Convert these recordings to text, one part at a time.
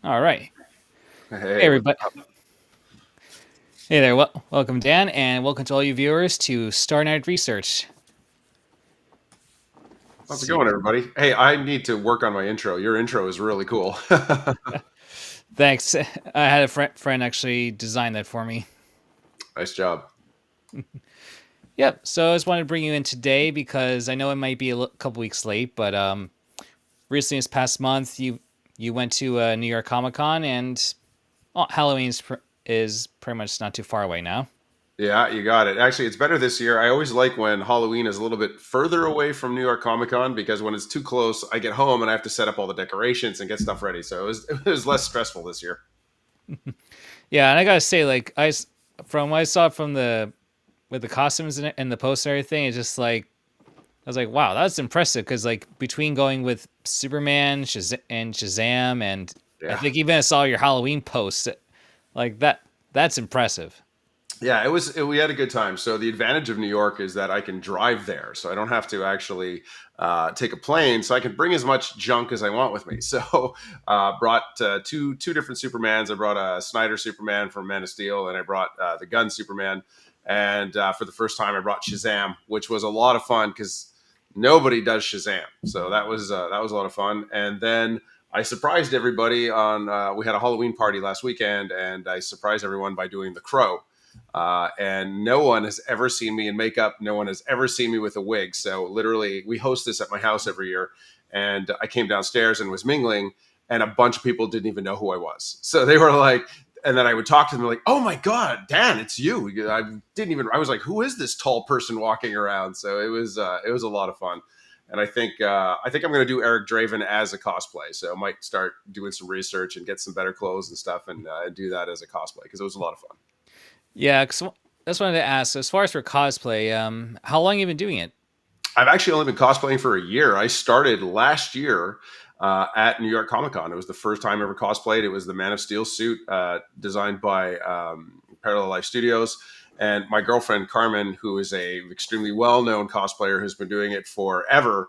All right. Hey, Hey, what's everybody. up? Hey there. Welcome, Dan, and welcome to all you viewers to Star Night Research. Let's How's it see. going, everybody? Hey, I need to work on my intro. Your intro is really cool. Thanks. I had a friend actually design that for me. Nice job. Yep. So I just wanted to bring you in today because I know it might be a couple weeks late, but recently this past month you went to New York Comic Con, and Halloween is pretty much not too far away now. Yeah, you got it. Actually, it's better this year. I always like when Halloween is a little bit further away from New York Comic Con because when it's too close, I get home and I have to set up all the decorations and get stuff ready. So it was less stressful this year. Yeah, and I gotta say, from what I saw from the with the costumes and the poster and everything, it's just like I was like, wow, that's impressive. Because like between going with Superman and Shazam, and I Yeah. think even I saw your Halloween post, like that's impressive. Yeah, we had a good time. So the advantage of New York is that I can drive there, so I don't have to actually take a plane. So I can bring as much junk as I want with me. So brought two different Supermans. I brought a Snyder Superman from Man of Steel, and I brought the Gun Superman. And for the first time, I brought Shazam, which was a lot of fun because nobody does Shazam. So that was a lot of fun. And then I surprised everybody on. We had a Halloween party last weekend, and I surprised everyone by doing the Crow. And no one has ever seen me in makeup. No one has ever seen me with a wig. So literally, we host this at my house every year. And I came downstairs and was mingling, and a bunch of people didn't even know who I was. So they were like, and then I would talk to them like, "Oh my God, Dan, it's you!" I didn't even. I was like, "Who is this tall person walking around?" So it was a lot of fun. And I think I'm going to do Eric Draven as a cosplay. So I might start doing some research and get some better clothes and stuff, and do that as a cosplay because it was a lot of fun. Yeah, cause that's what I wanted to ask. So as far as for cosplay, how long have you been doing it? I've actually only been cosplaying for a year. I started last year at New York Comic Con. It was the first time I ever cosplayed. It was the Man of Steel suit designed by Parallel Life Studios. And my girlfriend Carmen, who is a extremely well-known cosplayer who's been doing it forever,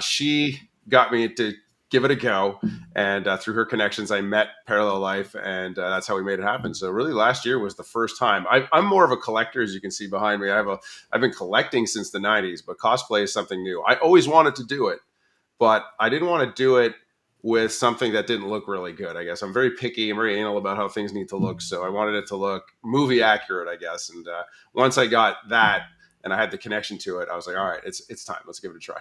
she got me to give it a go. And through her connections, I met Parallel Life, and that's how we made it happen. So really, last year was the first time. I'm more of a collector, as you can see behind me. I've been collecting since the '90s, but cosplay is something new. I always wanted to do it, but I didn't want to do it with something that didn't look really good. I guess I'm very picky. I'm very anal about how things need to look. So I wanted it to look movie accurate, I guess. And once I got that and I had the connection to it, I was like, all right, it's time. Let's give it a try.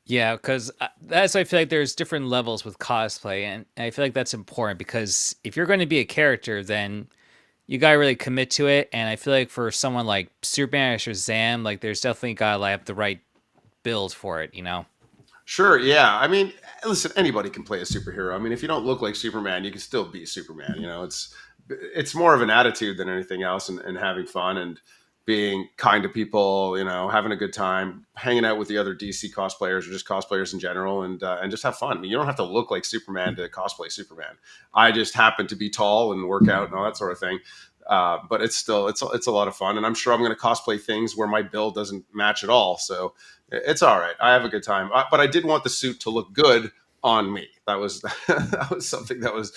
Yeah, because that's I feel like there's different levels with cosplay, and I feel like that's important because if you're going to be a character, then you gotta really commit to it. And I feel like for someone like Superman or Shazam, like there's definitely gotta like have the right build for it, you know? Sure. Yeah. I mean, listen, anybody can play a superhero. I mean, if you don't look like Superman, you can still be Superman. You know, it's more of an attitude than anything else, and having fun and being kind to people. You know, having a good time, hanging out with the other DC cosplayers or just cosplayers in general, and just have fun. I mean, you don't have to look like Superman to cosplay Superman. I just happen to be tall and work out and all that sort of thing. But it's still it's a lot of fun, and I'm sure I'm going to cosplay things where my build doesn't match at all. So it's all right. I have a good time, but I did want the suit to look good on me. That was that was something that was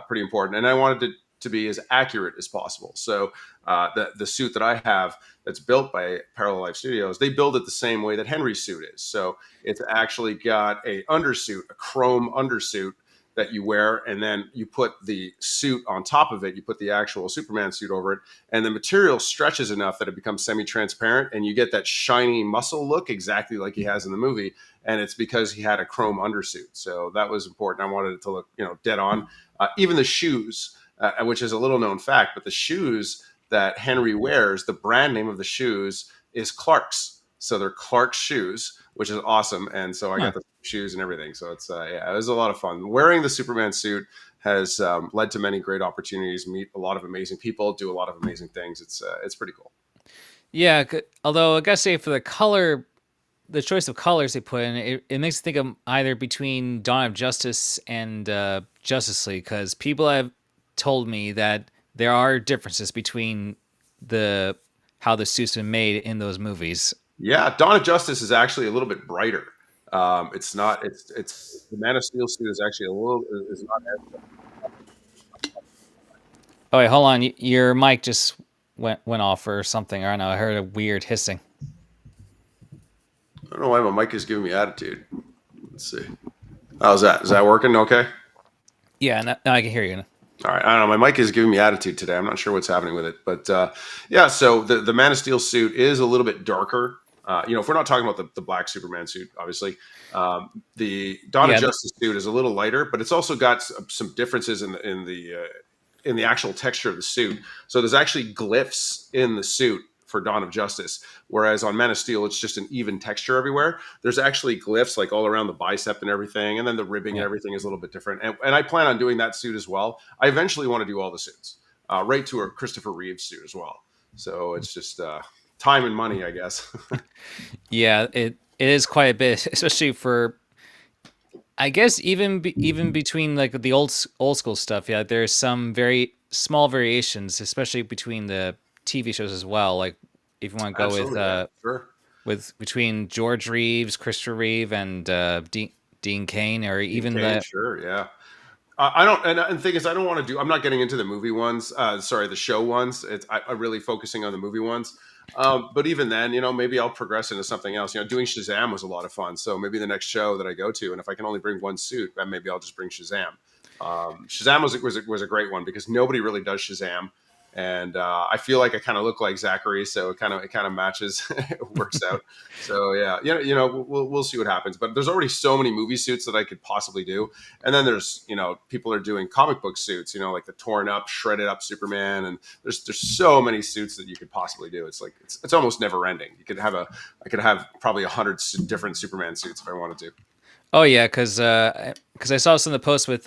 pretty important, and I wanted it to be as accurate as possible. So the suit that I have that's built by Parallel Life Studios, they build it the same way that Henry's suit is. So it's actually got a undersuit, a chrome undersuit that you wear, and then you put the suit on top of it. You put the actual Superman suit over it, and the material stretches enough that it becomes semi-transparent, and you get that shiny muscle look exactly like he has in the movie. And it's because he had a chrome undersuit, so that was important. I wanted it to look, dead on. Even the shoes, which is a little known fact, but the shoes that Henry wears, the brand name of the shoes is Clark's. So they're Clark's shoes, which is awesome. And so I Huh. got the shoes and everything. So yeah, it was a lot of fun. Wearing the Superman suit has led to many great opportunities, meet a lot of amazing people, do a lot of amazing things. It's pretty cool. Yeah, although I gotta say for the color, the choice of colors they put in, it makes me think of either between Dawn of Justice and Justice League, because people have told me that there are differences between the how the suits been made in those movies. Yeah, Dawn of Justice is actually a little bit brighter. It's not. It's the Man of Steel suit is actually a little is not. Oh wait, hold on. Your mic just went off or something. I don't know. I heard a weird hissing. I don't know why my mic is giving me attitude. Let's see. How's that? Is that working? Okay. Yeah, now I can hear you. All right, I don't know. My mic is giving me attitude today. I'm not sure what's happening with it, but yeah. So the Man of Steel suit is a little bit darker. If we're not talking about the black Superman suit, obviously, the Dawn of Yeah, Justice suit is a little lighter, but it's also got some differences in the actual texture of the suit. So there's actually glyphs in the suit for Dawn of Justice, whereas on Man of Steel, it's just an even texture everywhere. There's actually glyphs like all around the bicep and everything, and then the ribbing and yeah, everything is a little bit different. And I plan on doing that suit as well. I eventually want to do all the suits, right to a Christopher Reeves suit as well. So it's just time and money, I guess. yeah. It is quite a bit, especially for I guess even between like the old school stuff. Yeah, there's some very small variations, especially between the TV shows as well. Like if you want to go Absolutely, yeah, sure. with between George Reeves, Christopher Reeve, and Dean Kane, or Dean even Cain, the sure, yeah. I don't, and the thing is, I don't want to do. I'm not getting into the movie ones. Sorry, the show ones. I'm really focusing on the movie ones. But even then, maybe I'll progress into something else. Doing Shazam was a lot of fun. So maybe the next show that I go to, and if I can only bring one suit, then maybe I'll just bring Shazam. Shazam was a great one because nobody really does Shazam, and I feel like I kind of look like Zachary, so it kind of matches. It works out. So yeah, we'll see what happens. But there's already so many movie suits that I could possibly do, and then there's people are doing comic book suits, like the torn up, shredded up Superman, and there's so many suits that you could possibly do. It's like it's almost never ending. I could have probably 100 different Superman suits if I wanted to. oh yeah, because I saw some of the posts with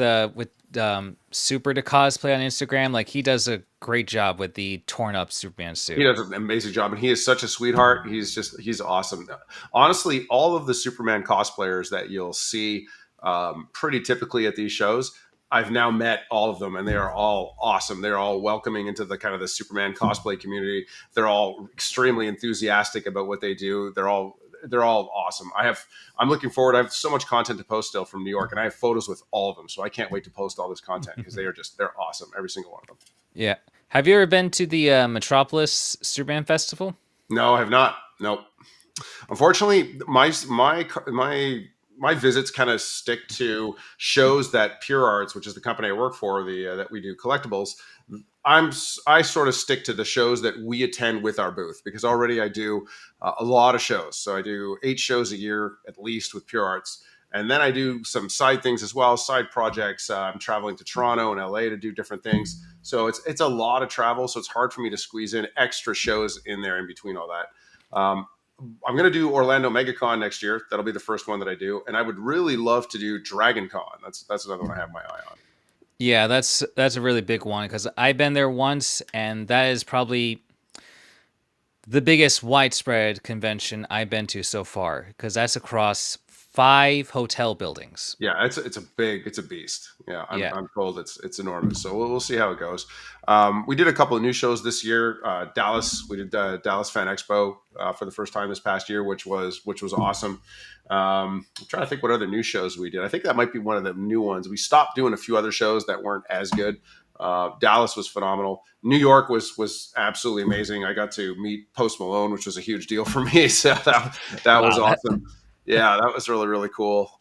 Super to cosplay on Instagram. Like he does a great job with the torn up Superman He suit. does an amazing job, and he is such a sweetheart. He's awesome. Honestly, all of the Superman cosplayers that you'll see pretty typically at these shows, I've now met all of them, and they are all awesome. They're all welcoming into the kind of the Superman cosplay community. They're all extremely enthusiastic about what they do. They're all awesome. I'm looking forward. I have so much content to post still from New York, and I have photos with all of them. So I can't wait to post all this content because they're awesome. Every single one of them. Yeah. Have you ever been to the Metropolis Superman Festival? No, I have not. Nope. Unfortunately, my visits kind of stick to shows that Pure Arts, which is the company I work for, the that we do collectibles. I sort of stick to the shows that we attend with our booth because already I do a lot of shows. So I do 8 shows a year at least with Pure Arts. And then I do some side things as well, side projects. I'm traveling to Toronto and LA to do different things. So it's a lot of travel. So it's hard for me to squeeze in extra shows in there in between all that. I'm going to do Orlando MegaCon next year. That'll be the first one that I do, and I would really love to do Dragon Con. That's another one I have my eye on. Yeah, that's a really big one because I've been there once, and that is probably the biggest widespread convention I've been to so far because that's across 5 hotel buildings. Yeah, it's a beast. Yeah, I'm, Yeah. I'm told it's enormous. So we'll see how it goes. We did a couple of new shows this year. Dallas, we did Dallas Fan Expo for the first time this past year, which was awesome. I'm trying to think what other new shows we did. I think that might be one of the new ones. We stopped doing a few other shows that weren't as good. Dallas was phenomenal. New York was absolutely amazing. I got to meet Post Malone, which was a huge deal for me. So that was Wow. awesome. Yeah, that was really really cool.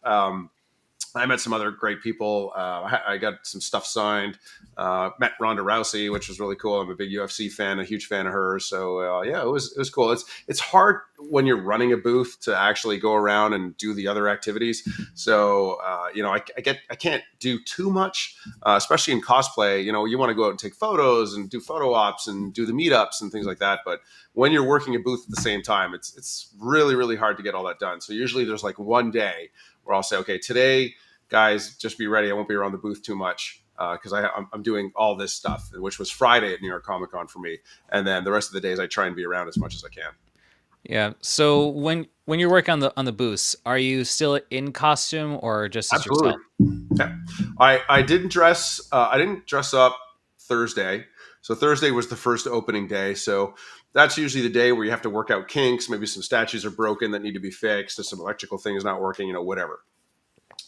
I met some other great people. I got some stuff signed. Met Ronda Rousey, which was really cool. I'm a big UFC fan, a huge fan of hers. So yeah, it was cool. It's hard when you're running a booth to actually go around and do the other activities. So I can't do too much, especially in cosplay. You want to go out and take photos and do photo ops and do the meetups and things like that. But when you're working a booth at the same time, it's really really hard to get all that done. So usually there's like one day where I'll say, okay, today, guys, just be ready. I won't be around the booth too much because I'm doing all this stuff, which was Friday at New York Comic Con for me. And then the rest of the days, I try and be around as much as I can. Yeah. So when you're working on the booths, are you still in costume or just as Absolutely. yourself? Yeah. I didn't dress up Thursday. So Thursday was the first opening day. So That's usually the day where you have to work out kinks. Maybe some statues are broken that need to be fixed. There's some electrical things not working, whatever.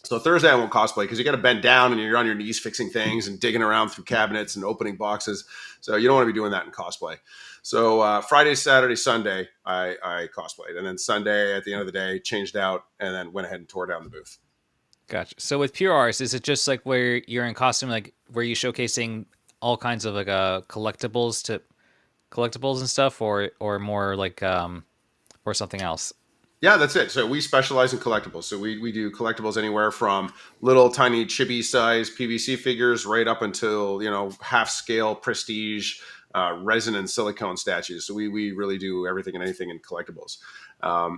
So Thursday I won't cosplay because you got to bend down and you're on your knees fixing things and digging around through cabinets and opening boxes. So you don't want to be doing that in cosplay. So Friday, Saturday, Sunday I cosplayed, and then Sunday at the end of the day changed out and then went ahead and tore down the booth. Gotcha. So with Pure Arts, is it just like where you're in costume, like where you showcasing all kinds of like collectibles and stuff, or more like or something else? Yeah, that's it. So we specialize in collectibles. So we do collectibles anywhere from little tiny chibi size PVC figures right up until, half scale prestige resin and silicone statues. So we really do everything and anything in collectibles.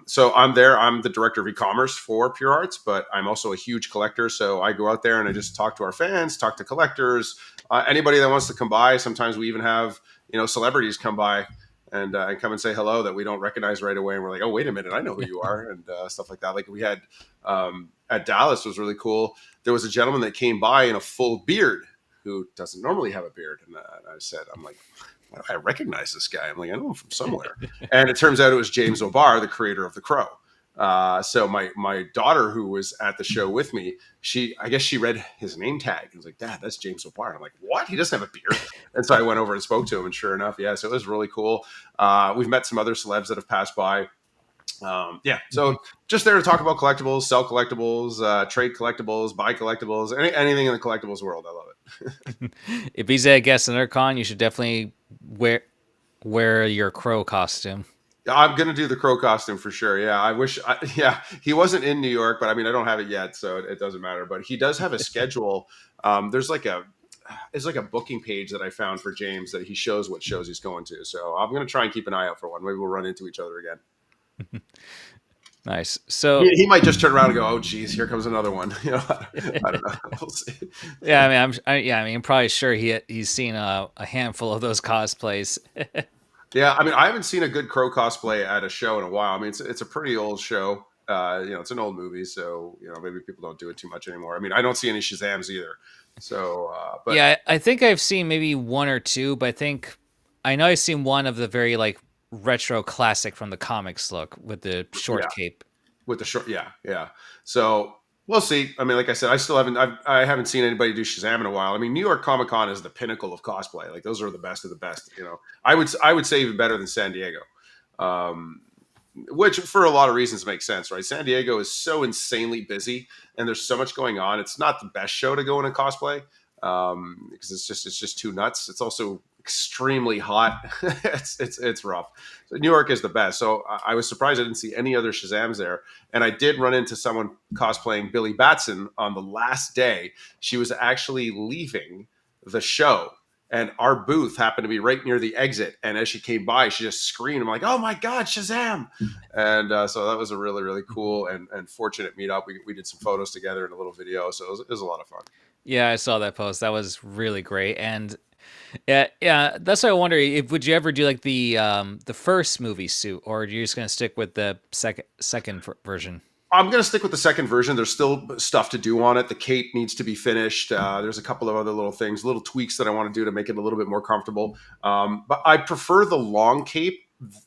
So I'm there. I'm the director of e-commerce for Pure Arts, but I'm also a huge collector. So I go out there and I just talk to our fans, talk to collectors, anybody that wants to come by. Sometimes we even have, celebrities come by and come and say hello that we don't recognize right away. And we're like, oh, wait a minute, I know who you are, and stuff like that. Like we had at Dallas was really cool. There was a gentleman that came by in a full beard who doesn't normally have a beard. And I said, I'm like, I recognize this guy. I'm like, I know him from somewhere. And it turns out it was James O'Barr, the creator of The Crow. So my daughter, who was at the show with me, I guess she read his name tag and was like, Dad, that's James O'Barr. I'm like, what? He doesn't have a beard. And so I went over and spoke to him, and sure enough, yeah. So it was really cool. We've met some other celebs that have passed by. Yeah, so just there to talk about collectibles, sell collectibles, trade collectibles, buy collectibles, anything in the collectibles world. I love it. If he's a guest in our con, you should definitely wear your crow costume. I'm gonna do the crow costume for sure. Yeah, I wish. Yeah, he wasn't in New York, but I mean, I don't have it yet, so it doesn't matter. But he does have a schedule. There's it's like a booking page that I found for James that he shows what shows he's going to. So I'm gonna try and keep an eye out for one. Maybe we'll run into each other again. Nice. So he might just turn around and go, "Oh, geez, here comes another one." I don't know. We'll see. yeah, I mean, I'm probably sure he's seen a handful of those cosplays. Yeah, I mean, I haven't seen a good crow cosplay at a show in a while. I mean, it's a pretty old show. It's an old movie, so maybe people don't do it too much anymore. I mean, I don't see any Shazams either. So, but yeah, I think I've seen maybe one or two, but I know I've seen one of the very like retro classic from the comics look with the short yeah, cape. with the short, yeah. So we'll see. I mean, like I said, I haven't seen anybody do Shazam in a while. I mean, New York Comic Con is the pinnacle of cosplay. Like those are the best of the best. I would say even better than San Diego. Um, which for a lot of reasons makes sense, right? San Diego is so insanely busy and there's so much going on. It's not the best show to go in a cosplay because it's just too nuts. It's also extremely hot. it's rough. So New York is the best. So I was surprised I didn't see any other Shazams there. And I did run into someone cosplaying Billy Batson on the last day. She was actually leaving the show and our booth happened to be right near the exit. And as she came by, she just screamed. I'm like, oh my God, Shazam. And so that was a really, really cool and fortunate meetup. We did some photos together and a little video. So it was a lot of fun. Yeah, I saw that post. That was really great. And yeah, that's what I wonder. If would you ever do like the first movie suit, or are you just gonna stick with the second version? I'm going to stick with the second version. There's still stuff to do on it. The cape needs to be finished. There's a couple of other little things, little tweaks that I want to do to make it a little bit more comfortable. But I prefer the long cape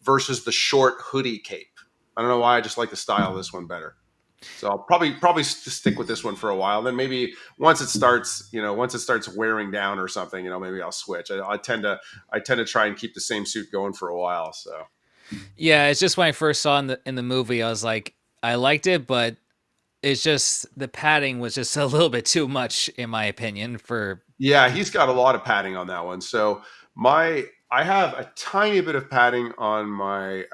versus the short hoodie cape. I don't know why. I just like the style of this one better. So I'll probably stick with this one for a while. Then maybe once it starts wearing down or something, maybe I'll switch. I tend to try and keep the same suit going for a while. So Yeah, it's just when I first saw in the movie, I was like, I liked it, but it's just the padding was just a little bit too much, in my opinion. For yeah, he's got a lot of padding on that one. So I have a tiny bit of padding on my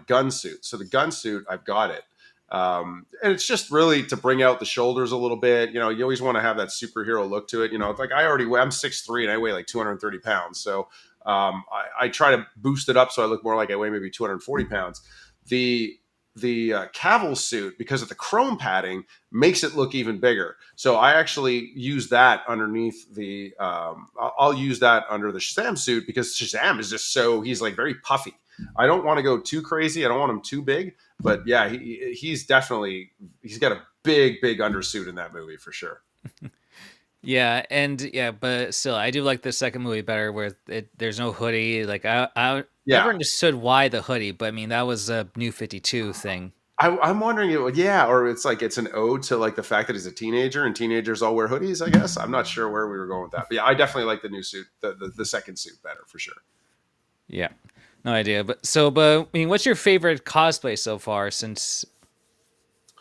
gun suit. So the gun suit, I've got it. And it's just really to bring out the shoulders a little bit. You always want to have that superhero look to it. It's like I'm 6'3" and I weigh like 230 pounds. So I try to boost it up so I look more like I weigh maybe 240 pounds. The Cavill suit, because of the chrome padding, makes it look even bigger. So I actually use that underneath I'll use that under the Shazam suit because Shazam is just he's like very puffy. I don't want to go too crazy. I don't want him too big, but yeah, he's got a big undersuit in that movie for sure. Yeah, and yeah, but still, I do like the second movie better, where there's no hoodie. Like I Yeah. never understood why the hoodie, but I mean that was a New 52 thing. I'm wondering, yeah, or it's like it's an ode to like the fact that he's a teenager and teenagers all wear hoodies. I guess I'm not sure where we were going with that, but yeah, I definitely like the new suit, the second suit better for sure. Yeah, no idea. But I mean, what's your favorite cosplay so far since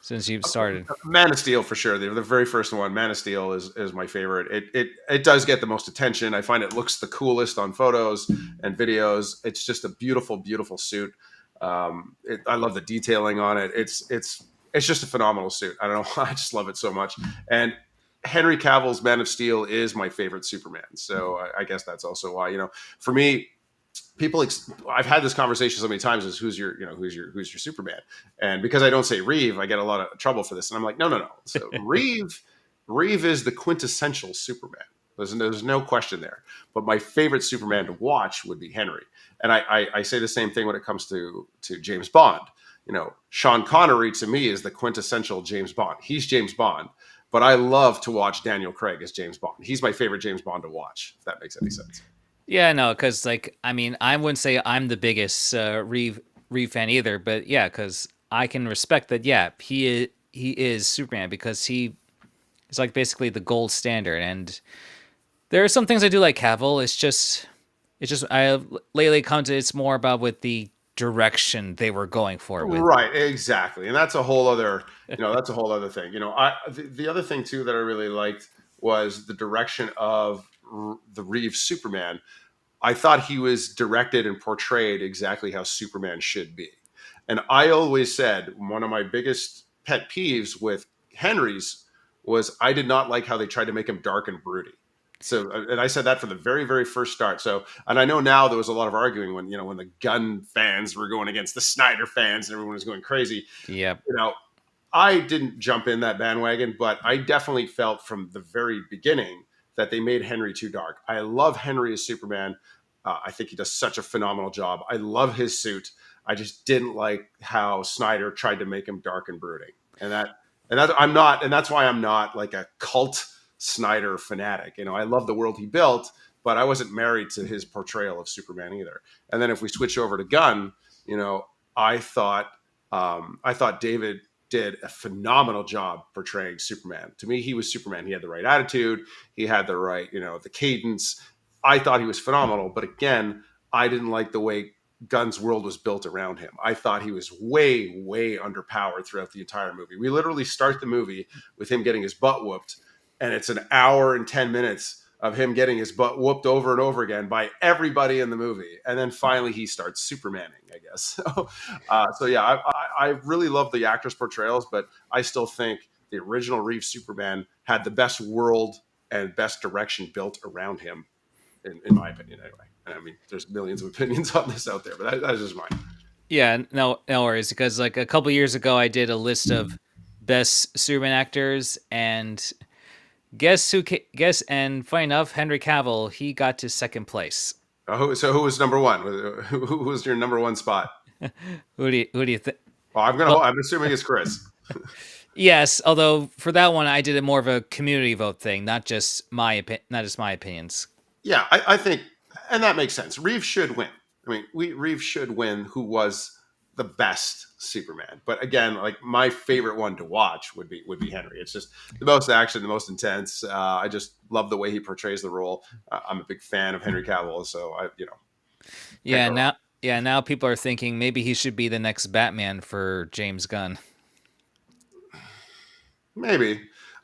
you've started? Man of Steel for sure. The very first one, Man of Steel, is my favorite. It does get the most attention. I find it looks the coolest on photos and videos. It's just a beautiful, beautiful suit. I love the detailing on it. It's just a phenomenal suit. I don't know. I just love it so much. And Henry Cavill's Man of Steel is my favorite Superman. So I guess that's also why, for me, I've had this conversation so many times is who's your Superman, and because I don't say Reeve, I get a lot of trouble for this, and I'm like, no. So Reeve is the quintessential Superman. There's no question there. But my favorite Superman to watch would be Henry, and I say the same thing when it comes to James Bond. Sean Connery to me is the quintessential James Bond. He's James Bond, but I love to watch Daniel Craig as James Bond. He's my favorite James Bond to watch, if that makes any sense. Yeah, no, because like I mean, I wouldn't say I'm the biggest Reeve fan either, but yeah, because I can respect that. Yeah, he is Superman because he is like basically the gold standard, and there are some things I do like Cavill. It's just I lately come to it's more about with the direction they were going for with. Right, exactly, and that's a whole other thing. The other thing too that I really liked was the direction of the Reeves Superman. I thought he was directed and portrayed exactly how Superman should be, and I always said one of my biggest pet peeves with Henry's was I did not like how they tried to make him dark and broody. So, and I said that from the very, very first start. So, and I know now there was a lot of arguing when the gun fans were going against the Snyder fans and everyone was going crazy. Yep. You know, I didn't jump in that bandwagon, but I definitely felt from the very beginning that they made Henry too dark. I love Henry as Superman. I think he does such a phenomenal job. I love his suit. I just didn't like how Snyder tried to make him dark and brooding, and that's why I'm not like a cult Snyder fanatic. I love the world he built, but I wasn't married to his portrayal of Superman either. And then if we switch over to Gunn, you know, I thought David did a phenomenal job portraying Superman. To me, he was Superman. He had the right attitude. He had the right, the cadence. I thought he was phenomenal. But again, I didn't like the way Gunn's world was built around him. I thought he was way, way underpowered throughout the entire movie. We literally start the movie with him getting his butt whooped, and it's an hour and 10 minutes of him getting his butt whooped over and over again by everybody in the movie. And then finally he starts Supermaning, I guess. So yeah, I really love the actors' portrayals, but I still think the original Reeve Superman had the best world and best direction built around him, in my opinion, anyway. And I mean, there's millions of opinions on this out there, but that's just mine. Yeah, no worries. Because like a couple years ago, I did a list of best Superman actors, and guess, and funny enough, Henry Cavill he got to second place. So who was number one? Who was your number one spot? Who do you think? Well, Well, I'm assuming it's Chris. yes. Although for that one, I did a more of a community vote thing, not just my opinions. Yeah, I think, and that makes sense. Reeve should win. I mean, Reeve should win. Who was the best Superman? But again, like my favorite one to watch would be Henry. It's just the most action, the most intense. I just love the way he portrays the role. I'm a big fan of Henry Cavill, so can't Yeah, go wrong. now people are thinking maybe he should be the next Batman for James Gunn. Maybe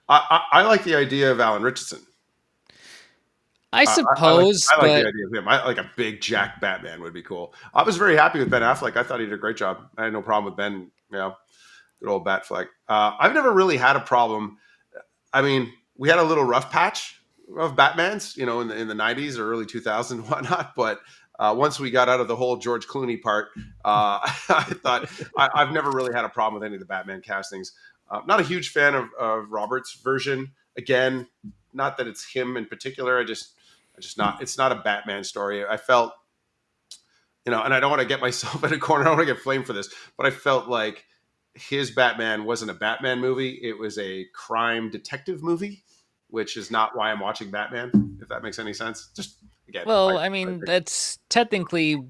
I like the idea of Alan Richardson. I I like suppose, I like the but idea of him. I like a big Jack Batman would be cool. I was very happy with Ben Affleck. I thought he did a great job. I had no problem with Ben. Good old Batfleck. I've never really had a problem. I mean, we had a little rough patch of Batmans, in the '90s or early 2000s and whatnot. But once we got out of the whole George Clooney part, I thought I've never really had a problem with any of the Batman castings. Not a huge fan of Robert's version. Again, not that it's him in particular. I just not. It's not a Batman story. I felt, and I don't want to get myself in a corner. I don't want to get flamed for this, but I felt like his Batman wasn't a Batman movie. It was a crime detective movie. which is not why I'm watching Batman. If that makes any sense. Just again, Well, I mean, that's technically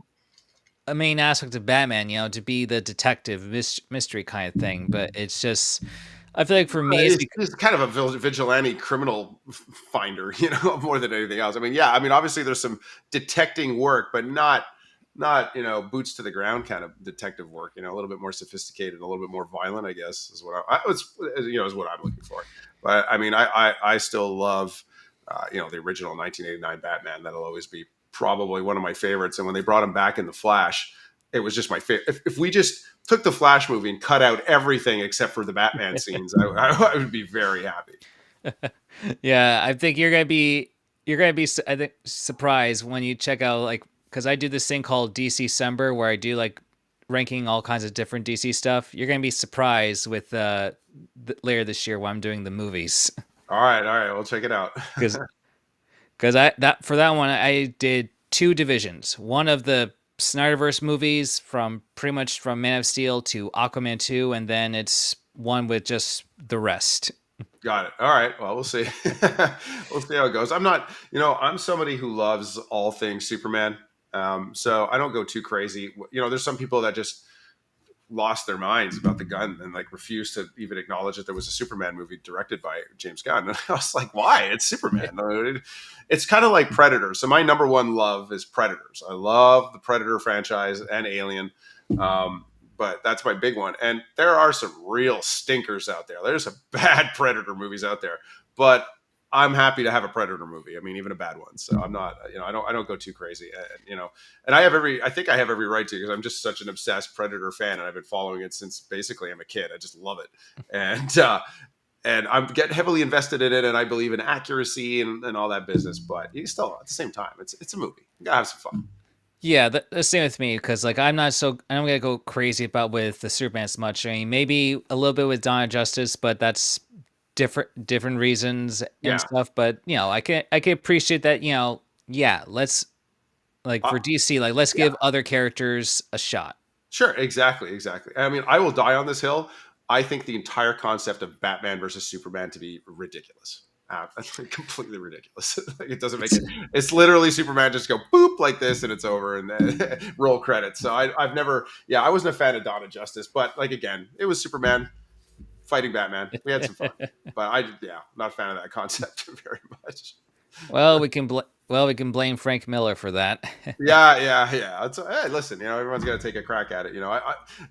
a main aspect of Batman, to be the detective mystery kind of thing. But it's just, I feel like for me, it's because, He's kind of a vigilante criminal finder, more than anything else. I mean, yeah, I mean, obviously there's some detecting work, but not boots to the ground kind of detective work. A little bit more sophisticated, a little bit more violent, I guess, is what I was, is what I'm looking for. But I mean, I still love, the original 1989 Batman. That'll always be probably one of my favorites. And when they brought him back in the Flash, it was just my favorite. If we just took the Flash movie and cut out everything except for the Batman scenes, I would be very happy. yeah, I think you're gonna be, I think, surprised when you check out, like, because I do this thing called DC December where I do like ranking all kinds of different DC stuff. You're gonna be surprised with later this year when I'm doing the movies, All right, we'll check it out. because because I that for that one I did two divisions. One of the Snyderverse movies, from pretty much from Man of Steel to Aquaman 2, and then it's one with just the rest. Got it. All right. Well, we'll see. We'll see how it goes. I'm not, I'm somebody who loves all things Superman. So I don't go too crazy. There's some people that just lost their minds about the gun and like refused to even acknowledge that there was a Superman movie directed by James Gunn. And I was like, why? It's Superman. It's kind of like Predator. So my number one love is Predators. I love the Predator franchise and Alien. But that's my big one. And there are some real stinkers out there. There's some bad Predator movies out there. But I'm happy to have a Predator movie. I mean, even a bad one. So I'm not, I don't go too crazy. And I think I have every right to, because I'm just such an obsessed Predator fan, and I've been following it since basically I'm a kid. I just love it, and I'm getting heavily invested in it, and I believe in accuracy and all that business. But you still, at the same time, it's a movie. You gotta have some fun. Yeah, the same with me, because like I don't gonna go crazy about with the Superman as much. I mean, maybe a little bit with Dawn of Justice, but that's different reasons and Yeah. stuff. But I can appreciate that. Yeah, let's, like, Uh, for DC, like, let's yeah. give other characters a shot. Sure, exactly. I mean, I will die on this hill. I think the entire concept of Batman versus Superman to be ridiculous. Completely ridiculous. Like, it doesn't make It's it. It's literally Superman just go boop like this and it's over, and then roll credits. So I've never, yeah, I wasn't a fan of Dawn of Justice, but like again, it was Superman fighting Batman. We had some fun, but not a fan of that concept very much. well, we can blame Frank Miller for that. Yeah. Hey, listen, everyone's got to take a crack at it.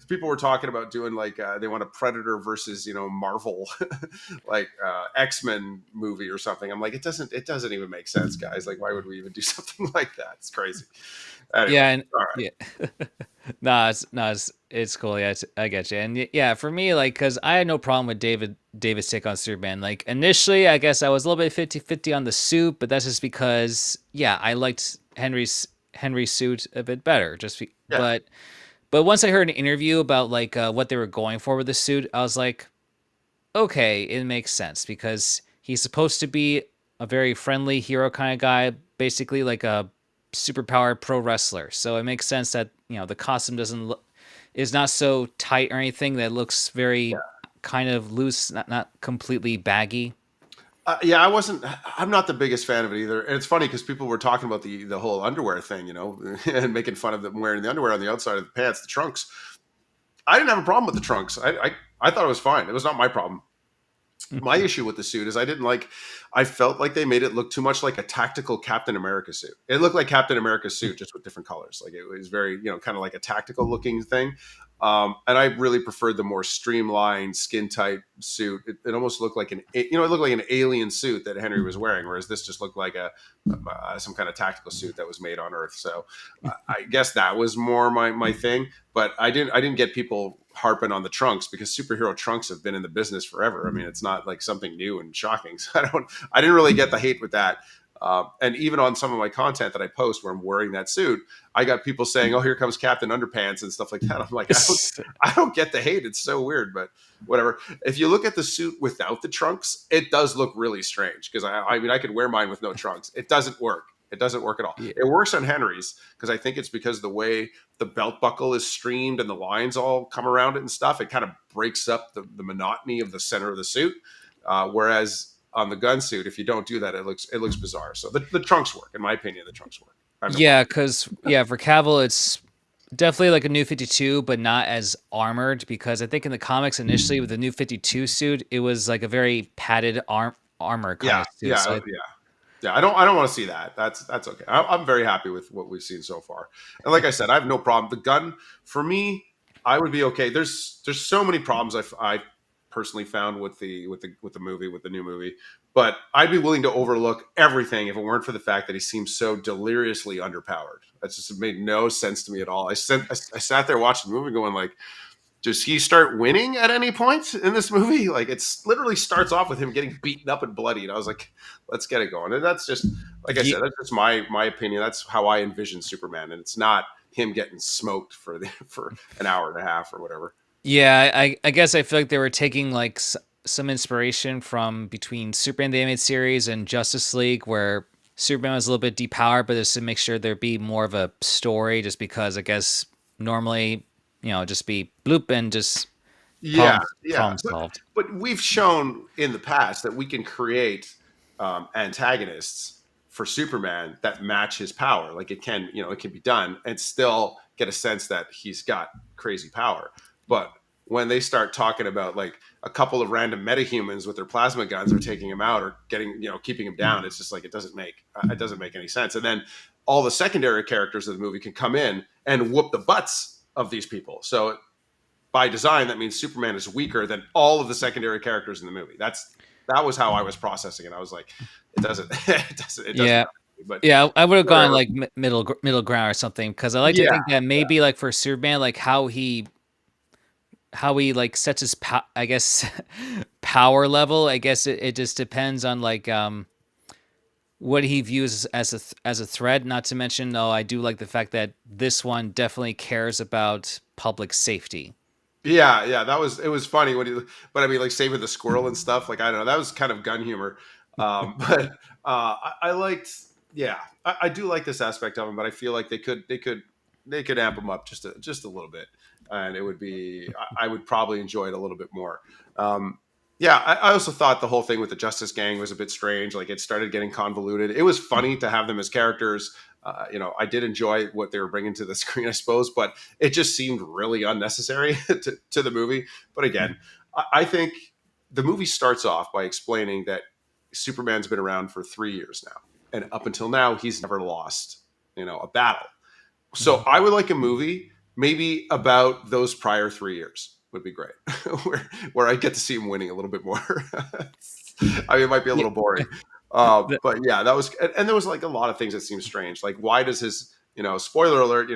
People were talking about doing like they want a Predator versus Marvel, like X-Men movie or something. I'm like, it doesn't even make sense, guys. Like, why would we even do something like that? It's crazy. Anyway, Yeah, and all right. yeah. No, it's cool. Yeah, I get you. And yeah, for me, like, because I had no problem with David's take on Superman. Like, initially, I guess I was a little bit 50-50 on the suit, but that's just because, yeah, I liked Henry's suit a bit better. Yeah, But once I heard an interview about like what they were going for with the suit, I was like, okay, it makes sense, because he's supposed to be a very friendly hero kind of guy, basically like a superpowered pro wrestler. So it makes sense that the costume doesn't look is not so tight or anything, that looks yeah. very kind of loose, not completely baggy. Yeah, I'm not the biggest fan of it either. And it's funny because people were talking about the whole underwear thing, and making fun of them wearing the underwear on the outside of the pants, the trunks. I didn't have a problem with the trunks. I thought it was fine. It was not my problem. My issue with the suit is I felt like they made it look too much like a tactical Captain America suit. It looked like Captain America's suit, just with different colors. Like, it was very, kind of like a tactical looking thing. And I really preferred the more streamlined, skin tight suit. It almost looked like it looked like an alien suit that Henry was wearing, whereas this just looked like some kind of tactical suit that was made on Earth. So I guess that was more my thing. But I didn't get people harping on the trunks, because superhero trunks have been in the business forever. I mean, it's not like something new and shocking. So I didn't really get the hate with that. And even on some of my content that I post where I'm wearing that suit, I got people saying, "Oh, here comes Captain Underpants" and stuff like that. I'm like, I don't get the hate. It's so weird, but whatever. If you look at the suit without the trunks, it does look really strange, because I mean, I could wear mine with no trunks. It doesn't work. It doesn't work at all. Yeah. It works on Henry's, because I think it's because the way the belt buckle is streamed and the lines all come around it and stuff, it kind of breaks up the monotony of the center of the suit. Whereas on the gun suit, if you don't do that, it looks bizarre. So the trunks work, in my opinion. The trunks work. I have no problem. Yeah, because yeah, for Cavill, it's definitely like a new 52, but not as armored. Because I think in the comics initially with the new 52 suit, it was like a very padded armor kind Yeah, of suit. yeah, So yeah. Yeah, I don't want to see that. That's okay. I'm very happy with what we've seen so far. And like I said, I have no problem. The gun for me, I would be okay. There's so many problems I personally found with the new movie, but I'd be willing to overlook everything if it weren't for the fact that he seems so deliriously underpowered. That's just, it made no sense to me at all. I sat there watching the movie going like, does he start winning at any point in this movie? Like, it's literally starts off with him getting beaten up and bloody, and I was like, let's get it going. And that's just, like I ye- said, that's just my opinion. That's how I envision Superman, and it's not him getting smoked for an hour and a half or whatever. yeah, I guess I feel like they were taking like some inspiration from between Superman the Animated Series and Justice League, where Superman was a little bit depowered, but just to make sure there'd be more of a story, just because I guess normally, just be bloop and just Yeah, yeah, problem solved. but we've shown in the past that we can create antagonists for Superman that match his power. Like it can be done, and still get a sense that he's got crazy power. But when they start talking about like a couple of random metahumans with their plasma guns are taking him out or keeping him down, it's just like it doesn't make any sense. And then all the secondary characters of the movie can come in and whoop the butts of these people. So by design, that means Superman is weaker than all of the secondary characters in the movie. That was how I was processing it. I was like, it doesn't, it doesn't. Yeah, Happen to me, but yeah, I would have gone whatever. like middle ground or something, because I like to Yeah, think that maybe like for Superman, like how he like sets his I guess power level. I guess it just depends on like what he views as a threat. Not to mention, though, I do like the fact that this one definitely cares about public safety. yeah. It was funny but I mean, like saving the squirrel and stuff. Like I don't know, that was kind of gun humor. But I liked, yeah, I do like this aspect of him, but I feel like they could amp him up just a little bit, and it would be I would probably enjoy it a little bit more. Um, yeah, I also thought the whole thing with the Justice Gang was a bit strange. Like it started getting convoluted. It was funny to have them as characters. I did enjoy what they were bringing to the screen, I suppose, but it just seemed really unnecessary to the movie. But again, I think the movie starts off by explaining that Superman's been around for 3 years now, and up until now, he's never lost, a battle. So Mhm. I would like a movie maybe about those prior 3 years would be great, where I get to see him winning a little bit more. I mean, it might be a Yeah, little boring, the- but yeah, that was, and there was like a lot of things that seemed strange. Like, why does his, spoiler alert,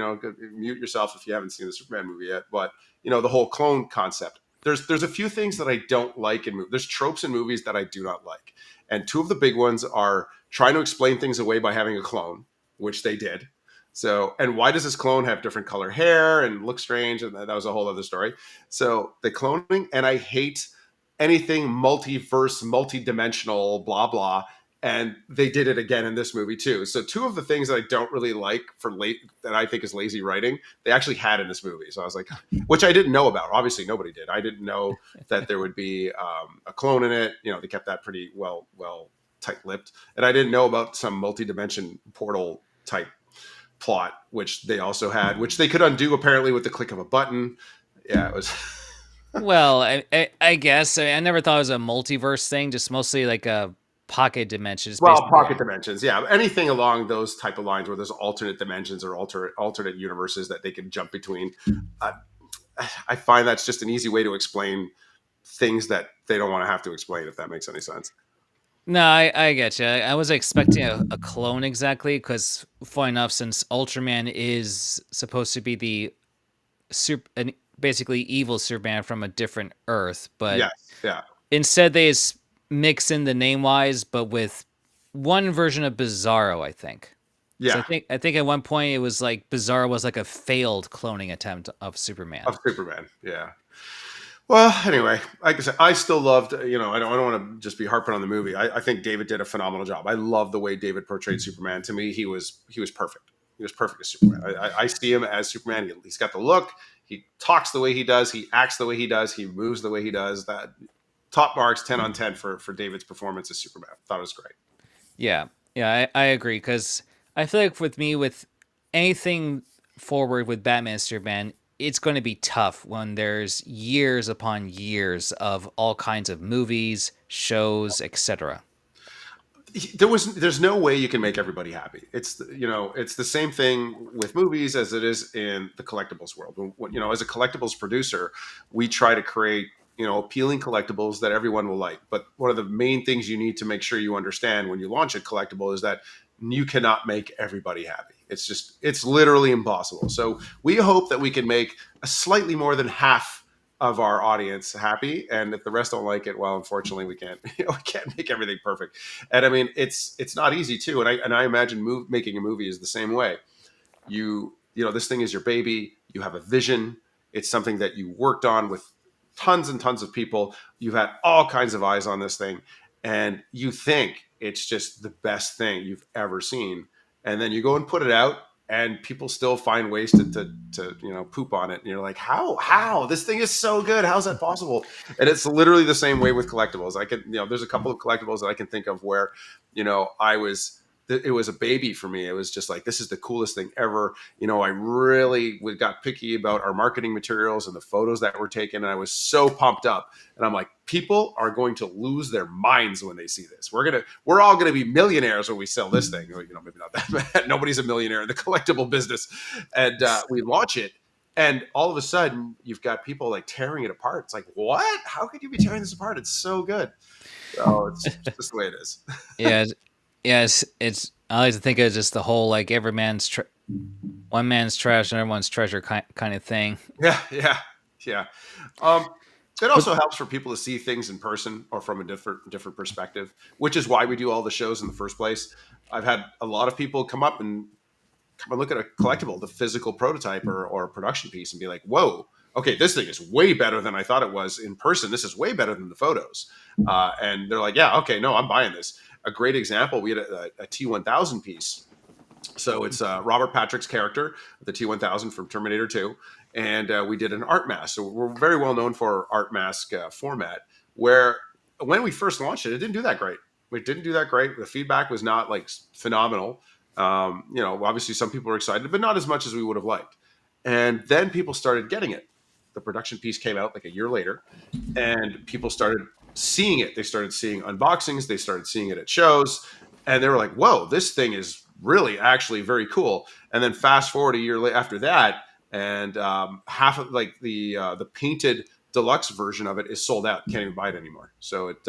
mute yourself if you haven't seen the Superman movie yet, but the whole clone concept. There's a few things that I don't like in movies. There's tropes in movies that I do not like, and two of the big ones are trying to explain things away by having a clone, which they did. So, and why does this clone have different color hair and look strange? And that was a whole other story. So, the cloning, and I hate anything multiverse, multidimensional, blah blah. And they did it again in this movie too. So, two of the things that I don't really like for late that I think is lazy writing, they actually had in this movie. So I was like, which I didn't know about. Obviously, nobody did. I didn't know that there would be a clone in it. They kept that pretty well tight-lipped, and I didn't know about some multi-dimension portal type plot, which they also had, which they could undo apparently with the click of a button. Yeah, it was. well, I guess I never thought it was a multiverse thing. Just mostly like a pocket dimension. It's Well, basically pocket dimensions, yeah. Anything along those type of lines where there's alternate dimensions or alternate universes that they can jump between. Uh, I find that's just an easy way to explain things that they don't want to have to explain, if that makes any sense. no. I get you. I was expecting a clone exactly because, funny enough, since Ultraman is supposed to be the basically evil Superman from a different Earth, but Yes, yeah, instead they mix in the name wise, but with one version of Bizarro, I think. Because yeah. I think at one point it was like Bizarro was like a failed cloning attempt of Of Superman. Superman, yeah. Well, anyway, like I said, I still loved. I don't want to just be harping on the movie. I think David did a phenomenal job. I love the way David portrayed Superman. To me, he was perfect. He was perfect as Superman. I see him as Superman. He's got the look. He talks the way he does. He acts the way he does. He moves the way he does. That top marks, 10 on 10 for David's performance as Superman. Thought it was great. Yeah, yeah, I agree because I feel like with me with anything forward with Batman Superman, it's going to be tough when there's years upon years of all kinds of movies, shows, etc. There's no way you can make everybody happy. It's the same thing with movies as it is in the collectibles world. As a collectibles producer, we try to create appealing collectibles that everyone will like. But one of the main things you need to make sure you understand when you launch a collectible is that you cannot make everybody happy. It's literally impossible. So we hope that we can make a slightly more than half of our audience happy, and if the rest don't like it, well, unfortunately we can't we can't make everything perfect. And I mean, it's not easy too, and I imagine making a movie is the same way. This thing is your baby. You have a vision. It's something that you worked on with tons and tons of people. You've had all kinds of eyes on this thing, and you think it's just the best thing you've ever seen. And then you go and put it out, and people still find ways to poop on it. And you're like, how this thing is so good? How's that possible? And it's literally the same way with collectibles. There's a couple of collectibles that I can think of where, it was a baby for me. It was just like, this is the coolest thing ever. I really got picky about our marketing materials and the photos that were taken. And I was so pumped up. And I'm like, people are going to lose their minds when they see this. We're all going to be millionaires when we sell this thing. Maybe not that bad. Nobody's a millionaire in the collectible business. And we launch it. And all of a sudden, you've got people like tearing it apart. It's like, what? How could you be tearing this apart? It's so good. So it's just the way it is. Yeah, it's I like to think of just the whole like one man's trash and everyone's treasure kind of thing. Yeah, yeah, yeah. Um, it But also helps for people to see things in person or from a different perspective, which is why we do all the shows in the first place. I've had a lot of people come and look at a collectible, the physical prototype or a production piece, and be like, "Whoa, okay, this thing is way better than I thought it was in person. This is way better than the photos." And they're like, "Yeah, okay, no, I'm buying this." A great example: we had a T1000 piece. So it's Robert Patrick's character, the T1000 from Terminator 2, and we did an art mask. So we're very well known for our art mask format. Where when we first launched it, it didn't do that great. It didn't do that great. The feedback was not like phenomenal. Obviously some people were excited, but not as much as we would have liked. And then people started getting it. The production piece came out like a year later, and people started seeing it. They started seeing unboxings. They started seeing it at shows, and they were like, "Whoa, this thing is really actually very cool." And then fast forward a year after that, and half of like the painted deluxe version of it is sold out. Can't even buy it anymore. So it's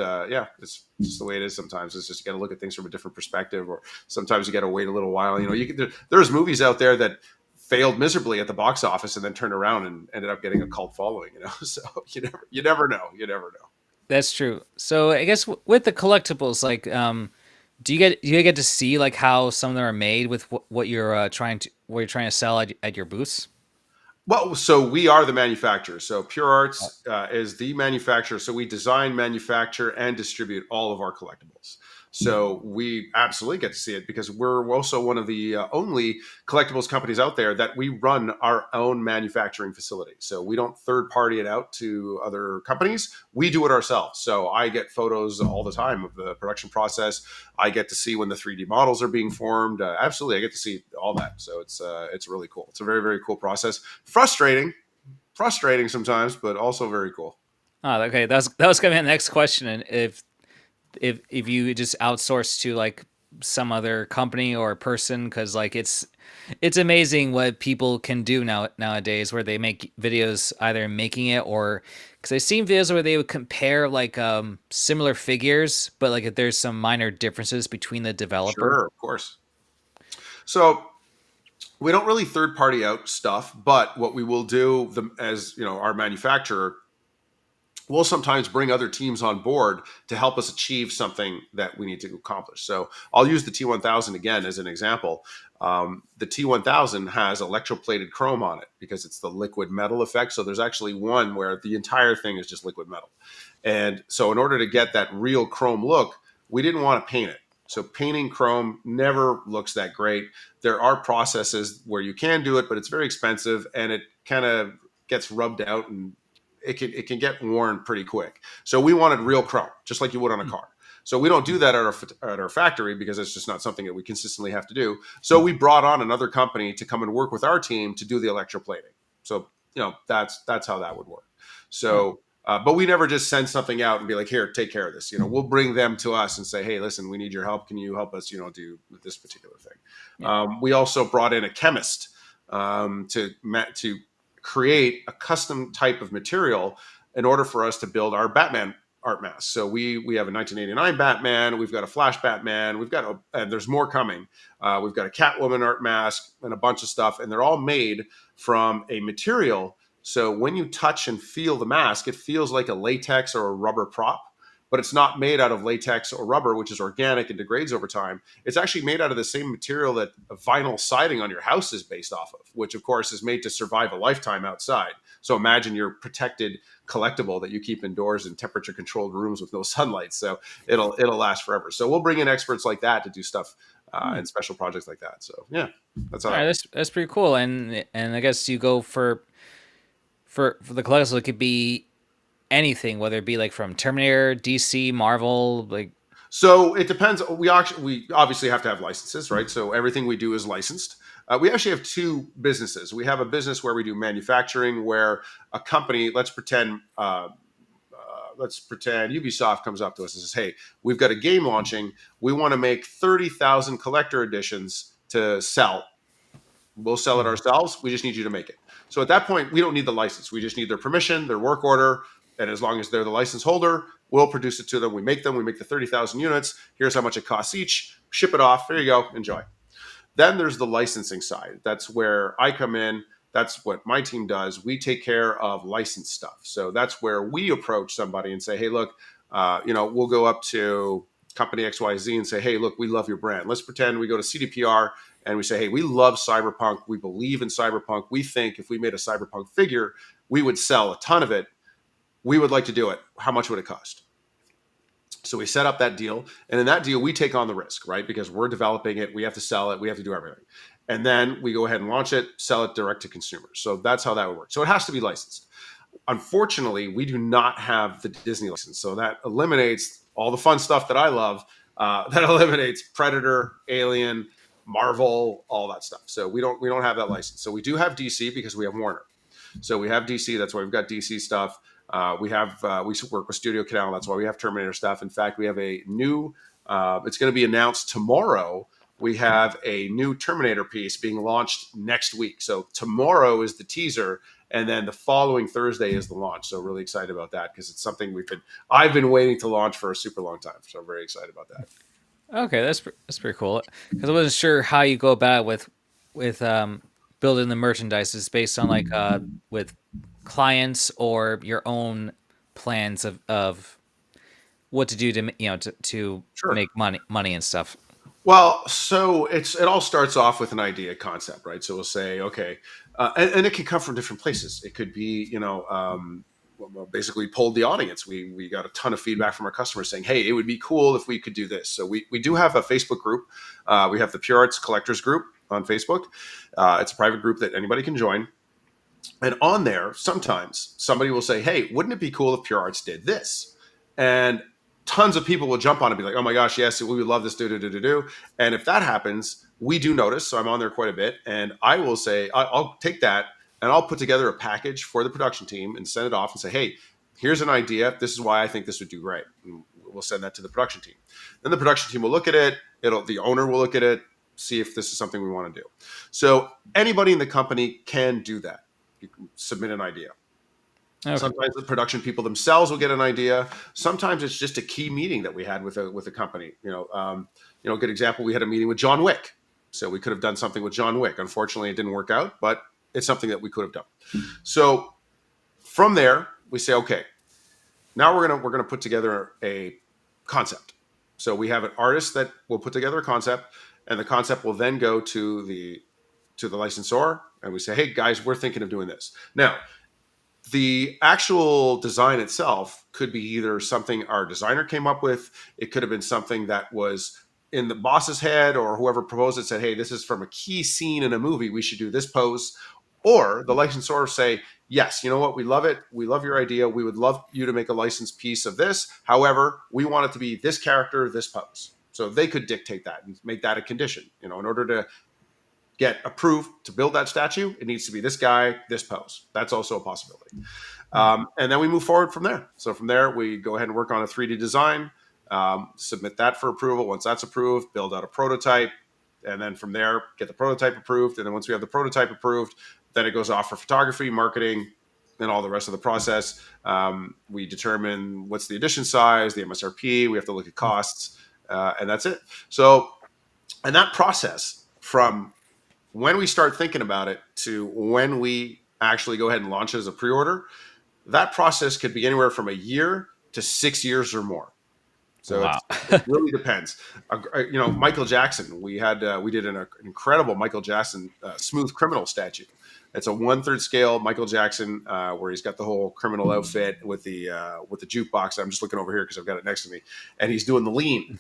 just the way it is. Sometimes it's just you got to look at things from a different perspective, or sometimes you got to wait a little while. There's movies out there that failed miserably at the box office and then turned around and ended up getting a cult following. So you never know. You never know. that's true. So I guess with the collectibles, like, do you get to see like how some of them are made with what you're trying to sell at your booths? Well, so we are the manufacturer. So Pure Arts is the manufacturer. So we design, manufacture, and distribute all of our collectibles. So we absolutely get to see it because we're also one of the only collectibles companies out there that we run our own manufacturing facility. So we don't third party it out to other companies. We do it ourselves. So I get photos all the time of the production process. I get to see when the 3D models are being formed. Absolutely, I get to see all that. So it's really cool. It's a very, very cool process. Frustrating sometimes, but also very cool. Oh, okay. That was gonna be the next question. And if you just outsource to like some other company or person, because like it's amazing what people can do nowadays, where they make videos either making it or because I've seen videos where they would compare like similar figures, but like if there's some minor differences between the developer. Sure, of course. So we don't really third party out stuff, but what we will do, as our manufacturer, we'll sometimes bring other teams on board to help us achieve something that we need to accomplish. So I'll use the T1000 again as an example. The T1000 has electroplated chrome on it because it's the liquid metal effect. So there's actually one where the entire thing is just liquid metal. And so in order to get that real chrome look, we didn't want to paint it. So painting chrome never looks that great. There are processes where you can do it, but it's very expensive and it kind of gets rubbed out and it can get worn pretty quick. So we wanted real chrome, just like you would on a Hmm. car. So we don't do that at our factory because it's just not something that we consistently have to do. So we brought on another company to come and work with our team to do the electroplating. So that's how that would work. Huh. So but we never just send something out and be like, here, take care of this. We'll bring them to us and say, hey, listen, we need your help. Can you help us, do this particular thing? Yeah. We also brought in a chemist to create a custom type of material in order for us to build our Batman art mask. So we have a 1989 Batman, we've got a Flash Batman, and there's more coming. We've got a Catwoman art mask and a bunch of stuff, and they're all made from a material. So when you touch and feel the mask, it feels like a latex or a rubber prop, but it's not made out of latex or rubber, which is organic and degrades over time. It's actually made out of the same material that a vinyl siding on your house is based off of, which of course is made to survive a lifetime outside. So imagine your protected collectible that you keep indoors in temperature controlled rooms with no sunlight. So it'll last forever. So we'll bring in experts like that to do stuff Hmm. and special projects like that. So yeah, that's how All that right, works. that's pretty cool. And I guess you go for the collectibles. It could be anything, whether it be like from Terminator, DC, Marvel, like. So it depends. We obviously have to have licenses, right? So everything we do is licensed. We actually have two businesses. We have a business where we do manufacturing, where a company, let's pretend Ubisoft comes up to us and says, "Hey, we've got a game launching. We want to make 30,000 collector editions to sell. We'll sell it Mhm. ourselves. We just need you to make it." So at that point, we don't need the license. We just need their permission, their work order, and as long as they're the license holder, we'll produce it to them. We make them. We make the 30,000 units. Here's how much it costs each. Ship it off. There you go. Enjoy. Then there's the licensing side. That's where I come in. That's what my team does. We take care of licensed stuff. So that's where we approach somebody and say, hey, look, we'll go up to company XYZ and say, hey, look, we love your brand. Let's pretend we go to CDPR and we say, hey, we love cyberpunk. We believe in cyberpunk. We think if we made a cyberpunk figure, we would sell a ton of it. We would like to do it. How much would it cost? So we set up that deal, and in that deal, we take on the risk, right? Because we're developing it, we have to sell it, we have to do everything, and then we go ahead and launch it, sell it direct to consumers. So that's how that would work. So it has to be licensed. Unfortunately, we do not have the Disney license, so that eliminates all the fun stuff that I love. That eliminates Predator, Alien, Marvel, all that stuff. So we don't have that license. So we do have DC because we have Warner. So we have DC. That's why we've got DC stuff. We work with Studio Canal. That's why we have Terminator stuff. In fact, we have a new. It's going to be announced tomorrow. We have a new Terminator piece being launched next week. So tomorrow is the teaser, and then the following Thursday is the launch. So really excited about that because it's something I've been waiting to launch for a super long time. So I'm very excited about that. Okay, that's pretty cool. Because I wasn't sure how you go about it with building the merchandise. Is based on like with clients or your own plans of what to do to to Sure. make money and stuff. Well, so it all starts off with an idea concept, right? So we'll say, okay, and it can come from different places. It could be, well, basically polled the audience. We got a ton of feedback from our customers saying, hey, it would be cool if we could do this. So we do have a Facebook group. We have the Pure Arts Collectors group on Facebook. It's a private group that anybody can join. And on there, sometimes somebody will say, hey, wouldn't it be cool if Pure Arts did this? And tons of people will jump on and be like, oh my gosh, yes, we would love this, do. And if that happens, we do notice. So I'm on there quite a bit. And I will say, I'll take that and I'll put together a package for the production team and send it off and say, hey, here's an idea. This is why I think this would do great. And we'll send that to the production team. Then the production team will look at it. The owner will look at it, see if this is something we want to do. So anybody in the company can do that. You can submit an idea. Okay. Sometimes the production people themselves will get an idea. Sometimes it's just a key meeting that we had with a company. A good example. We had a meeting with John Wick, so we could have done something with John Wick. Unfortunately, it didn't work out, but it's something that we could have done. So from there, we say, okay, now we're gonna put together a concept. So we have an artist that will put together a concept, and the concept will then go to the licensor, and we say, hey guys, we're thinking of doing this now. The actual design itself could be either something our designer came up with. It could have been something that was in the boss's head, or whoever proposed it said, hey, this is from a key scene in a movie. We should do this pose. Or the licensor say, yes, you know what, we love it, we love your idea, we would love you to make a licensed piece of this. However, we want it to be this character, this pose. So they could dictate that and make that a condition. In order to get approved to build that statue, it needs to be this guy, this pose. That's also a possibility. And then we move forward from there. So from there, we go ahead and work on a 3D design, submit that for approval. Once that's approved, build out a prototype. And then from there, get the prototype approved. And then once we have the prototype approved, then it goes off for photography, marketing, and all the rest of the process. We determine what's the edition size, the MSRP. We have to look at costs, and that's it. So, and that process from when we start thinking about it to when we actually go ahead and launch as a pre-order, that process could be anywhere from a year to 6 years or more. So Wow. it really depends. Michael Jackson, we did an incredible Michael Jackson Smooth Criminal statue. It's a 1/3 scale Michael Jackson where he's got the whole criminal outfit with the jukebox. I'm just looking over here because I've got it next to me, and he's doing the lean.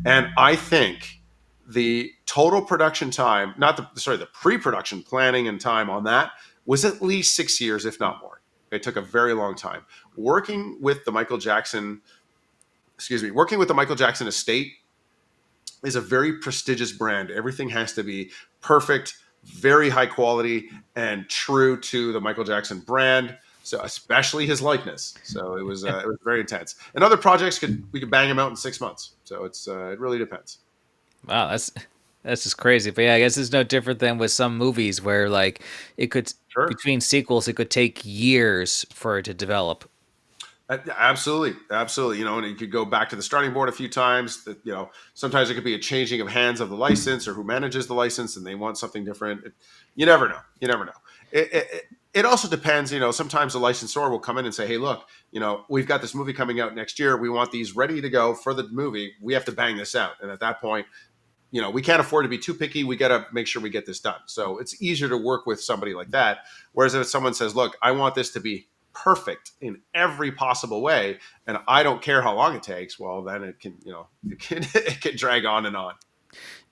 And I think the total production time, the pre-production planning and time on that was at least 6 years, if not more. It took a very long time. Working with the Michael Jackson estate is a very prestigious brand. Everything has to be perfect, very high quality, and true to the Michael Jackson brand. So especially his likeness. So it was very intense. And other projects we could bang them out in 6 months. So it really depends. Wow, that's just crazy. But yeah, I guess it's no different than with some movies where like it could Sure. between sequels it could take years for it to develop. Absolutely. And you could go back to the starting board a few times. Sometimes it could be a changing of hands of the license or who manages the license, and they want something different. You never know. It also depends. Sometimes the licensor will come in and say, "Hey, look, we've got this movie coming out next year. We want these ready to go for the movie. We have to bang this out." And at that point, we can't afford to be too picky. We got to make sure we get this done. So it's easier to work with somebody like that. Whereas if someone says, "Look, I want this to be perfect in every possible way, and I don't care how long it takes," well, then it can drag on and on.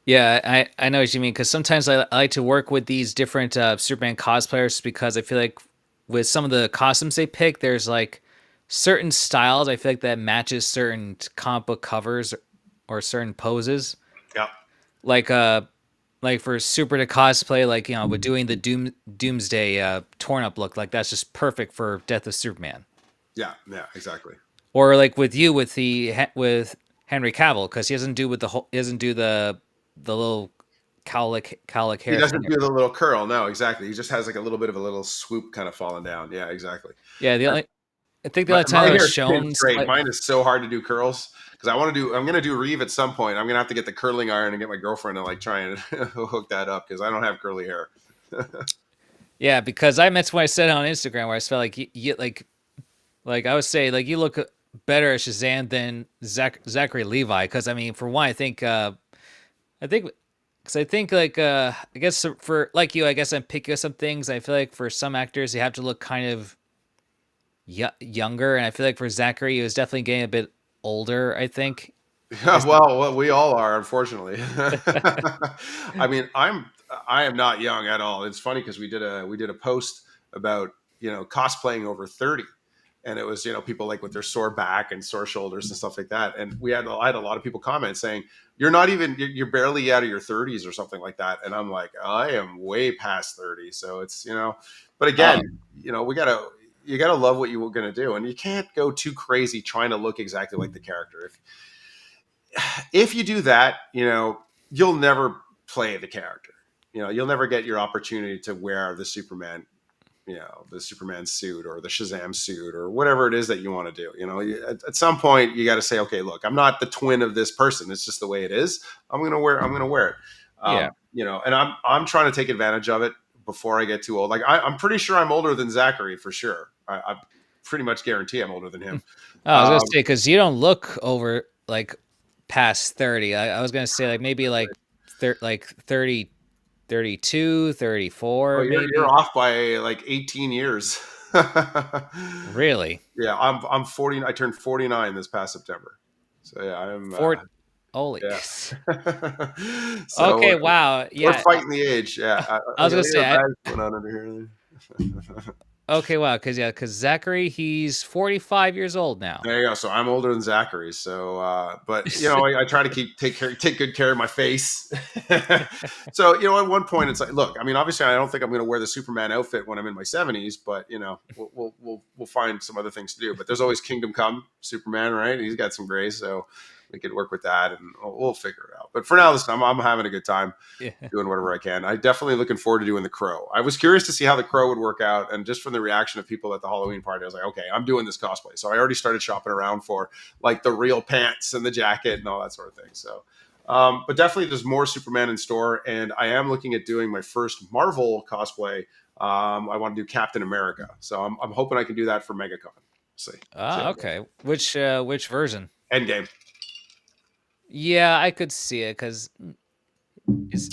Yeah, I know what you mean, because sometimes I like to work with these different Superman cosplayers because I feel like with some of the costumes they pick, there's like certain styles I feel like that matches certain comic book covers or certain poses. Yeah. Like for Super to cosplay, like with doing the Doomsday torn up look, like that's just perfect for Death of Superman. Yeah, exactly. Or like with you with Henry Cavill, because he doesn't do the little cowlick He hair doesn't thing. do the little curl. No, exactly. He just has like a little bit of a little swoop kind of falling down. Yeah, exactly. Yeah, I think the My, only time my it was hair is shown, straight. Mine is so hard to do curls because I'm going to do Reeve at some point. I'm going to have to get the curling iron and get my girlfriend to like try and hook that up because I don't have curly hair. yeah, because I meant when I said it on Instagram where I felt like you like I would say like you look better as Shazam than Zachary Levi, because I mean for one I think because I think like I guess for like you I guess I'm picky with some things. I feel like for some actors they have to look kind of younger, and I feel like for Zachary he was definitely getting a bit older, I think. Yeah, well, we all are, unfortunately. I mean, I am not young at all. It's funny because we did a post about cosplaying over 30, and it was people like with their sore back and sore shoulders and stuff like that. And I had a lot of people comment saying you're barely out of your 30s or something like that. And I'm like, I am way past 30, so it's But again, you gotta love what you're gonna do, and you can't go too crazy trying to look exactly like the character. If you do that, you'll never play the character. You'll never get your opportunity to wear the Superman, the Superman suit or the Shazam suit or whatever it is that you want to do. At some point you got to say, okay, look, I'm not the twin of this person. It's just the way it is. I'm gonna wear it. Yeah. And I'm trying to take advantage of it before I get too old. Like I'm pretty sure I'm older than Zachary for sure. I pretty much guarantee I'm older than him. Oh, I was gonna say because you don't look over like past 30. I was gonna say like maybe like 30, 32, 34, Oh, maybe. you're off by like 18 years. Really? Yeah, I'm 40. I turned 49 this past September. So yeah, I'm. Holy. Yeah. So Okay, wow. we're Yeah, fighting the age. Yeah. I was Okay, gonna we have say. bags going on under here. Okay, wow. Because Zachary, he's 45 years old now. There you go. So I'm older than Zachary. So, but I try to take good care of my face. So, at one point it's like, look, I mean, obviously, I don't think I'm going to wear the Superman outfit when I'm in my 70s, but we'll find some other things to do. But there's always Kingdom Come Superman, right? He's got some grays, so we could work with that, and we'll figure it out. But for now, listen, I'm having a good time Yeah. doing whatever I can. I definitely looking forward to doing the Crow. I was curious to see how the Crow would work out, and just from the reaction of people at the Halloween party, I was like, okay, I'm doing this cosplay. So I already started shopping around for like the real pants and the jacket and all that sort of thing. So, but definitely there's more Superman in store, and I am looking at doing my first Marvel cosplay. I want to do Captain America, so I'm hoping I can do that for MegaCon. See how it goes. Okay. Which version? Endgame. Yeah, I could see it is I because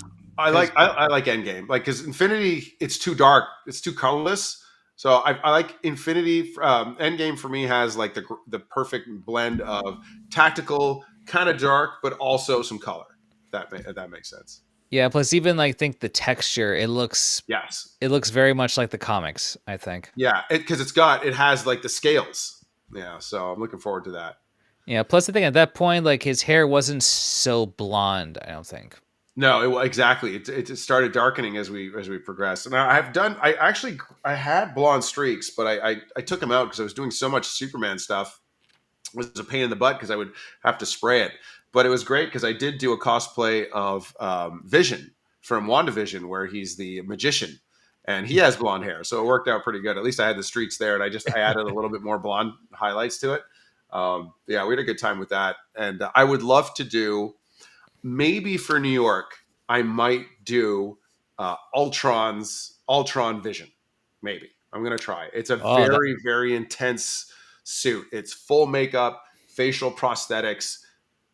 like I like Endgame, like because Infinity, it's too dark, it's too colorless. So I like Infinity. Endgame for me has like the perfect blend of tactical, kind of dark, but also some color. If that makes sense. yeah. Plus, even like think the texture, Yes, it looks very much like the comics. I think. yeah, because it has like the scales. Yeah, so I'm looking forward to that. Yeah. Plus, I think at that point, like his hair wasn't so blonde. I don't think. No, exactly. It started darkening as we progressed, and I've done. I had blonde streaks, but I took them out because I was doing so much Superman stuff. It was a pain in the butt because I would have to spray it. But it was great because I did do a cosplay of Vision from WandaVision, where he's the magician, and he has blonde hair, so it worked out pretty good. At least I had the streaks there, and I added a little bit more blonde highlights to it. Yeah, we had a good time with that, and I would love to do maybe for New York. I might do Ultron Vision. Maybe I'm gonna try. It's a Oh, that. very very intense suit. It's full makeup, facial prosthetics.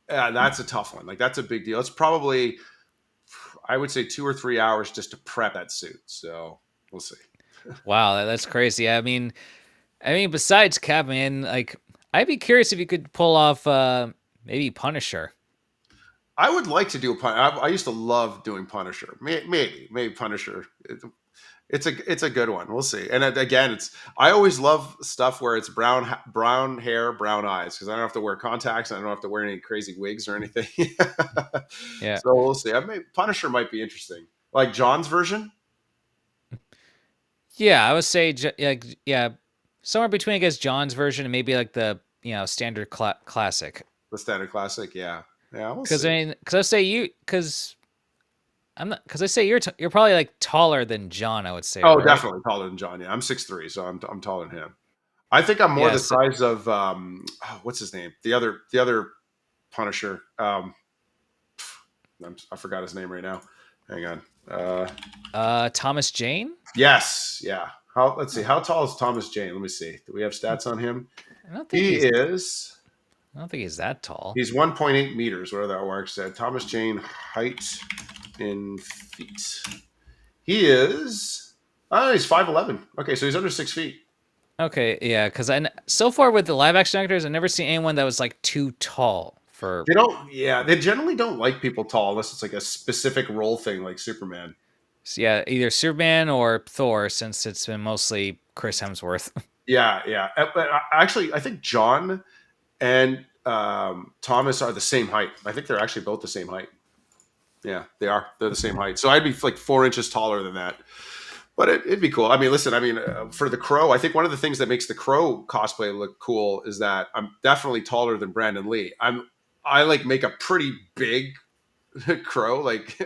That's a tough one. Like that's a big deal. It's probably I would say 2 or 3 hours just to prep that suit. So we'll see. Wow, that's crazy. I mean, besides Catman, like I'd be curious if you could pull off maybe Punisher. I would like to do a pun. I used to love doing Punisher. Maybe Punisher. It's a good one. We'll see. And again, I always love stuff where it's brown hair, brown eyes because I don't have to wear contacts. And I don't have to wear any crazy wigs or anything. Yeah. So we'll see. Punisher might be interesting. Like John's version, Yeah, I would say like yeah, somewhere between I guess John's version and maybe like the standard classic. the standard classic. Yeah, yeah. We'll Because I see. mean, because I say you, because I'm not, because I say you're probably like taller than John. I would say, Oh, right? definitely taller than John. Yeah, I'm 6'3", so I'm taller than him. I think I'm more the Yes. size of what's his name? The other Punisher. I forgot his name right now. Hang on. Thomas Jane. Yes, yeah. Let's see. How tall is Thomas Jane? Let me see. Do we have stats on him? I don't think He he's. is. I don't think he's that tall. He's 1.8 meters. Whatever that works. Thomas Jane height in feet. He is. Oh, he's 5'11". Okay, so he's under 6 feet. Okay, yeah, because so far with the live action actors, I've never seen anyone that was like too tall for. They don't. Yeah, they generally don't like people tall unless it's like a specific role thing, like Superman. Yeah, either Superman or Thor, since it's been mostly Chris Hemsworth. Yeah, yeah. But actually, I think John and Thomas are the same height. I think they're actually both the same height. Yeah, they are. They're the same height. So I'd be like 4 inches taller than that. But it'd be cool. I mean, listen. I mean, for the Crow, I think one of the things that makes the Crow cosplay look cool is that I'm definitely taller than Brandon Lee. I like make a pretty big Crow, like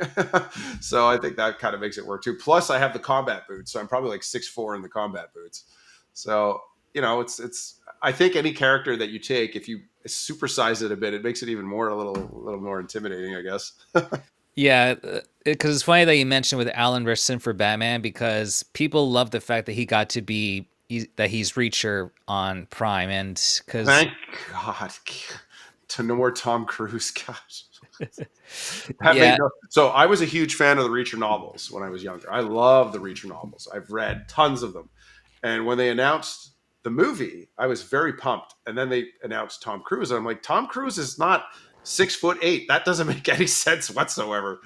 so. I think that kind of makes it work too. Plus, I have the combat boots, so I'm probably like 6'4" in the combat boots. So it's. I think any character that you take, if you supersize it a bit, it makes it even more a little more intimidating, I guess. Yeah, because it's funny that you mentioned with Alan Ritchson for Batman because people love the fact that he got to be that he's Reacher on Prime, and because Thank God to no more Tom Cruise. Gosh. yeah, So I was a huge fan of the Reacher novels when I was younger. I love the Reacher novels. I've read tons of them. And when they announced the movie, I was very pumped. And then they announced Tom Cruise. And I'm like, Tom Cruise is not 6'8". That doesn't make any sense whatsoever.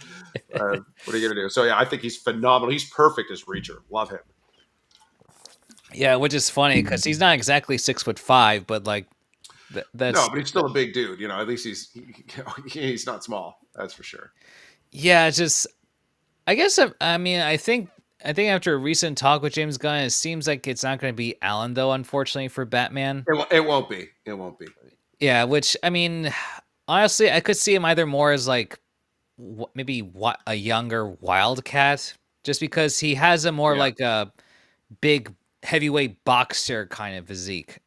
What are you gonna do? So yeah, I think he's phenomenal. He's perfect as Reacher. Love him. Yeah, which is funny because he's not exactly 6'5", but like No, that's but he's still a big dude. At least he's not small. That's for sure. yeah. It's just I guess I mean I think after a recent talk with James Gunn, it seems like it's not going to be Alan though. Unfortunately for Batman, It won't be. It won't be. yeah. Which I mean, honestly, I could see him either more as like maybe a younger Wildcat, just because he has a more Yeah. like a big heavyweight boxer kind of physique.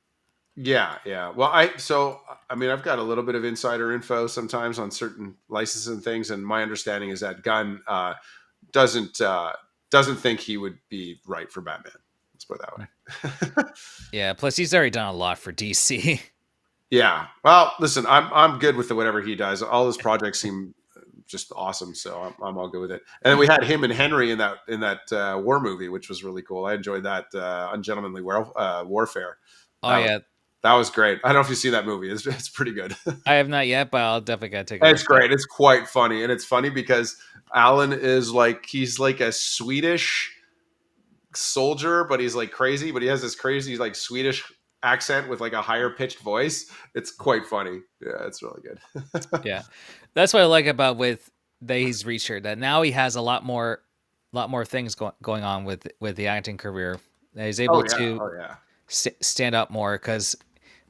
Yeah, yeah. Well, I mean, I've got a little bit of insider info sometimes on certain licenses and things, and my understanding is that Gunn doesn't doesn't think he would be right for Batman. Let's put it that way. Yeah. Plus, he's already done a lot for DC. Yeah. Well, listen, I'm good with whatever he does. All his projects seem just awesome, so I'm all good with it. And then we had him and Henry in that war movie, which was really cool. I enjoyed that Ungentlemanly Warfare. Oh That was yeah, that was great. I don't know if you see that movie. It's pretty good. I have not yet, but I'll definitely gotta take a look It's at it. great. It's quite funny, and it's funny because Alan is like he's like a Swedish soldier, but he's like crazy. But he has this crazy like Swedish accent with like a higher pitched voice. It's quite funny. Yeah, it's really good. Yeah, that's what I like about with that he's Reacher. That now he has lot more things going on with the acting career. That he's Oh able yeah. to Oh yeah. stand up more. Because,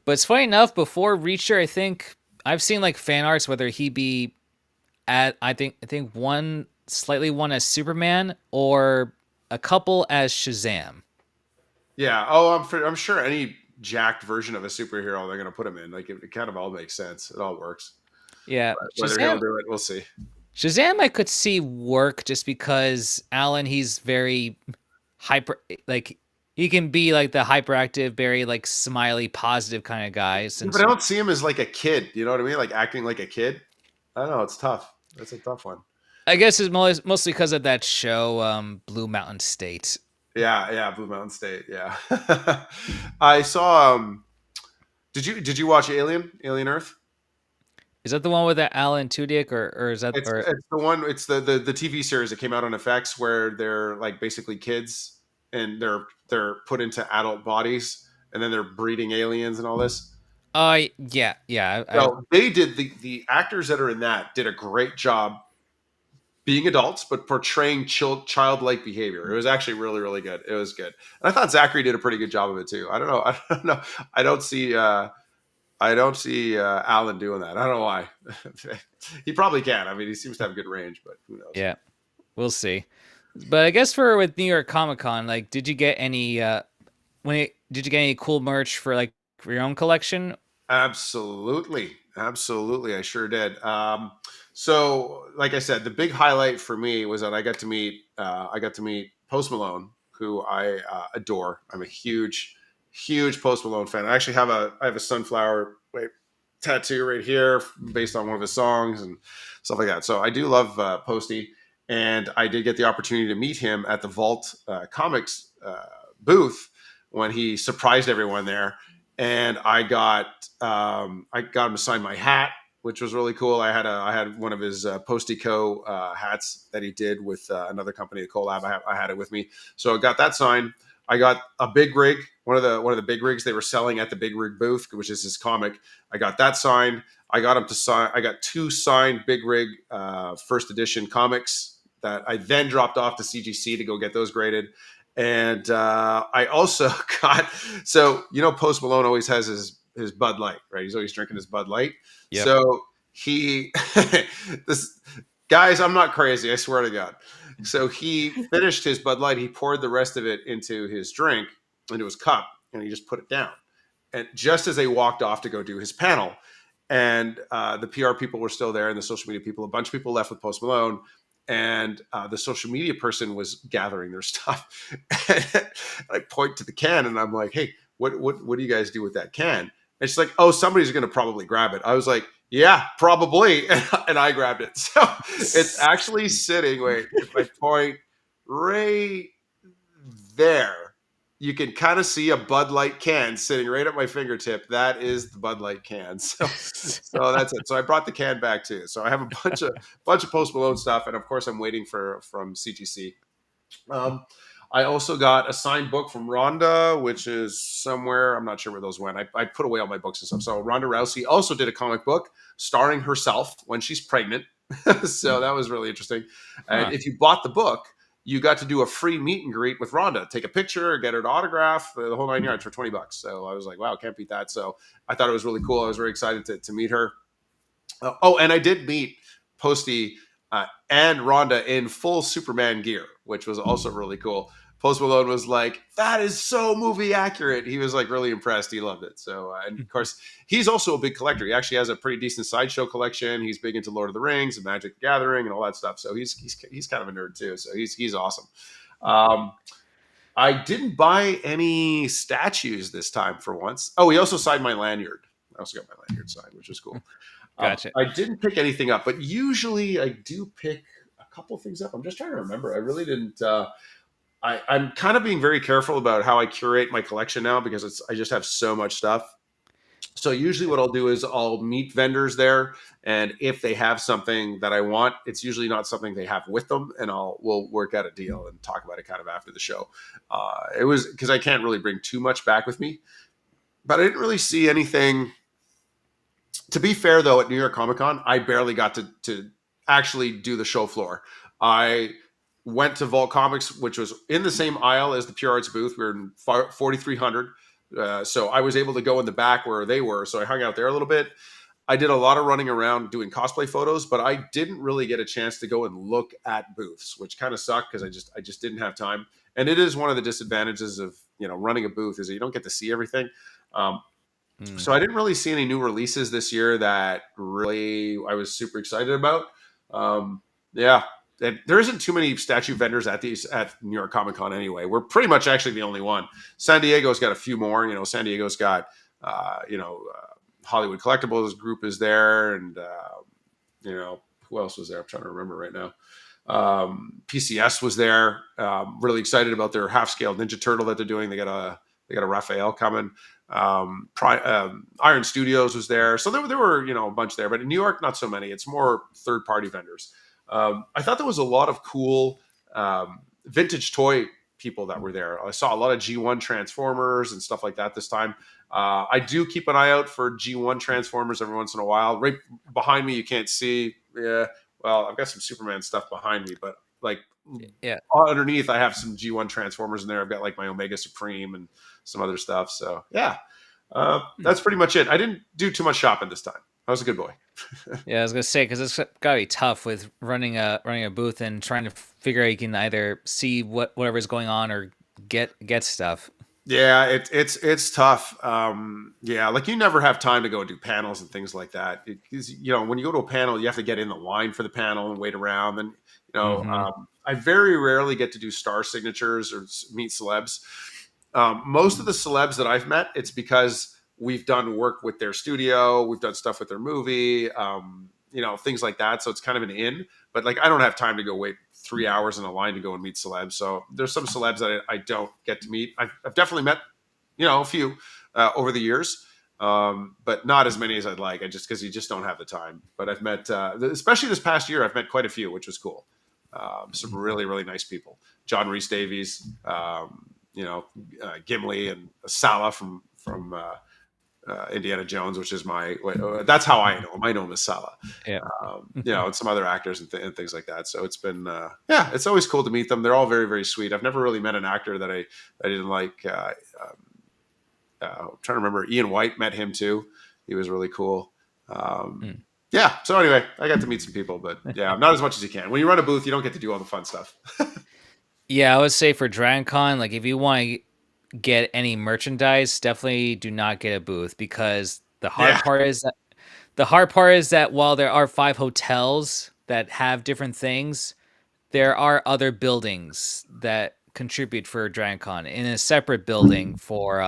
but it's funny enough. Before Reacher, I think I've seen like fan arts whether he be at I think one as Superman or a couple as Shazam. Yeah. Oh, I'm sure any jacked version of a superhero they're gonna put him in. Like it kind of all makes sense. It all works. Yeah, But whether he'll Shazam. do it, we'll see. Shazam, I could see work just because Alan, he's very hyper, like he can be like the hyperactive, very like smiley, positive kind of guy. But Since I don't see him as like a kid. You know what I mean? Like acting like a kid. I don't know. It's tough. That's a tough one. I guess it's mostly because of that show, Blue Mountain State. Yeah, yeah, Blue Mountain State. Yeah, I saw. Did you watch Alien Earth? Is that the one with that Alan Tudyk, or is that or It's the one. It's the TV series that came out on FX where they're like basically kids and they're put into adult bodies and then they're breeding aliens and all this. yeah, I So they did the actors that are in that did a great job being adults but portraying childlike behavior. It was actually really really good. It was good, and I thought Zachary did a pretty good job of it too. I don't know. I don't know. I don't see. Alan doing that. I don't know why. He probably can. I mean, he seems to have good range, but who knows? yeah, we'll see. But I guess for with New York Comic Con, like, did you get any did you get any cool merch for like for your own collection? Absolutely, absolutely. I sure did. So, like I said, the big highlight for me was that I got to meet Post Malone, who I adore. I'm a huge Post Malone fan. I have a sunflower tattoo right here based on one of his songs and stuff like that. So I do love Posty, and I did get the opportunity to meet him at the Vault Comics booth when he surprised everyone there, and I got him to sign my hat, which was really cool. I had one of his Posty Co hats that he did with another company, a collab. I had it with me, so I got that signed. I got a big rig, one of the big rigs they were selling at the big rig booth, which is his comic. I got that signed. I got him to sign. I got two signed big rig first edition comics that I then dropped off to CGC to go get those graded. And I also got Post Malone always has his Bud Light, right? He's always drinking his Bud Light. Yep. So he this guys, I'm not crazy, I swear to God. So he finished his Bud Light. He poured the rest of it into his drink, into his cup, and he just put it down. And just as they walked off to go do his panel, and the PR people were still there, and the social media people, a bunch of people left with Post Malone, and the social media person was gathering their stuff. I point to the can, and I'm like, "Hey, what do you guys do with that can?" And she's like, "Oh, somebody's going to probably grab it." I was like, "Yeah, probably," and I grabbed it. So it's actually sitting. Wait, if I point right there, you can kind of see a Bud Light can sitting right at my fingertip. That is the Bud Light can. So that's it. So I brought the can back too. So I have a bunch of Post Malone stuff, and of course I'm waiting for from CGC. Um, I also got a signed book from Rhonda, which is somewhere. I'm not sure where those went. I put away all my books and stuff. So Rhonda Rousey also did a comic book starring herself when she's pregnant. So that was really interesting. And Huh. if you bought the book, you got to do a free meet and greet with Rhonda. Take a picture, get her to autograph, the whole 9 yards for $20. So I was like, wow, can't beat that. So I thought it was really cool. I was very excited to meet her. Oh, and I did meet Posty and Rhonda in full Superman gear, which was also really cool. Post Malone was like, "That is so movie accurate." He was like really impressed. He loved it. So, and of course, he's also a big collector. He actually has a pretty decent sideshow collection. He's big into Lord of the Rings and Magic the Gathering and all that stuff. So he's kind of a nerd too. So he's awesome. Um, I didn't buy any statues this time for once. Oh, he also signed my lanyard. I also got my lanyard signed, which is cool. Gotcha. I didn't pick anything up, but usually I do pick a couple things up. I'm just trying to remember. I really didn't. I'm kind of being very careful about how I curate my collection now because I just have so much stuff. So usually what I'll do is I'll meet vendors there, and if they have something that I want, it's usually not something they have with them, and we'll work out a deal and talk about it kind of after the show. It was because I can't really bring too much back with me, but I didn't really see anything. To be fair, though, at New York Comic Con, I barely got to actually do the show floor. I went to Vault Comics, which was in the same aisle as the Pure Arts booth. We were in 4300. So I was able to go in the back where they were. So I hung out there a little bit. I did a lot of running around doing cosplay photos, but I didn't really get a chance to go and look at booths, which kind of sucked because I just didn't have time. And it is one of the disadvantages of running a booth is that you don't get to see everything. Um, Mm. so I didn't really see any new releases this year that really I was super excited about. Yeah, there isn't too many statue vendors at New York Comic Con anyway. We're pretty much actually the only one. San Diego's got a few more. San Diego's got Hollywood Collectibles group is there, and who else was there? I'm trying to remember right now. PCS was there. Really excited about their half scale Ninja Turtle that they're doing. They got a Raphael coming. Iron Studios was there, so there were a bunch there. But in New York, not so many. It's more third party vendors. I thought there was a lot of cool vintage toy people that were there. I saw a lot of G1 Transformers and stuff like that this time. I do keep an eye out for G1 Transformers every once in a while. Right behind me, you can't see. Yeah, well, I've got some Superman stuff behind me, but like Yeah. underneath, I have some G1 Transformers in there. I've got like my Omega Supreme and some other stuff. So yeah, Hmm. that's pretty much it. I didn't do too much shopping this time. I was a good boy. Yeah, I was gonna say because it's gotta be tough with running a booth and trying to figure out you can either see whatever's going on or get stuff. Yeah, it's tough. Yeah, like you never have time to go do panels and things like that. Because when you go to a panel, you have to get in the line for the panel and wait around. And Hmm. I very rarely get to do star signatures or meet celebs. Most of the celebs that I've met, it's because we've done work with their studio, we've done stuff with their movie, things like that. So it's kind of an in. But like, I don't have time to go wait 3 hours in a line to go and meet celebs. So there's some celebs that I don't get to meet. I've definitely met, a few over the years, but not as many as I'd like. I just because you just don't have the time. But I've met, especially this past year, I've met quite a few, which was cool. Some really really nice people. John Reese Davies. Gimli and Sala from Indiana Jones, which is that's how I know him. I know him as Sala. Yeah. And some other actors and things like that. So it's been, it's always cool to meet them. They're all very, very sweet. I've never really met an actor that I didn't like. I'm trying to remember. Ian White, met him too. He was really cool. Mm. Yeah. So anyway, I got to meet some people, but yeah, not as much as you can. When you run a booth, you don't get to do all the fun stuff. Yeah, I would say for DragonCon, like if you want to get any merchandise, definitely do not get a booth because Yeah. the hard part is that while there are 5 hotels that have different things, there are other buildings that contribute for DragonCon in a separate building for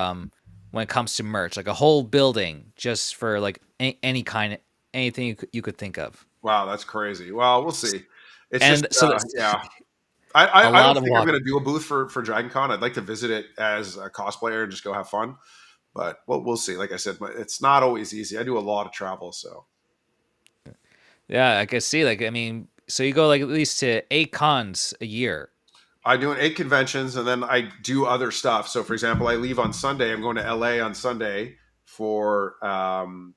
when it comes to merch, like a whole building just for like any kind, anything you could think of. Wow, that's crazy. Well, we'll see. It's just, And so yeah. A I lot don't of think I'm going walking. to do a booth for Dragon Con. I'd like to visit it as a cosplayer and just go have fun. But we'll see. Like I said, it's not always easy. I do a lot of travel, so Yeah, I can see. Like, I mean, so you go like at least to 8 cons a year. I do 8 conventions and then I do other stuff. So, for example, I leave on Sunday. I'm going to LA on Sunday for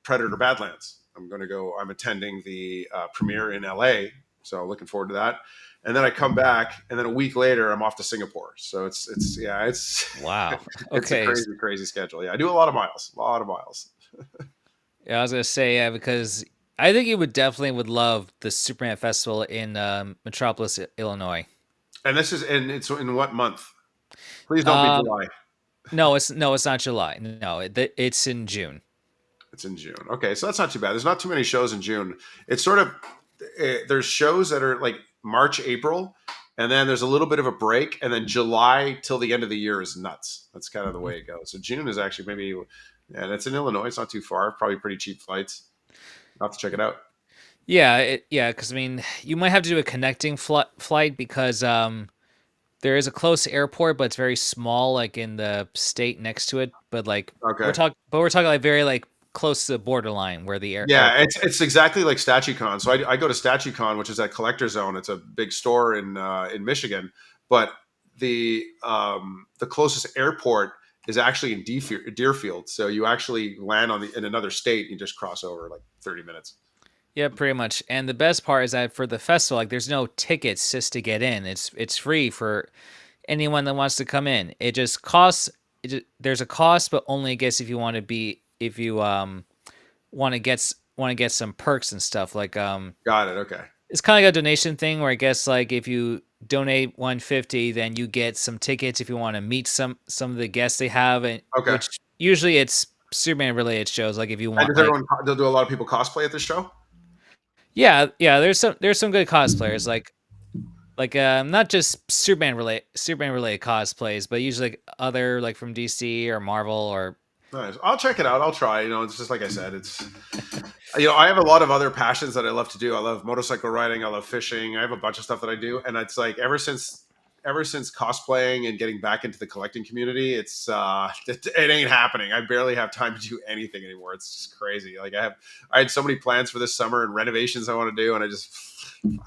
Predator Badlands. I'm going to go. I'm attending the premiere in LA, so looking forward to that. And then I come back, and then a week later, I'm off to Singapore. So it's yeah, it's Wow. it's a Okay. crazy schedule. Yeah, I do a lot of miles, a lot of miles. Yeah, I was gonna say yeah because I think you would definitely would love the Superman Festival in Metropolis, Illinois. And this is and it's in what month? Please don't be Um, July. no, it's not July. No, it's in June. It's in June. Okay, so that's not too bad. There's not too many shows in June. It's sort of there's shows that are like March, April, and then there's a little bit of a break, and then July till the end of the year is nuts. That's kind of the way it goes. So June is actually maybe, and it's in Illinois. It's not too far. Probably pretty cheap flights. I'll have to check it out. Yeah, because I mean, you might have to do a connecting flight because there is a close airport, but it's very small, like in the state next to it. But like Okay. we're talking like very like close to the borderline where the Yeah, airport. it's exactly like StatueCon. So I go to StatueCon, which is at Collector Zone. It's a big store in Michigan, but the closest airport is actually in Deerfield. So you actually land on in another state and you just cross over like 30 minutes. Yeah, pretty much. And the best part is that for the festival, like there's no tickets just to get in. It's free for anyone that wants to come in. It just costs. There's a cost, but only I guess if you want to be if you want to get some perks and stuff. Like Got it. Okay. it's kind of like a donation thing where I guess like if you donate 150, then you get some tickets if you want to meet some of the guests they have, and Okay. which usually it's Superman related shows. Like if you And want does like everyone? They'll do a lot of people cosplay at this show. yeah, there's some good cosplayers like not just Superman related cosplays, but usually like other like from DC or Marvel or Nice. I'll check it out. I'll try. It's just like I said. It's I have a lot of other passions that I love to do. I love motorcycle riding. I love fishing. I have a bunch of stuff that I do, and it's like ever since cosplaying and getting back into the collecting community, it ain't happening. I barely have time to do anything anymore. It's just crazy. Like I had so many plans for this summer and renovations I want to do, and I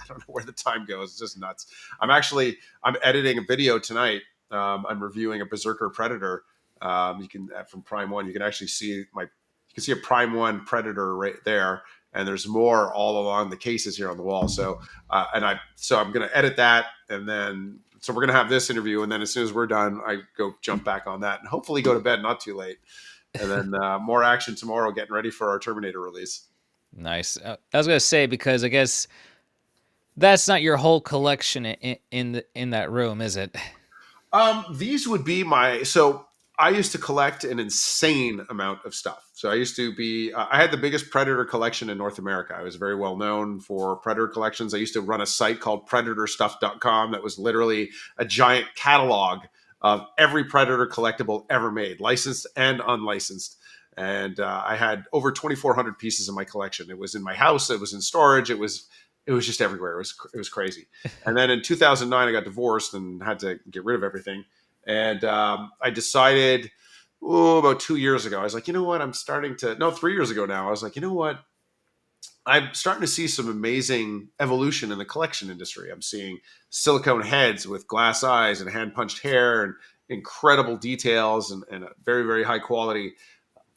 don't know where the time goes. It's just nuts. I'm editing a video tonight. I'm reviewing a Berserker Predator. You can from Prime One. You can actually see you can see a Prime One Predator right there, and there's more all along the cases here on the wall. So I'm going to edit that, and then so we're going to have this interview, and then as soon as we're done, I go jump back on that, and hopefully go to bed not too late, and then more action tomorrow, getting ready for our Terminator release. nice. I was gonna say because I guess that's not your whole collection in that room, is it? These would be my so I used to collect an insane amount of stuff. So I used to be I had the biggest Predator collection in North America. I was very well known for Predator collections. I used to run a site called predatorstuff.com that was literally a giant catalog of every Predator collectible ever made, licensed and unlicensed. And I had over 2,400 pieces in my collection. It was in my house. It was in storage. It was just everywhere. It was crazy. And then in 2009, I got divorced and had to get rid of everything. And I decided, about 2 years ago, I was like, you know what? I'm starting to, no, 3 years ago now, I was like, you know what? I'm starting to see some amazing evolution in the collection industry. I'm seeing silicone heads with glass eyes and hand punched hair and incredible details and a very, very high quality.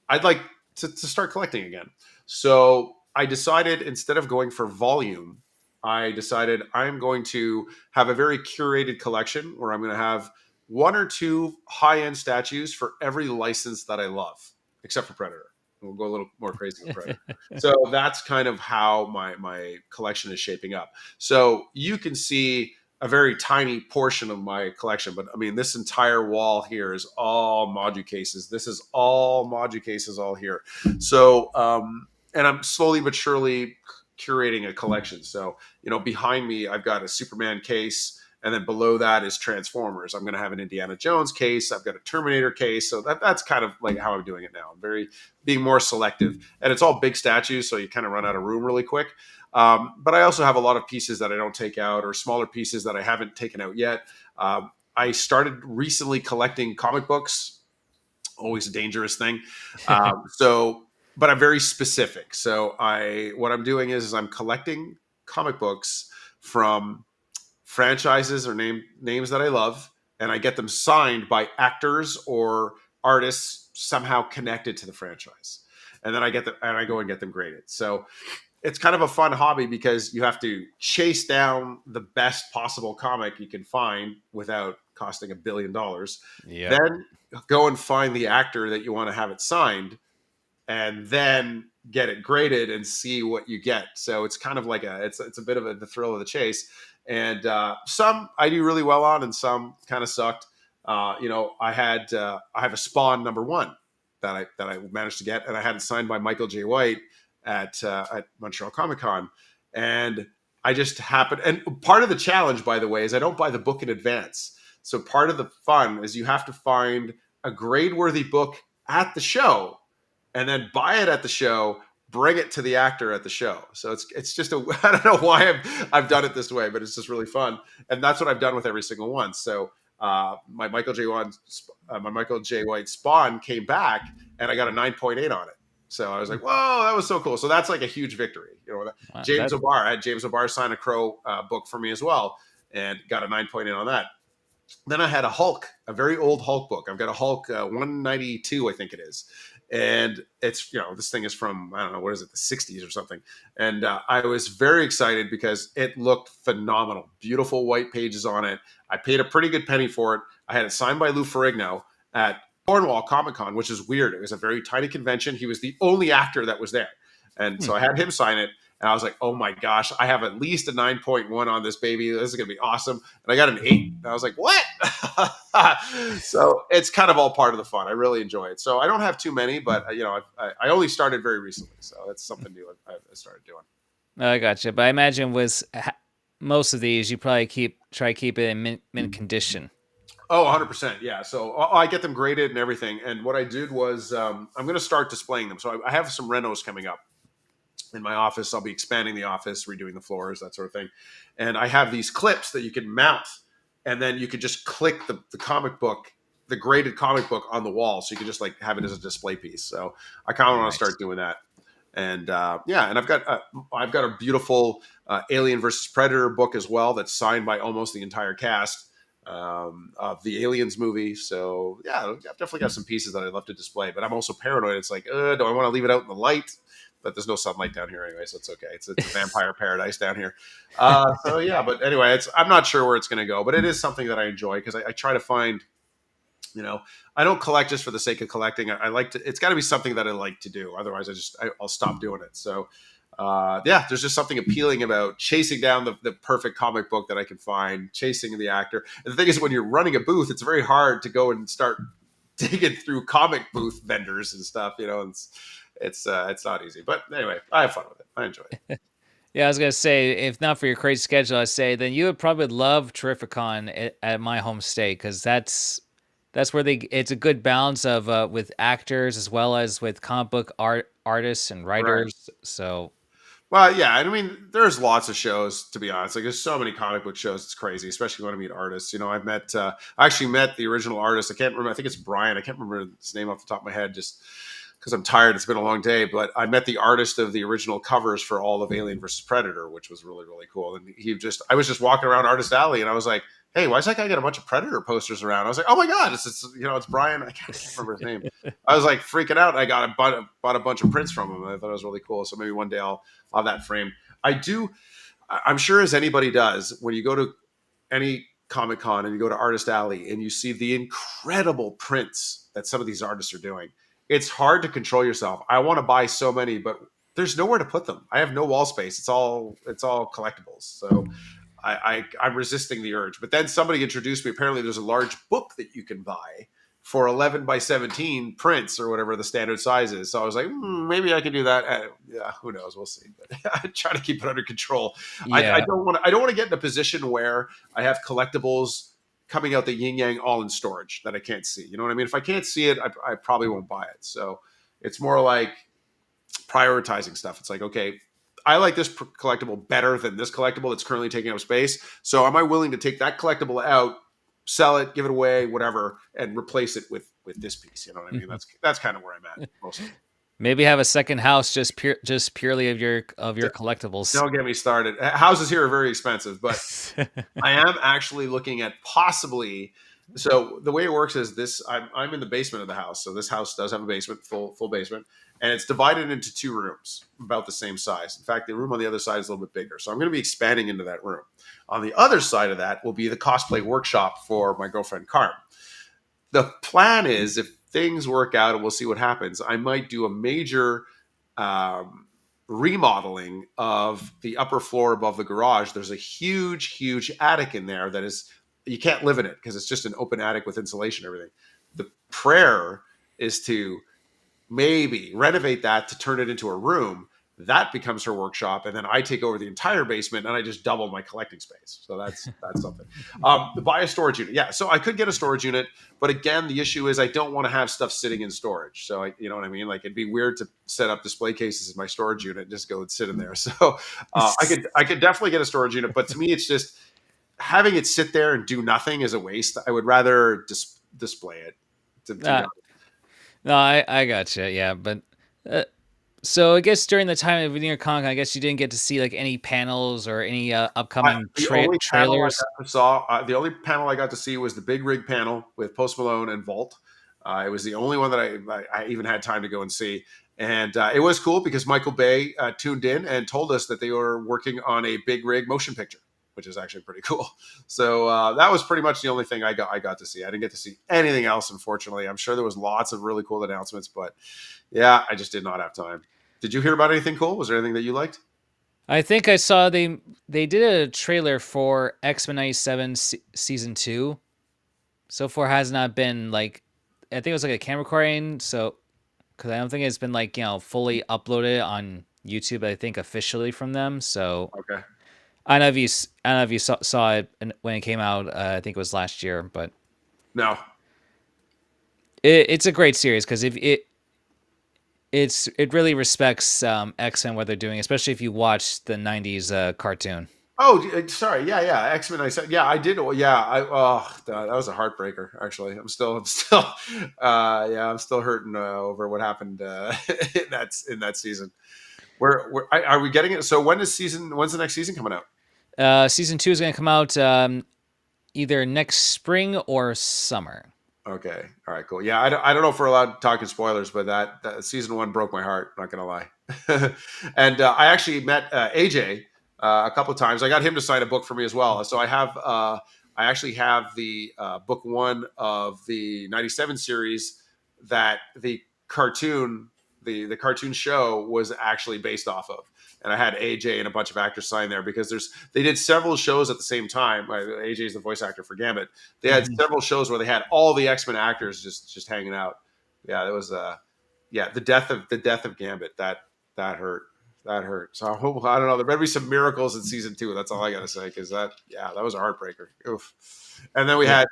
I'd like to start collecting again. So I decided instead of going for volume, I decided I'm going to have a very curated collection where I'm going to have one or two high end statues for every license that I love, except for Predator. We'll go a little more crazy with Predator. So that's kind of how my collection is shaping up. So you can see a very tiny portion of my collection, but I mean, this entire wall here is all Modu cases. This is all Modu cases all here. So, and I'm slowly but surely curating a collection. So, behind me, I've got a Superman case and then below that is Transformers. I'm going to have an Indiana Jones case. I've got a Terminator case. So that's kind of like how I'm doing it now. I'm very being more selective, and it's all big statues, so you kind of run out of room really quick. But I also have a lot of pieces that I don't take out, or smaller pieces that I haven't taken out yet. I started recently collecting comic books. Always a dangerous thing. So, but I'm very specific. So what I'm doing is I'm collecting comic books from franchises or names that I love, and I get them signed by actors or artists somehow connected to the franchise. And then I go and get them graded. So it's kind of a fun hobby because you have to chase down the best possible comic you can find without costing $1 billion. Yep. Then go and find the actor that you want to have it signed, and then get it graded and see what you get. So it's kind of like it's a bit of the thrill of the chase. And some I do really well on, and some kind of sucked. I have a Spawn #1 that I managed to get, and I had it signed by Michael J. White at Montreal Comic Con, and I just happened. And part of the challenge, by the way, is I don't buy the book in advance. So part of the fun is you have to find a grade-worthy book at the show, and then buy it at the show, bring it to the actor at the show. So it's just I don't know why I've done it this way, but it's just really fun, and that's what I've done with every single one. So my Michael J. White Spawn came back, and I got a 9.8 on it. So I was like, whoa, that was so cool. So that's like a huge victory. Wow, I had James O'Barr sign a Crow book for me as well, and got a 9.8 on that. Then I had a Hulk, a very old Hulk book. I've got a Hulk 192, I think it is. And it's, this thing is from, I don't know, what is it, the 60s or something. And I was very excited because it looked phenomenal. Beautiful white pages on it. I paid a pretty good penny for it. I had it signed by Lou Ferrigno at Cornwall Comic Con, which is weird. It was a very tiny convention. He was the only actor that was there. And so I had him sign it. And I was like, oh my gosh, I have at least a 9.1 on this baby. This is going to be awesome. And I got an 8. And I was like, what? So it's kind of all part of the fun. I really enjoy it. So I don't have too many, but I only started very recently. So that's something new I started doing. I gotcha. But I imagine most of these, you probably try to keep it in mint condition. Oh, 100%. Yeah. So I get them graded and everything. And what I did was I'm going to start displaying them. So I have some renos coming up in my office. I'll be expanding the office, redoing the floors, that sort of thing. And I have these clips that you can mount, and then you could just click the comic book, the graded comic book on the wall. So you can just like have it as a display piece. So I kind of want to start doing that. And and I've got a beautiful Alien versus Predator book as well that's signed by almost the entire cast of the Aliens movie. So yeah, I've definitely got some pieces that I'd love to display, but I'm also paranoid. It's like, do I want to leave it out in the light? But there's no sunlight down here anyway, so it's okay. It's a vampire paradise down here. So yeah, but anyway, I'm not sure where it's going to go, but it is something that I enjoy because I try to find, I don't collect just for the sake of collecting. I like to. It's got to be something that I like to do. Otherwise, I'll stop doing it. So there's just something appealing about chasing down the perfect comic book that I can find, chasing the actor. And the thing is, when you're running a booth, it's very hard to go and start digging through comic booth vendors and stuff. And it's not easy. But anyway, I have fun with it. I enjoy it. Yeah, I was gonna say, if not for your crazy schedule, I'd say then you would probably love Terrificon at my home state because that's where it's a good balance of with actors as well as with comic book artists and Right. writers. So Well, yeah, I mean, there's lots of shows, to be honest. Like, there's so many comic book shows. It's crazy, especially when I meet artists. I actually met the original artist. I can't remember. I think it's Brian. I can't remember his name off the top of my head just because I'm tired. It's been a long day. But I met the artist of the original covers for all of Alien versus Predator, which was really, really cool. And I was just walking around Artist Alley, and I was like, hey, why is that guy got a bunch of Predator posters around? I was like, oh my God, it's Brian. I can't remember his name. I was like freaking out. I bought a bunch of prints from him. And I thought it was really cool. So maybe one day I'll have that frame. I'm sure as anybody does, when you go to any Comic Con and you go to Artist Alley and you see the incredible prints that some of these artists are doing, it's hard to control yourself. I want to buy so many, but there's nowhere to put them. I have no wall space. It's all collectibles. So I'm resisting the urge. But then somebody introduced me. Apparently, there's a large book that you can buy for 11 by 17 prints or whatever the standard size is. So I was like, maybe I can do that. Yeah, who knows? We'll see. But I try to keep it under control. I Yeah. don't want to get in a position where I have collectibles coming out the yin yang all in storage that I can't see. You know what I mean? If I can't see it, I probably won't buy it. So it's more like prioritizing stuff. It's like, okay, I like this collectible better than this collectible that's currently taking up space. So am I willing to take that collectible out, sell it, give it away, whatever, and replace it with this piece? You know what I mean? That's kind of where I'm at mostly. Maybe have a second house just purely of your collectibles. Don't get me started. Houses here are very expensive, but I am actually looking at possibly. So the way it works is this: I'm in the basement of the house. So this house does have a basement, full basement, and it's divided into two rooms, about the same size. In fact, the room on the other side is a little bit bigger. So I'm going to be expanding into that room. On the other side of that will be the cosplay workshop for my girlfriend Carm. The plan is, if things work out and we'll see what happens, I might do a major remodeling of the upper floor above the garage. There's a huge attic in there that is, you can't live in it because it's just an open attic with insulation and everything. The prayer is to maybe renovate that to turn it into a room. That becomes her workshop, and then I take over the entire basement, and I just double my collecting space. So that's something. Buy a storage unit, yeah. So I could get a storage unit, but again, the issue is I don't want to have stuff sitting in storage. So you know what I mean? Like, it'd be weird to set up display cases in my storage unit and just go and sit in there. So I could definitely get a storage unit, but to me, it's just having it sit there and do nothing is a waste. I would rather display it. No, I gotcha. Yeah, but so I guess during the time of New York Comic Con, I guess you didn't get to see like any panels or any upcoming trailers. The only panel I got to see was the Big Rig panel with Post Malone and Vault. It was the only one that I even had time to go and see. And it was cool because Michael Bay tuned in and told us that they were working on a Big Rig motion picture, which is actually pretty cool. So that was pretty much the only thing I got to see. I didn't get to see anything else, unfortunately. I'm sure there was lots of really cool announcements, but yeah, I just did not have time. Did you hear about anything cool? Was there anything that you liked? I think I saw they did a trailer for X-Men '97 season 2. So far has not been like, I think it was like a camera recording. So because I don't think it's been like fully uploaded on YouTube. I think officially from them. So Okay. I don't know if you saw it when it came out. I think it was last year, but No. it's a great series because if it really respects X-Men what they're doing, especially if you watch the '90s cartoon. Oh, sorry. Yeah. X-Men. I said, yeah, I did. Yeah. That was a heartbreaker. Actually, I'm still hurting over what happened in that season. Are we getting it? So when's the next season coming out? Season 2 is going to come out either next spring or summer. Okay. All right. Cool. Yeah. I don't know if we're allowed to talk in spoilers, but that season 1 broke my heart. Not gonna lie. And I actually met AJ a couple of times. I got him to sign a book for me as well. So I actually have the book 1 of the '97 series that the cartoon the cartoon show was actually based off of. And I had AJ and a bunch of actors sign there because they did several shows at the same time. AJ is the voice actor for Gambit. They had several shows where they had all the X-Men actors just hanging out. Yeah, that was the death of Gambit. That hurt. That hurt. So I don't know. There better be some miracles in season 2. That's all I gotta say. Because that was a heartbreaker. Oof. And then we had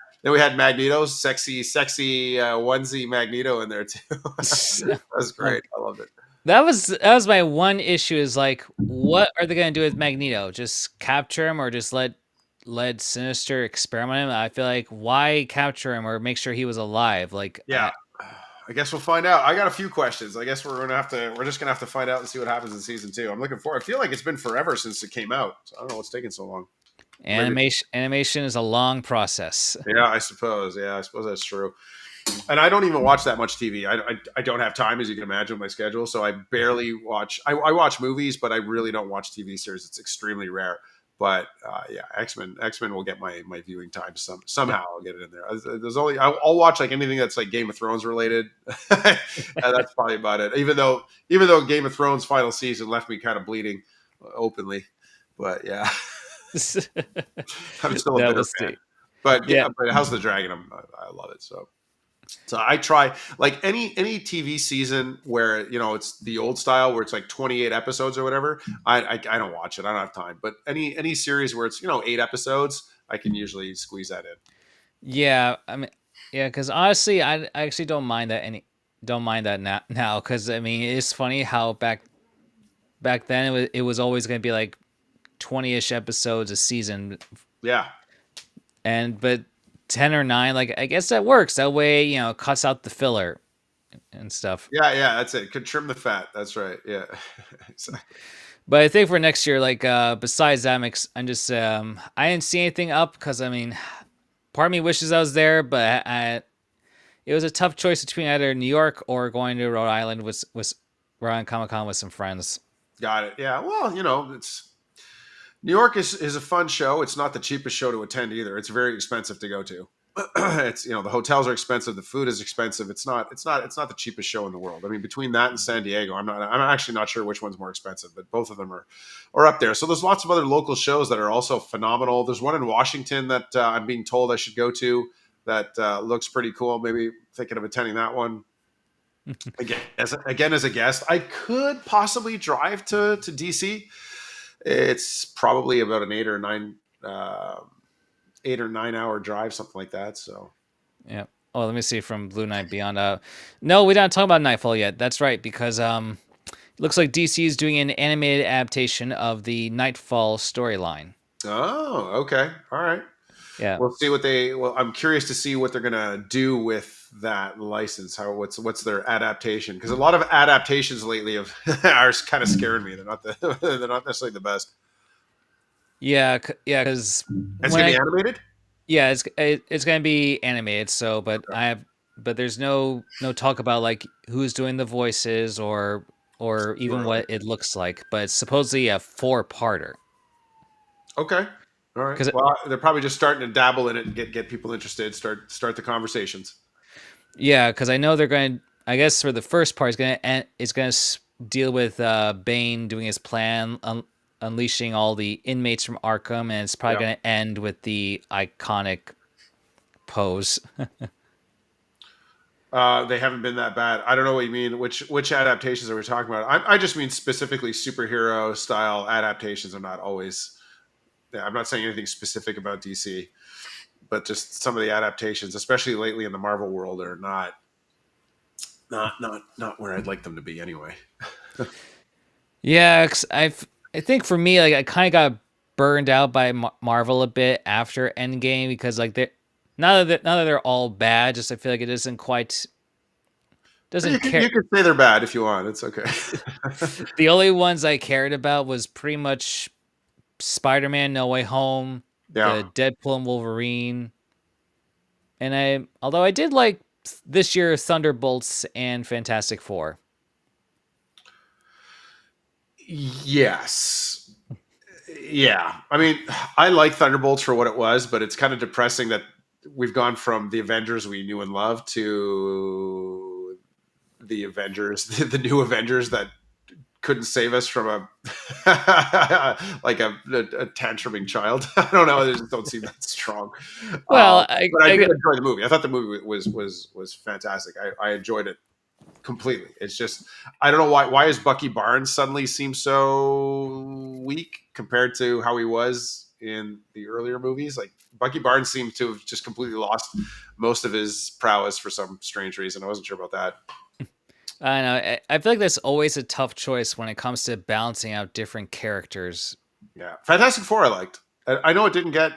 Magneto's sexy onesie Magneto in there too. That was great. I loved it. That was my one issue is like, what are they gonna do with Magneto? Just capture him or just let Sinister experiment him? I feel like why capture him or make sure he was alive? Like, yeah, I guess we'll find out. I got a few questions. I guess we're just gonna have to find out and see what happens in season 2. I'm looking forward. I feel like it's been forever since it came out. So I don't know what's taking so long. Animation is a long process. Yeah, I suppose. Yeah, I suppose that's true. And I don't even watch that much TV. I don't have time, as you can imagine, with my schedule. So I barely watch. I watch movies, but I really don't watch TV series. It's extremely rare. But yeah, X-Men will get my viewing time somehow. I'll get it in there. I'll watch like anything that's like Game of Thrones related. And that's probably about it. Even though Game of Thrones final season left me kind of bleeding openly. But yeah, I'm still a bitter fan. But yeah, but House of the Dragon, I love it. So. So I try like any TV season where it's the old style where it's like 28 episodes or whatever. I don't watch it. I don't have time. But any series where it's 8 episodes, I can usually squeeze that in. Yeah, I mean, yeah, because honestly, I actually don't mind that now because I mean it's funny how back then it was always going to be like 20ish episodes a season, Yeah, and but 10 or 9, like I guess that works. That way, it cuts out the filler and stuff. yeah. That's it. Could trim the fat. That's right. Yeah, exactly. But I think for next year, like besides that, I'm just I didn't see anything up because I mean, part of me wishes I was there, but it was a tough choice between either New York or going to Rhode Island with Rhode Island Comic Con with some friends. Got it. Yeah. Well, it's New York is a fun show. It's not the cheapest show to attend either. It's very expensive to go to. It's the hotels are expensive, the food is expensive. It's not the cheapest show in the world. I mean, between that and San Diego, I'm actually not sure which one's more expensive, but both of them are up there. So there's lots of other local shows that are also phenomenal. There's one in Washington that I'm being told I should go to that looks pretty cool. Maybe thinking of attending that one again as a guest. I could possibly drive to DC. It's probably about an 8 or 9 hour drive, something like that. So Yeah. Oh, let me see from Blue Knight Beyond. No, we don't talk about Nightfall yet. That's right, because it looks like DC is doing an animated adaptation of the Nightfall storyline. okay, all right. Yeah. We'll see what they. Well, I'm curious to see what they're gonna do with that license. What's their adaptation? Because a lot of adaptations lately are kind of scaring me. They're not they're not necessarily the best. Yeah, yeah, because It's when gonna be I animated. yeah, it's gonna be animated. So, but there's no talk about like who's doing the voices or Too even early. what it looks like. But it's supposedly a four-parter. Okay. All right. Because Well, they're probably just starting to dabble in it and get people interested. Start the conversations. yeah, because I know they're going. I guess for the first part, it's gonna deal with Bane doing his plan, unleashing all the inmates from Arkham, and it's probably Yeah. gonna end with the iconic pose. They haven't been that bad. I don't know what you mean. Which adaptations are we talking about? I just mean specifically superhero style adaptations. Are not always. Yeah, I'm not saying anything specific about DC, but just some of the adaptations, especially lately in the Marvel world, are not where I'd like them to be anyway. Yeah, 'cause I think for me, like I kind of got burned out by Marvel a bit after Endgame because like they now that they're all bad, just I feel like it isn't quite You doesn't can, care. you can say they're bad if you want. It's okay. The only ones I cared about was pretty much Spider-Man: No Way Home, Yeah. the Deadpool and Wolverine, and although I did like this year Thunderbolts and Fantastic Four. Yes. Yeah. I mean, I like Thunderbolts for what it was, but it's kind of depressing that we've gone from the Avengers we knew and loved to the Avengers, the new Avengers that couldn't save us from a like a tantruming child. I don't know. They just don't seem that strong. Well, But I did enjoy the movie. I thought the movie was fantastic. I enjoyed it completely. It's just I don't know why is Bucky Barnes suddenly seem so weak compared to how he was in the earlier movies. Like Bucky Barnes seemed to have just completely lost most of his prowess for some strange reason. I wasn't sure about that. I know. I feel like that's always a tough choice when it comes to balancing out different characters. Yeah, Fantastic Four I liked. I know it didn't get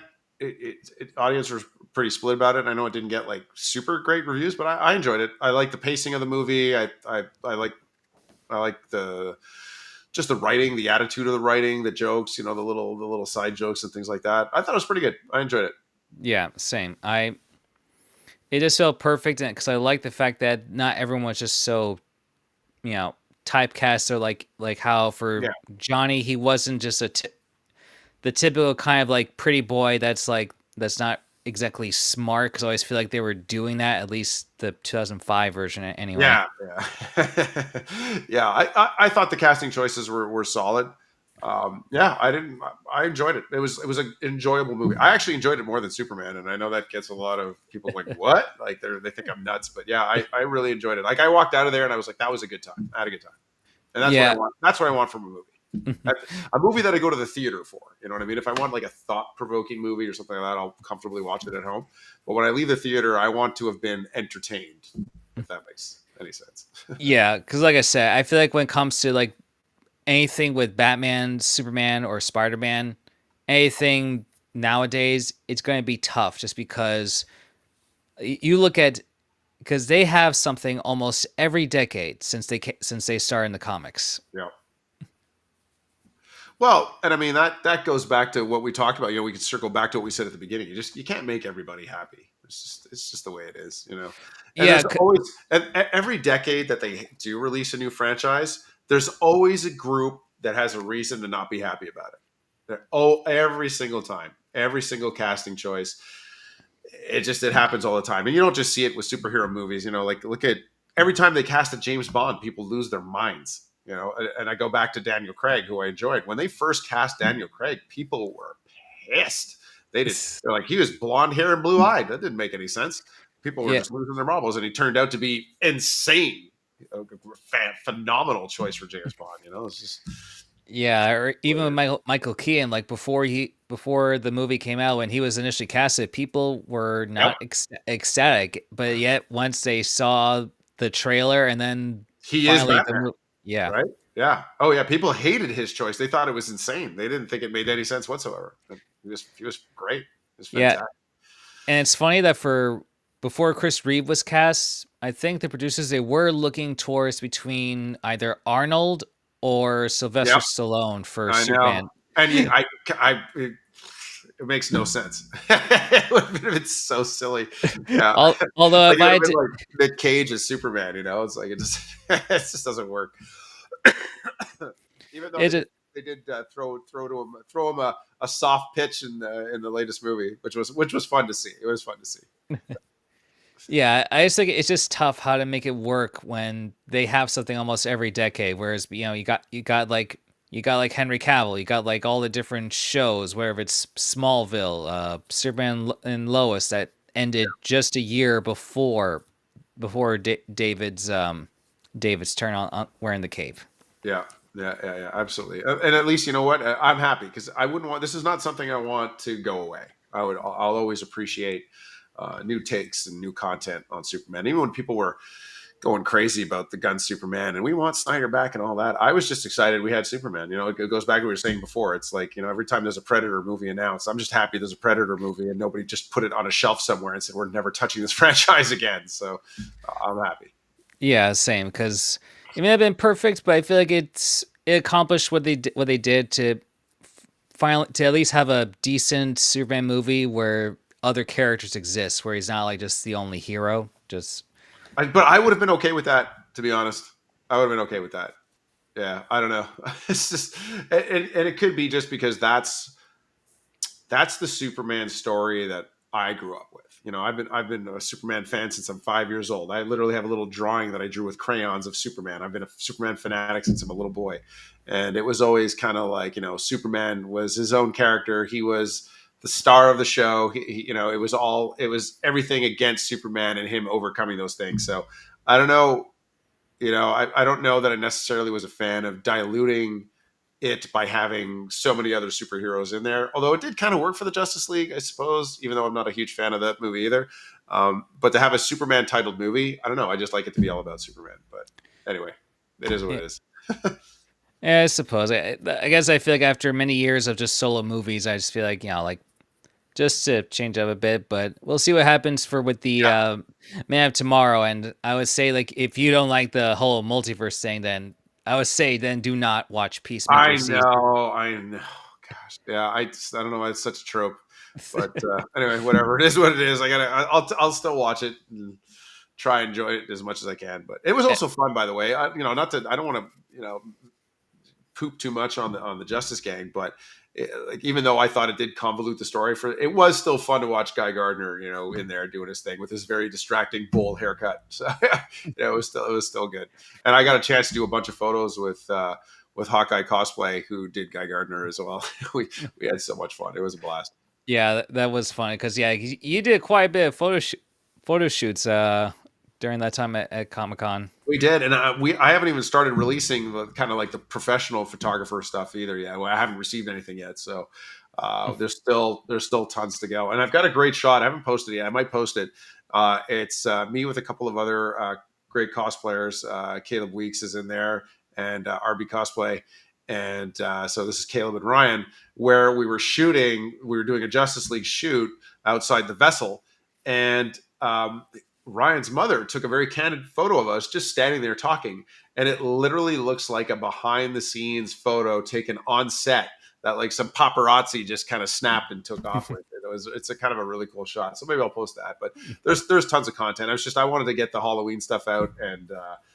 audience was pretty split about it. I know it didn't get like super great reviews, but I enjoyed it. I like the pacing of the movie. I like the just the writing, the attitude of the writing, the jokes, the little side jokes and things like that. I thought it was pretty good. I enjoyed it. Yeah, same. It just felt perfect because I like the fact that not everyone was just so typecast or like how for Yeah, Johnny he wasn't just the typical kind of like pretty boy that's not exactly smart because I always feel like they were doing that at least the 2005 version anyway. yeah, yeah, yeah. I thought the casting choices were solid, Yeah, I didn't. I enjoyed it. It was an enjoyable movie. I actually enjoyed it more than Superman, and I know that gets a lot of people like, "What?" Like they think I'm nuts. But yeah, I really enjoyed it. Like I walked out of there and I was like, "That was a good time. I had a good time." And that's what I Yeah. want. That's what I want from a movie. A movie that I go to the theater for. You know what I mean? If I want like a thought provoking movie or something like that, I'll comfortably watch it at home. But when I leave the theater, I want to have been entertained. If that makes any sense. Yeah, because like I said, I feel like when it comes to like anything with Batman, Superman, or Spider Man, anything nowadays, it's going to be tough just because you look at because they have something almost every decade since they started in the comics. Yeah. Well, and I mean that goes back to what we talked about. You know, we can circle back to what we said at the beginning. You can't make everybody happy. It's just the way it is. You know, and Yeah, there's always and every decade that they do release a new franchise, there's always a group that has a reason to not be happy about it. Oh, every single time, every single casting choice, it happens all the time, and you don't just see it with superhero movies. You know, like look at every time they cast a James Bond, people lose their minds. You know, and I go back to Daniel Craig, who I enjoyed. When they first cast Daniel Craig, people were pissed. They're like, he was blonde hair and blue eyed. That didn't make any sense. People were yeah, just losing their marbles, and he turned out to be insane. A phenomenal choice for James Bond. You know, it's just yeah. Or even with Michael Keaton, like before the movie came out, when he was initially casted, people were yep. not ecstatic, but yet once they saw the trailer and then He is finally Batman, yeah. right? Yeah. Oh yeah. People hated his choice. They thought it was insane. They didn't think it made any sense whatsoever. He was great. It was Yeah, fantastic. and it's funny that for before Chris Reeve was cast, I think the producers they were looking towards between either Arnold or Sylvester Yep. Stallone for I know. Superman. And it makes no sense. It's so silly. Yeah. Although Like if it I would have had been to, like Nick Cage as Superman, you know? It's like it just doesn't work. Even though it just, they did throw him a soft pitch in the latest movie, which was fun to see. It was fun to see. yeah, I just think it's just tough how to make it work when they have something almost every decade. Whereas you got like Henry Cavill, you got like all the different shows, wherever it's Smallville, Superman and Lois that ended just a year before David's turn on wearing the cape. Yeah, yeah, absolutely. And at least you know what? I'm happy because I wouldn't want. This is not something I want to go away. I'll always appreciate new takes and new content on Superman. Even when people were going crazy about the gun Superman and we want Snyder back and all that, I was just excited we had Superman. You know, it goes back to what we were saying before. It's like, you know, every time there's a Predator movie announced, I'm just happy there's a Predator movie and nobody just put it on a shelf somewhere and said we're never touching this franchise again. So I'm happy. Yeah, same. Because it may have been perfect, but I feel like it accomplished what they did to finally to at least have a decent Superman movie where other characters exist, where he's not like just the only hero. Just But I would have been okay with that, to be honest. I would have been okay with that. Yeah, I don't know. It's just, and it could be just because that's the Superman story that I grew up with. You know, I've been a Superman fan since I'm 5 years old. I literally have a little drawing that I drew with crayons of Superman. I've been a Superman fanatic since I'm a little boy, and it was always kind of like, you know, Superman was his own character. He was the star of the show. You know, it was everything against Superman and him overcoming those things. So I don't know. You know, I don't know that I necessarily was a fan of diluting it by having so many other superheroes in there. Although it did kind of work for the Justice League, I suppose, even though I'm not a huge fan of that movie either. But to have a Superman titled movie, I don't know. I just like it to be all about Superman. But anyway, it is what yeah, it is. yeah, I suppose. I guess I feel like after many years of just solo movies, I just feel like like just to change up a bit. But we'll see what happens for with the Yeah, Man of Tomorrow. And I would say like if you don't like the whole multiverse thing, then I would say then do not watch Peacemaker I season. know. I know. Gosh, yeah. I don't know why it's such a trope. But anyway, whatever. It is what it is. I'll still watch it and try and enjoy it as much as I can. But it was Eh, also fun, by the way. Not to. I don't want to. Poop too much on the Justice Gang, but like even though I thought it did convolute the story, for it was still fun to watch Guy Gardner, in there doing his thing with his very distracting bowl haircut. So it was still good. And I got a chance to do a bunch of photos with Hawkeye Cosplay, who did Guy Gardner as well. We had so much fun. It was a blast. Yeah, that was funny because yeah, you did quite a bit of photo shoots during that time at Comic Con. We did, and I haven't even started releasing the kind of like the professional photographer stuff either yet. Well, I haven't received anything yet, so there's still tons to go. And I've got a great shot. I haven't posted it yet. I might post it. It's me with a couple of other great cosplayers. Caleb Weeks is in there, and RB Cosplay, and so this is Caleb and Ryan, where we were shooting. We were doing a Justice League shoot outside the vessel, and Ryan's mother took a very candid photo of us just standing there talking. And it literally looks like a behind the scenes photo taken on set that like some paparazzi just kind of snapped and took off with it. It's a kind of a really cool shot. So maybe I'll post that, but there's tons of content. I wanted to get the Halloween stuff out and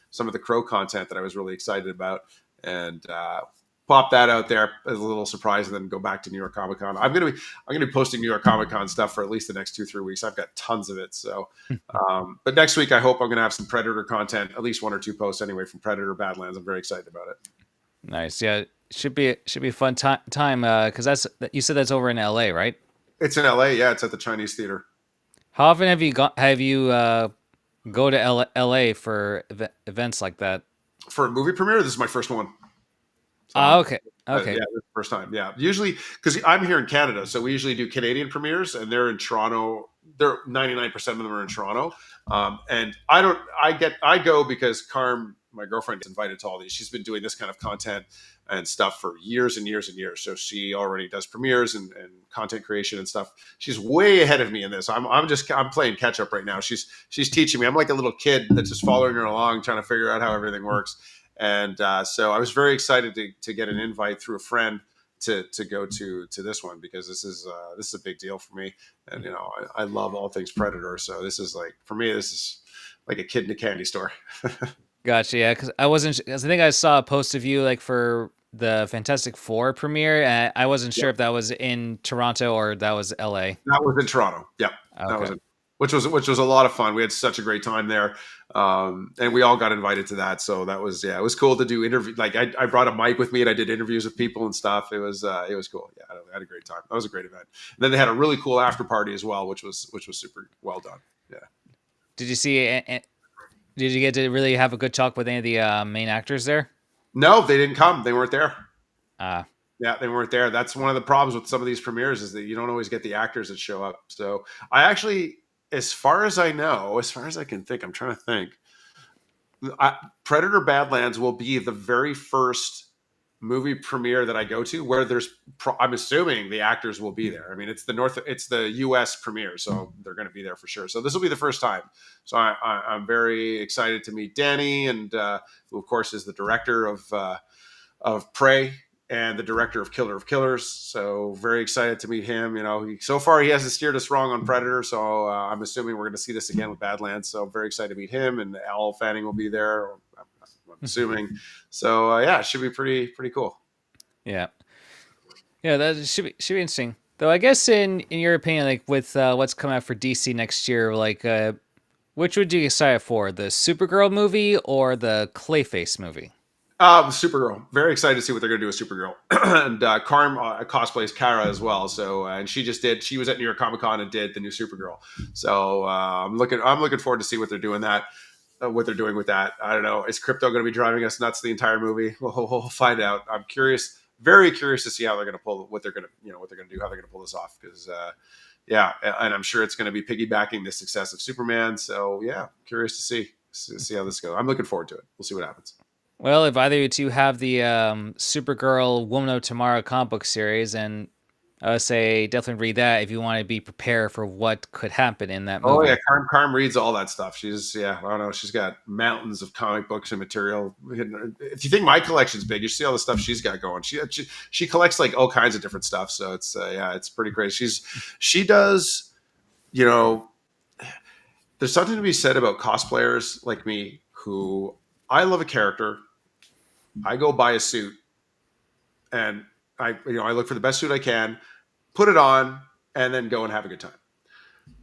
some of the Crow content that I was really excited about. And pop that out there as a little surprise, and then go back to New York Comic Con. I'm gonna be posting New York Comic Con stuff for at least the next 2-3 weeks. I've got tons of it. So, but next week I hope I'm gonna have some Predator content, at least 1 or 2 posts anyway from Predator Badlands. I'm very excited about it. Nice, yeah, should be a fun time because that's you said that's over in LA, right? It's in LA, yeah. It's at the Chinese Theater. How often have you go to LA for events like that? For a movie premiere, this is my first one. Oh, okay. Okay. Yeah, this is the first time. Yeah, usually because I'm here in Canada, so we usually do Canadian premieres, and they're in Toronto. They're 99% of them are in Toronto, and I go because Carm, my girlfriend, is invited to all these. She's been doing this kind of content and stuff for years and years and years. So she already does premieres and content creation and stuff. She's way ahead of me in this. I'm playing catch up right now. She's teaching me. I'm like a little kid that's just following her along, trying to figure out how everything works. And so I was very excited to get an invite through a friend to go to this one, because this is a big deal for me. And I love all things Predator. So this is like, for me, this is like a kid in a candy store. Gotcha. Yeah, because I think I saw a post of you like for the Fantastic Four premiere. And I wasn't sure if that was in Toronto or that was LA. That was in Toronto. Yeah, Okay. that was it. Which was a lot of fun. We had such a great time there, and we all got invited to that. So that was it was cool to do interview. Like I brought a mic with me and I did interviews with people and stuff. It was cool. Yeah, I had a great time. That was a great event. And then they had a really cool after party as well, which was super well done. Yeah. Did you see? Did you get to really have a good talk with any of the main actors there? No, they didn't come. They weren't there. Ah. Yeah, they weren't there. That's one of the problems with some of these premieres, is that you don't always get the actors that show up. So I actually, as far as I know, as far as I can think, I'm trying to think. Predator Badlands will be the very first movie premiere that I go to where I'm assuming the actors will be there. I mean, it's the U.S. premiere, so they're going to be there for sure. So this will be the first time. So I'm very excited to meet Danny, and who of course is the director of Prey and the director of Killer of Killers. So very excited to meet him. So far he hasn't steered us wrong on Predator. So I'm assuming we're going to see this again with Badlands. So very excited to meet him, and Al Fanning will be there, I'm assuming. So yeah, it should be pretty cool. Yeah. Yeah, that should be interesting. Though I guess in your opinion, like with what's coming out for DC next year, like which would you get excited for? The Supergirl movie or the Clayface movie? Supergirl. Very excited to see what they're going to do with Supergirl. And Carm cosplays Kara as well. So and she was at New York Comic Con and did the new Supergirl. So I'm looking forward to see what they're doing what they're doing with that. I don't know. Is Crypto going to be driving us nuts the entire movie? We'll find out. I'm curious, very curious to see how they're going to pull what they're going to do, how they're going to pull this off. Because yeah, and I'm sure it's going to be piggybacking the success of Superman. So yeah, curious to see how this goes. I'm looking forward to it. We'll see what happens. Well, if either of you two have the Supergirl Woman of Tomorrow comic book series, and I would say definitely read that if you want to be prepared for what could happen in that movie. Oh yeah, Carm reads all that stuff. I don't know, she's got mountains of comic books and material. If you think my collection's big, you see all the stuff she's got going. She collects like all kinds of different stuff. So it's pretty crazy. She does, there's something to be said about cosplayers like me who I love a character. I go buy a suit, and I look for the best suit I can, put it on, and then go and have a good time.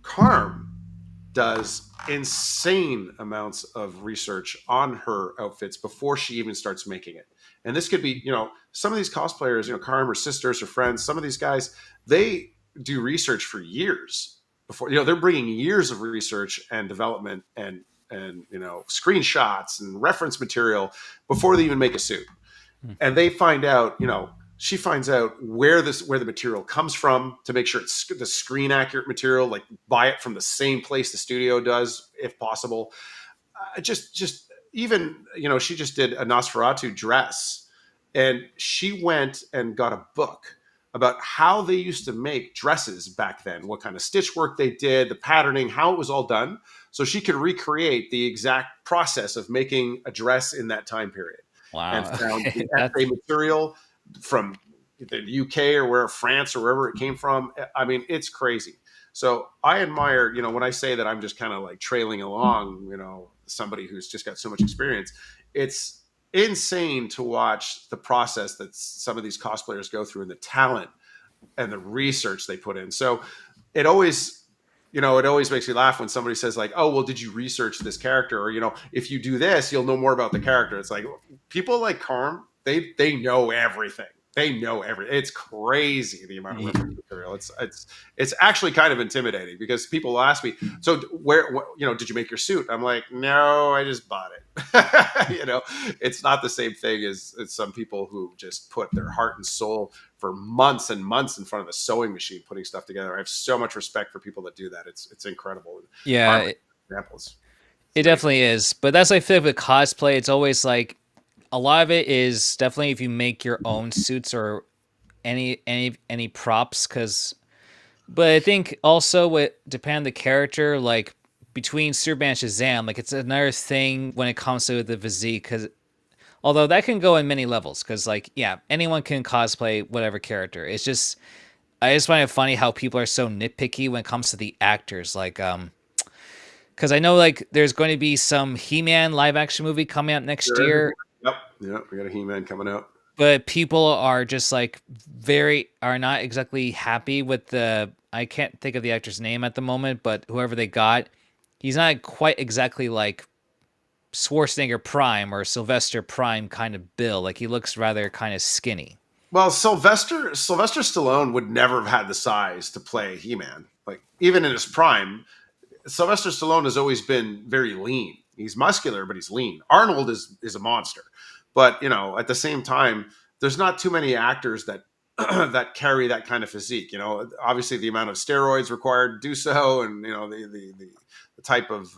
Carm does insane amounts of research on her outfits before she even starts making it. And this could be, some of these cosplayers, Carm or sisters or friends, some of these guys, they do research for years before, they're bringing years of research and development and screenshots and reference material before they even make a suit. And they find out, she finds out where the material comes from to make sure it's the screen accurate material, like buy it from the same place the studio does if possible. Just even, she just did a Nosferatu dress, and she went and got a book about how they used to make dresses back then, what kind of stitch work they did, the patterning, how it was all done, so she could recreate the exact process of making a dress in that time period. And Wow. found the That's FA material from the UK or France or wherever it came from. I mean, it's crazy. So I admire, when I say that I'm just kind of like trailing along, somebody who's just got so much experience. It's insane to watch the process that some of these cosplayers go through and the talent and the research they put in. So it always, it always makes me laugh when somebody says like, "Oh, well, did you research this character?" Or, if you do this, you'll know more about the character. It's like people like Carm, they know everything. They know everything. It's crazy the amount of reference material. It's actually kind of intimidating because people will ask me, "So where, did you make your suit?" I'm like, "No, I just bought it." It's not the same thing as some people who just put their heart and soul for months and months in front of a sewing machine putting stuff together. I have so much respect for people that do that. It's incredible. yeah, Carm examples. It's it amazing. definitely is. But that's, I feel like, with cosplay, it's always like a lot of it is definitely if you make your own suits or any props, because but I think also with depend on the character, like between Superman and Shazam, like it's another thing when it comes to the physique, because although that can go in many levels, because like yeah, anyone can cosplay whatever character. It's just I just find it funny how people are so nitpicky when it comes to the actors, like because I know like there's going to be some He-Man live action movie coming out next There is. year, Yep. Yep. We got a He-Man coming out. but people are just like are not exactly happy with the I can't think of the actor's name at the moment, but whoever they got, he's not quite exactly like Schwarzenegger Prime or Sylvester Prime kind of bill. Like he looks rather kind of skinny. Well, Sylvester Stallone would never have had the size to play He-Man. Like even in his prime, Sylvester Stallone has always been very lean. He's muscular, but he's lean. Arnold is a monster, but at the same time, there's not too many actors that that carry that kind of physique. Obviously the amount of steroids required to do so, and the type of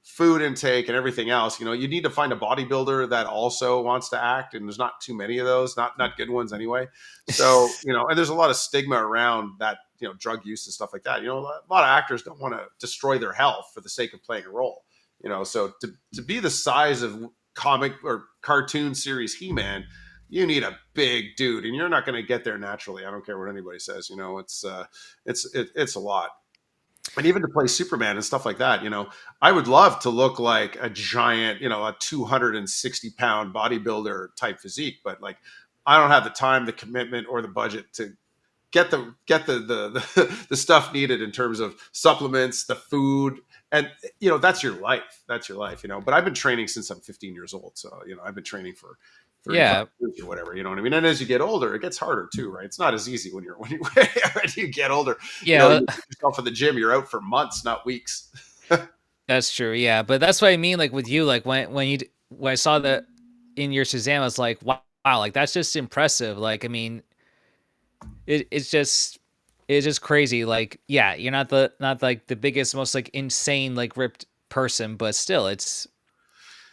food intake and everything else. You need to find a bodybuilder that also wants to act, and there's not too many of those, not good ones anyway. So and there's a lot of stigma around that, drug use and stuff like that. A lot of actors don't want to destroy their health for the sake of playing a role. So to be the size of comic or cartoon series He-Man, you need a big dude, and you're not going to get there naturally. I don't care what anybody says. It's a lot. And even to play Superman and stuff like that, I would love to look like a giant, a 260-pound bodybuilder type physique, but like I don't have the time, the commitment, or the budget to get the stuff needed in terms of supplements, the food, and that's your life. That's your life. But I've been training since I'm 15 years old, so I've been training for 35 Yeah, years or whatever. You know what I mean? And as you get older, it gets harder too, right? It's not as easy when you get older. yeah, You put yourself in the gym, you're out for months, not weeks. that's true. Yeah, but that's what I mean. Like with you, like when I saw that in your Shazam, I was like, wow, like that's just impressive. Like I mean, it's just crazy. Like yeah, you're not like the biggest, most like insane like ripped person, but still,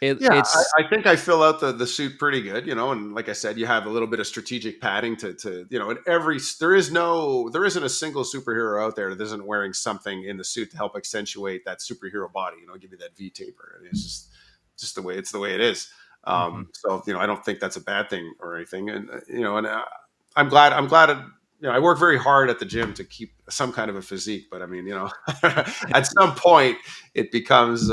Yeah, it's I think I fill out the suit pretty good, and like I said, you have a little bit of strategic padding to and there isn't a single superhero out there that isn't wearing something in the suit to help accentuate that superhero body, give you that V taper. And it's just the way it is. mhm. So I don't think that's a bad thing or anything. And I'm glad I work very hard at the gym to keep some kind of a physique, but I mean, at some point it becomes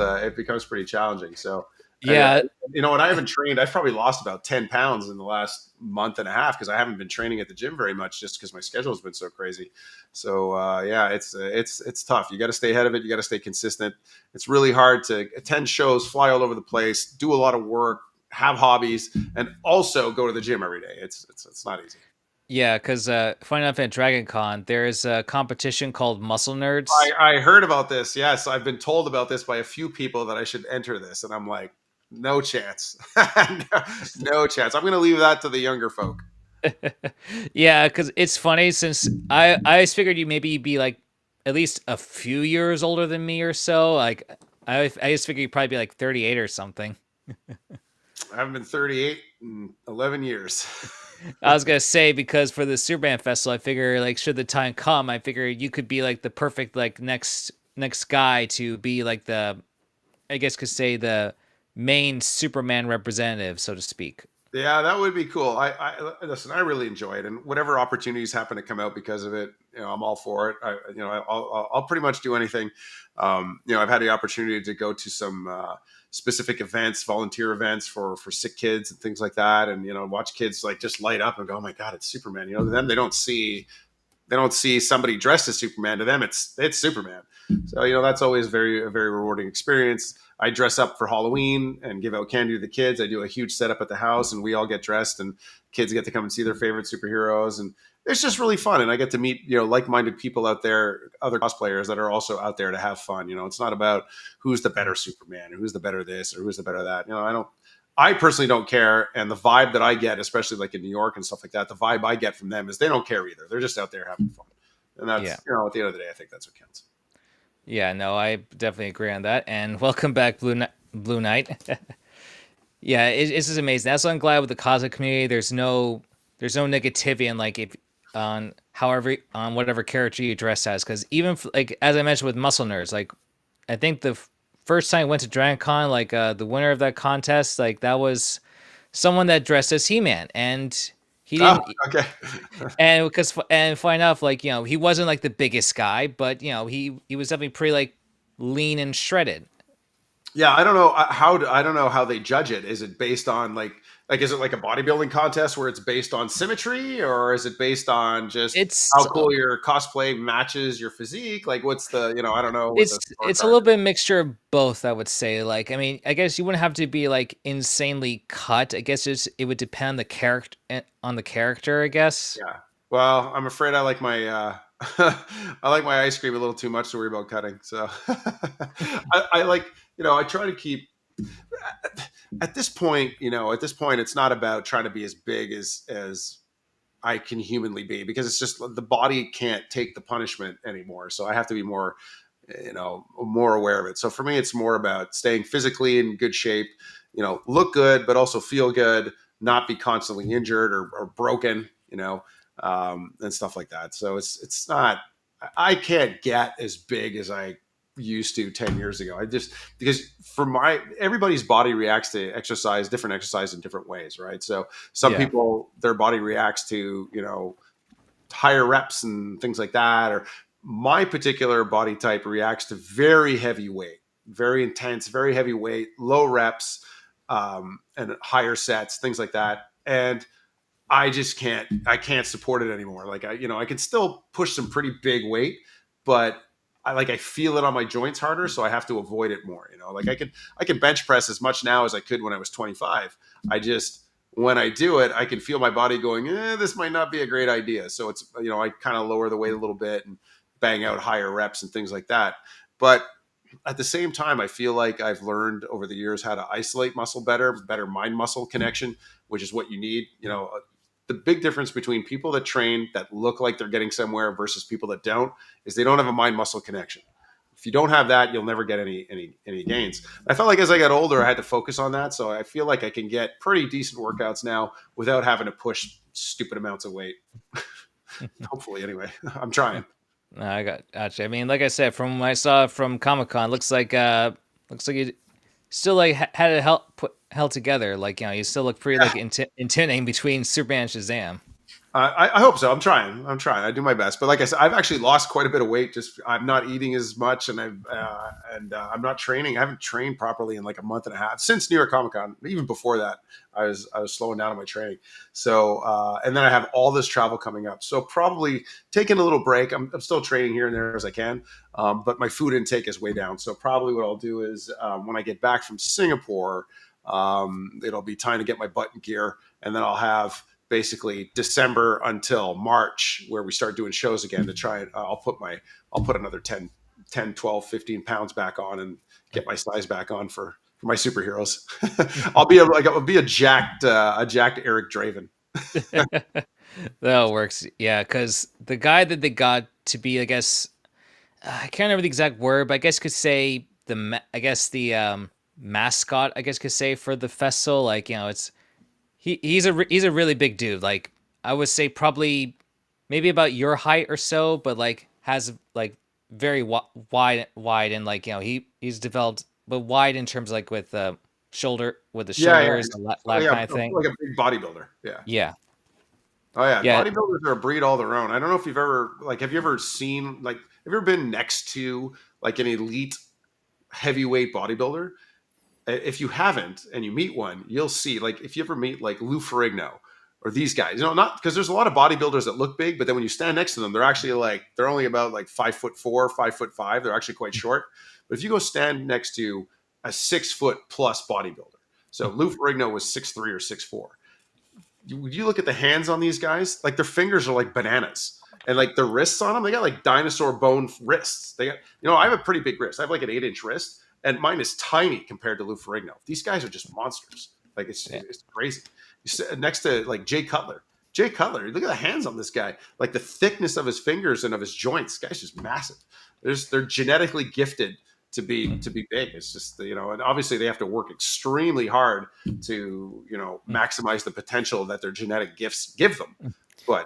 pretty challenging. So Yeah, and I haven't trained. I've probably lost about 10 pounds in the last month and a half because I haven't been training at the gym very much, just because my schedule has been so crazy. So yeah, it's tough. You got to stay ahead of it. You got to stay consistent. It's really hard to attend shows, fly all over the place, do a lot of work, have hobbies, and also go to the gym every day. It's not easy. Yeah, because funny enough, at Dragon Con, there's a competition called Muscle Nerds. I heard about this. Yes, I've been told about this by a few people that I should enter this, and I'm like, no chance, no chance. I'm going to leave that to the younger folk. Yeah, because it's funny since I always figured you maybe be like at least a few years older than me or so. Like I just figured you'd probably be like 38 or something. I haven't been 38 in 11 years. I was gonna say because for the Superman Festival, I figure like should the time come, I figure you could be like the perfect like next guy to be like the I guess could say the main Superman representative, so to speak. Yeah, that would be cool. Listen. I really enjoy it, and whatever opportunities happen to come out because of it, I'm all for it. I'll pretty much do anything. I've had the opportunity to go to some specific events, volunteer events for sick kids and things like that, and watch kids like just light up and go, "Oh my God, it's Superman!" To them, they don't see somebody dressed as Superman. To them, it's Superman. So that's always a very rewarding experience. I dress up for Halloween and give out candy to the kids. I do a huge setup at the house, and we all get dressed, and kids get to come and see their favorite superheroes, and it's just really fun. And I get to meet like-minded people out there, other cosplayers that are also out there to have fun. It's not about who's the better Superman or who's the better this or who's the better that. I personally don't care. And the vibe that I get, especially like in New York and stuff like that, the vibe I get from them is they don't care either. They're just out there having fun. And that's, Yeah. at the end of the day, I think that's what counts. Yeah, no, I definitely agree on that. And welcome back, Blue Knight. Yeah, it's just amazing. That's why I'm glad with the cosplay community. There's no negativity and like if on however on whatever character you dress as. Because even like as I mentioned with Muscle Nerds, like I think the first time I went to Dragon Con, like the winner of that contest, like that was someone that dressed as He-Man, and he Oh, didn't. okay. And find out like he wasn't like the biggest guy, but he was definitely pretty like lean and shredded. Yeah, I don't know I don't know how they judge it. Is it based on like is it like a bodybuilding contest where it's based on symmetry, or is it based on just It's how cool your cosplay matches your physique? Like what's the I don't know what it's the it's a scorecard little is. bit mixture of both, I would say. Like I mean, I guess you wouldn't have to be like insanely cut. I guess it would depend on the character, I guess. Yeah. Well, I'm afraid I like my I like my ice cream a little too much to worry about cutting. So I like I try to keep at this point, it's not about trying to be as big as I can humanly be, because it's just the body can't take the punishment anymore. So I have to be more aware of it. So for me, it's more about staying physically in good shape, look good, but also feel good, not be constantly injured or broken, and stuff like that. So it's not, I can't get as big as I used to 10 years ago. I just, because everybody's body reacts to different exercise in different ways. Right. So some Yeah. people, their body reacts to, higher reps and things like that. Or my particular body type reacts to very heavy weight, very intense, very heavy weight, low reps, and higher sets, things like that. And I can't support it anymore. Like I can still push some pretty big weight, but I feel it on my joints harder. So I have to avoid it more, like I can bench press as much now as I could when I was 25. I just, when I do it, I can feel my body going, this might not be a great idea. So it's, I kind of lower the weight a little bit and bang out higher reps and things like that. But at the same time, I feel like I've learned over the years how to isolate muscle better mind muscle connection, which is what you need. The big difference between people that train that look like they're getting somewhere versus people that don't is they don't have a mind muscle connection. If you don't have that, you'll never get any gains. I felt like as I got older, I had to focus on that. So I feel like I can get pretty decent workouts now without having to push stupid amounts of weight. Hopefully, anyway, I'm trying. No, gotcha. I mean, like I said, from what I saw from Comic Con, looks like you still like had it held together. Like you still look pretty like intimidating between Superman and Shazam. I hope so. I'm trying. I do my best. But like I said, I've actually lost quite a bit of weight. Just I'm not eating as much, and I'm not training. I haven't trained properly in like a month and a half since New York Comic Con. Even before that, I was slowing down on my training. So and then I have all this travel coming up. So probably taking a little break. I'm still training here and there as I can, but my food intake is way down. So probably what I'll do is when I get back from Singapore, It'll be time to get my butt in gear, and then I'll have basically December until March where we start doing shows again to try it. I'll put another 10, 12, 15 pounds back on and get my size back on for my superheroes. I'll be a jacked Eric Draven. That works. Yeah, because the guy that they got to be, I guess, I can't remember the exact word, but I guess could say I guess the mascot, I guess could say for the festival. Like, it's he's a really big dude. Like, I would say probably maybe about your height or so, but like has like very wide, and like he's developed, but wide in terms of like with the Yeah, yeah, shoulders, the lat yeah, kind of thing. like a big bodybuilder. Yeah. Yeah, Oh yeah, yeah. bodybuilders are a breed all their own. I don't know if you've ever have you ever seen have you ever been next to like an elite heavyweight bodybuilder? If you haven't and you meet one, you'll see like if you ever meet like Lou Ferrigno or these guys, not because there's a lot of bodybuilders that look big, but then when you stand next to them, they're actually they're only about like 5'4", 5'5". They're actually quite short. But if you go stand next to a 6 foot plus bodybuilder, so Lou Ferrigno was 6'3" or 6'4". You look at the hands on these guys, like their fingers are like bananas. And like the wrists on them, they got like dinosaur bone wrists. They got, I have a pretty big wrist. I have like an 8-inch wrist, and mine is tiny compared to Lou Ferrigno. These guys are just monsters. Like Yeah. it's crazy. You sit next to like Jay Cutler. Jay Cutler, look at the hands on this guy. Like the thickness of his fingers and of his joints. This guy's just massive. They're genetically gifted to be big. It's just and obviously they have to work extremely hard to maximize the potential that their genetic gifts give them. But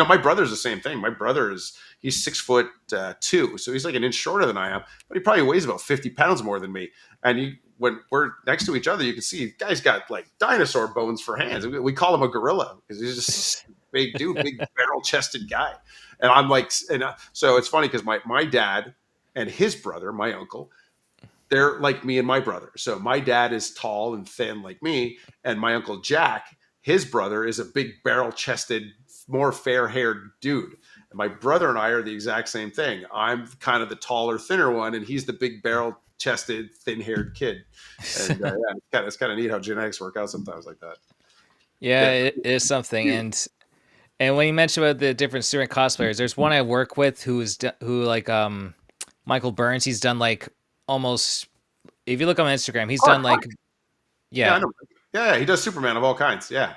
my brother's the same thing. My brother he's 6'2", so he's like an inch shorter than I am, but he probably weighs about 50 pounds more than me. And when we're next to each other, you can see the guy's got like dinosaur bones for hands. We call him a gorilla because he's just a big dude, big barrel chested guy. And I'm like, so it's funny because my dad and his brother, my uncle, they're like me and my brother. So my dad is tall and thin like me, and my uncle Jack, his brother, is a big barrel chested, more fair haired dude. And my brother and I are the exact same thing. I'm kind of the taller, thinner one, and he's the big barrel chested, thin haired kid. And yeah, it's kind of neat how genetics work out sometimes like that. Yeah, Yeah. it is something. And when you mentioned about the different student cosplayers, there's one I work with who like Michael Burns. He's done like almost. If you look on Instagram, he's done like Yeah, I yeah, know. Yeah, he does Superman of all kinds. Yeah.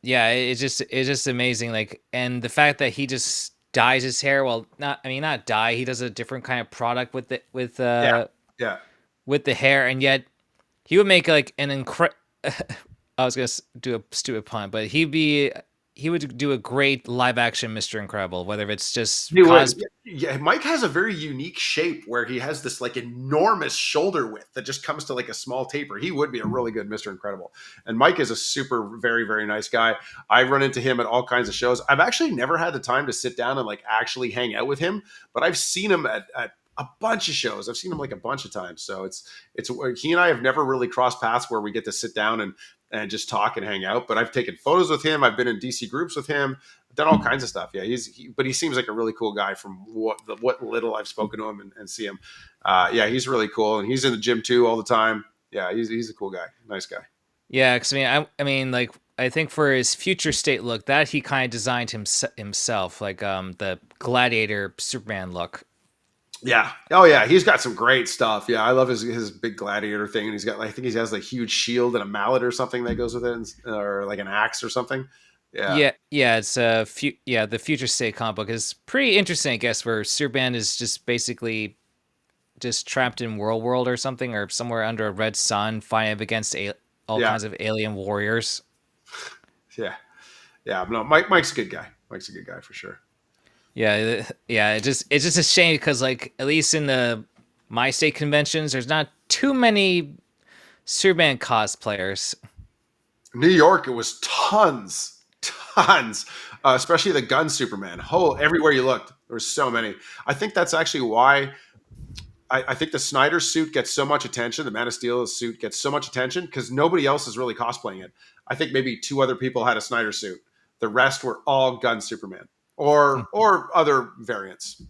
yeah. It's just amazing. Like, and the fact that he just dyes his hair. Well, not dye. He does a different kind of product Yeah. Yeah. with the hair, and yet he would make like an incredible. I was gonna do a stupid pun, but he would do a great live action Mr. Incredible, whether it's just He would. cos. Yeah, Mike has a very unique shape where he has this like enormous shoulder width that just comes to like a small taper. He would be a really good Mr. Incredible. And Mike is a super, very, very nice guy. I run into him at all kinds of shows. I've actually never had the time to sit down and like actually hang out with him, but I've seen him at a bunch of shows. I've seen him like a bunch of times. So it's he and I have never really crossed paths where we get to sit down and just talk and hang out. But I've taken photos with him. I've been in DC groups with him. I've done all kinds of stuff. Yeah, but he seems like a really cool guy from what little I've spoken to him and see him. Yeah, he's really cool, and he's in the gym too all the time. Yeah, he's a cool guy, nice guy. Yeah, because I mean, like I think for his future state look, that he kind of designed himself, like the Gladiator Superman look. Yeah. Oh yeah, he's got some great stuff. Yeah, I love his big gladiator thing, and he's got I think he has a huge shield and a mallet or something that goes with it, or like an axe or something. Yeah. Yeah, it's the future state comic book is pretty interesting, I guess, where Superman is just basically just trapped in World or something, or somewhere under a red sun, fighting up against all Yeah. kinds of alien warriors. Yeah. Yeah. No, Mike's a good guy. Mike's a good guy for sure. Yeah. It's just a shame because like at least in the my state conventions, there's not too many Superman cosplayers. New York, it was tons, especially the gun Superman. Everywhere you looked, there were so many. I think that's actually why I think the Snyder suit gets so much attention. The Man of Steel suit gets so much attention because nobody else is really cosplaying it. I think maybe two other people had a Snyder suit. The rest were all gun Superman or other variants.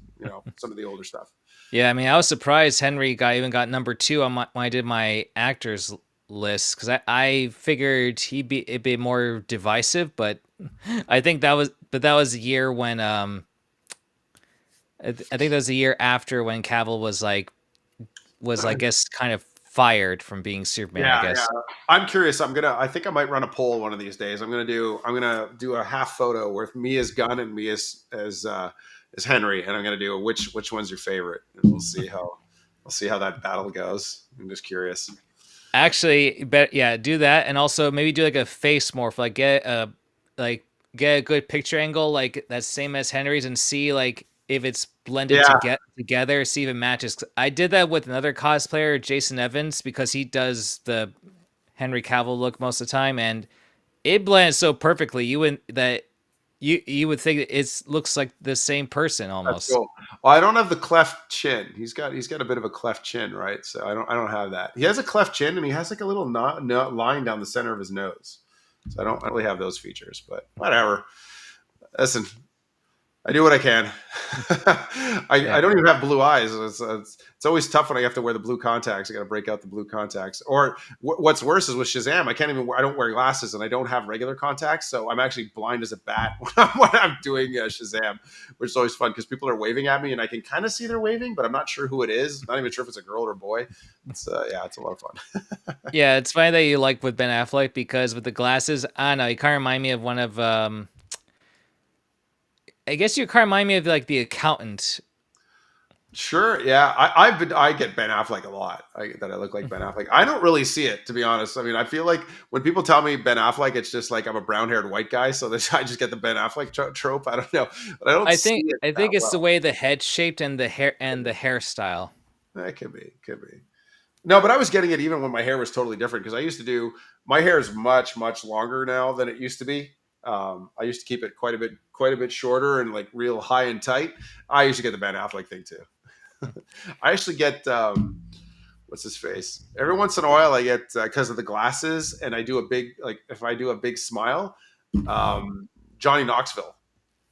Some of the older stuff. Yeah, I mean, I was surprised Henry even got number two on when I did my actors list because I figured it'd be more divisive, but that was the year when I think that was the year after when Cavill was I guess kind of fired from being Superman. I Yeah, yeah. guess. I'm curious. I think I might run a poll one of these days. I'm gonna do a half photo with me as Gunn and me as Henry, and I'm gonna do a which one's your favorite, and we'll see how that battle goes. I'm just curious. Actually, yeah, do that, and also maybe do like a face morph, like get a good picture angle, like that same as Henry's, and see like if it's blended to Yeah, get together, see if it matches. I did that with another cosplayer, Jason Evans, because he does the Henry Cavill look most of the time, and it blends so perfectly. You would think it looks like the same person that's almost. cool. Well, I don't have the cleft chin. He's got a bit of a cleft chin, right? So I don't have that. He has a cleft chin, and he has like a little line down the center of his nose. So I don't really have those features, but whatever. Listen, I do what I can. Yeah. I don't even have blue eyes. It's always tough when I have to wear the blue contacts. I got to break out the blue contacts. Or what's worse is with Shazam, I don't wear glasses and I don't have regular contacts. So I'm actually blind as a bat when I'm doing Shazam, which is always fun because people are waving at me and I can kind of see they're waving, but I'm not sure who it is. Not even sure if it's a girl or a boy. Yeah, it's a lot of fun. Yeah, it's funny that you like with Ben Affleck because with the glasses, I don't know, you kind of remind me of one of I guess you kind of remind me of like the accountant. Sure. Yeah. I get Ben Affleck a lot. That I look like Ben Affleck. I don't really see it, to be honest. I mean, I feel like when people tell me Ben Affleck, it's just like I'm a brown haired white guy. So I just get the Ben Affleck trope. I don't know, but I don't see it I that think it's the well. way the head's shaped and the hairstyle. It could be. No, but I was getting it even when my hair was totally different because I used to do my hair is much longer now than it used to be. I used to keep it quite a bit shorter and like real high and tight. I used to get the Ben Affleck thing too. I actually get what's his face every once in a while. I get because of the glasses, and I do a big like if I do a big smile, Johnny Knoxville.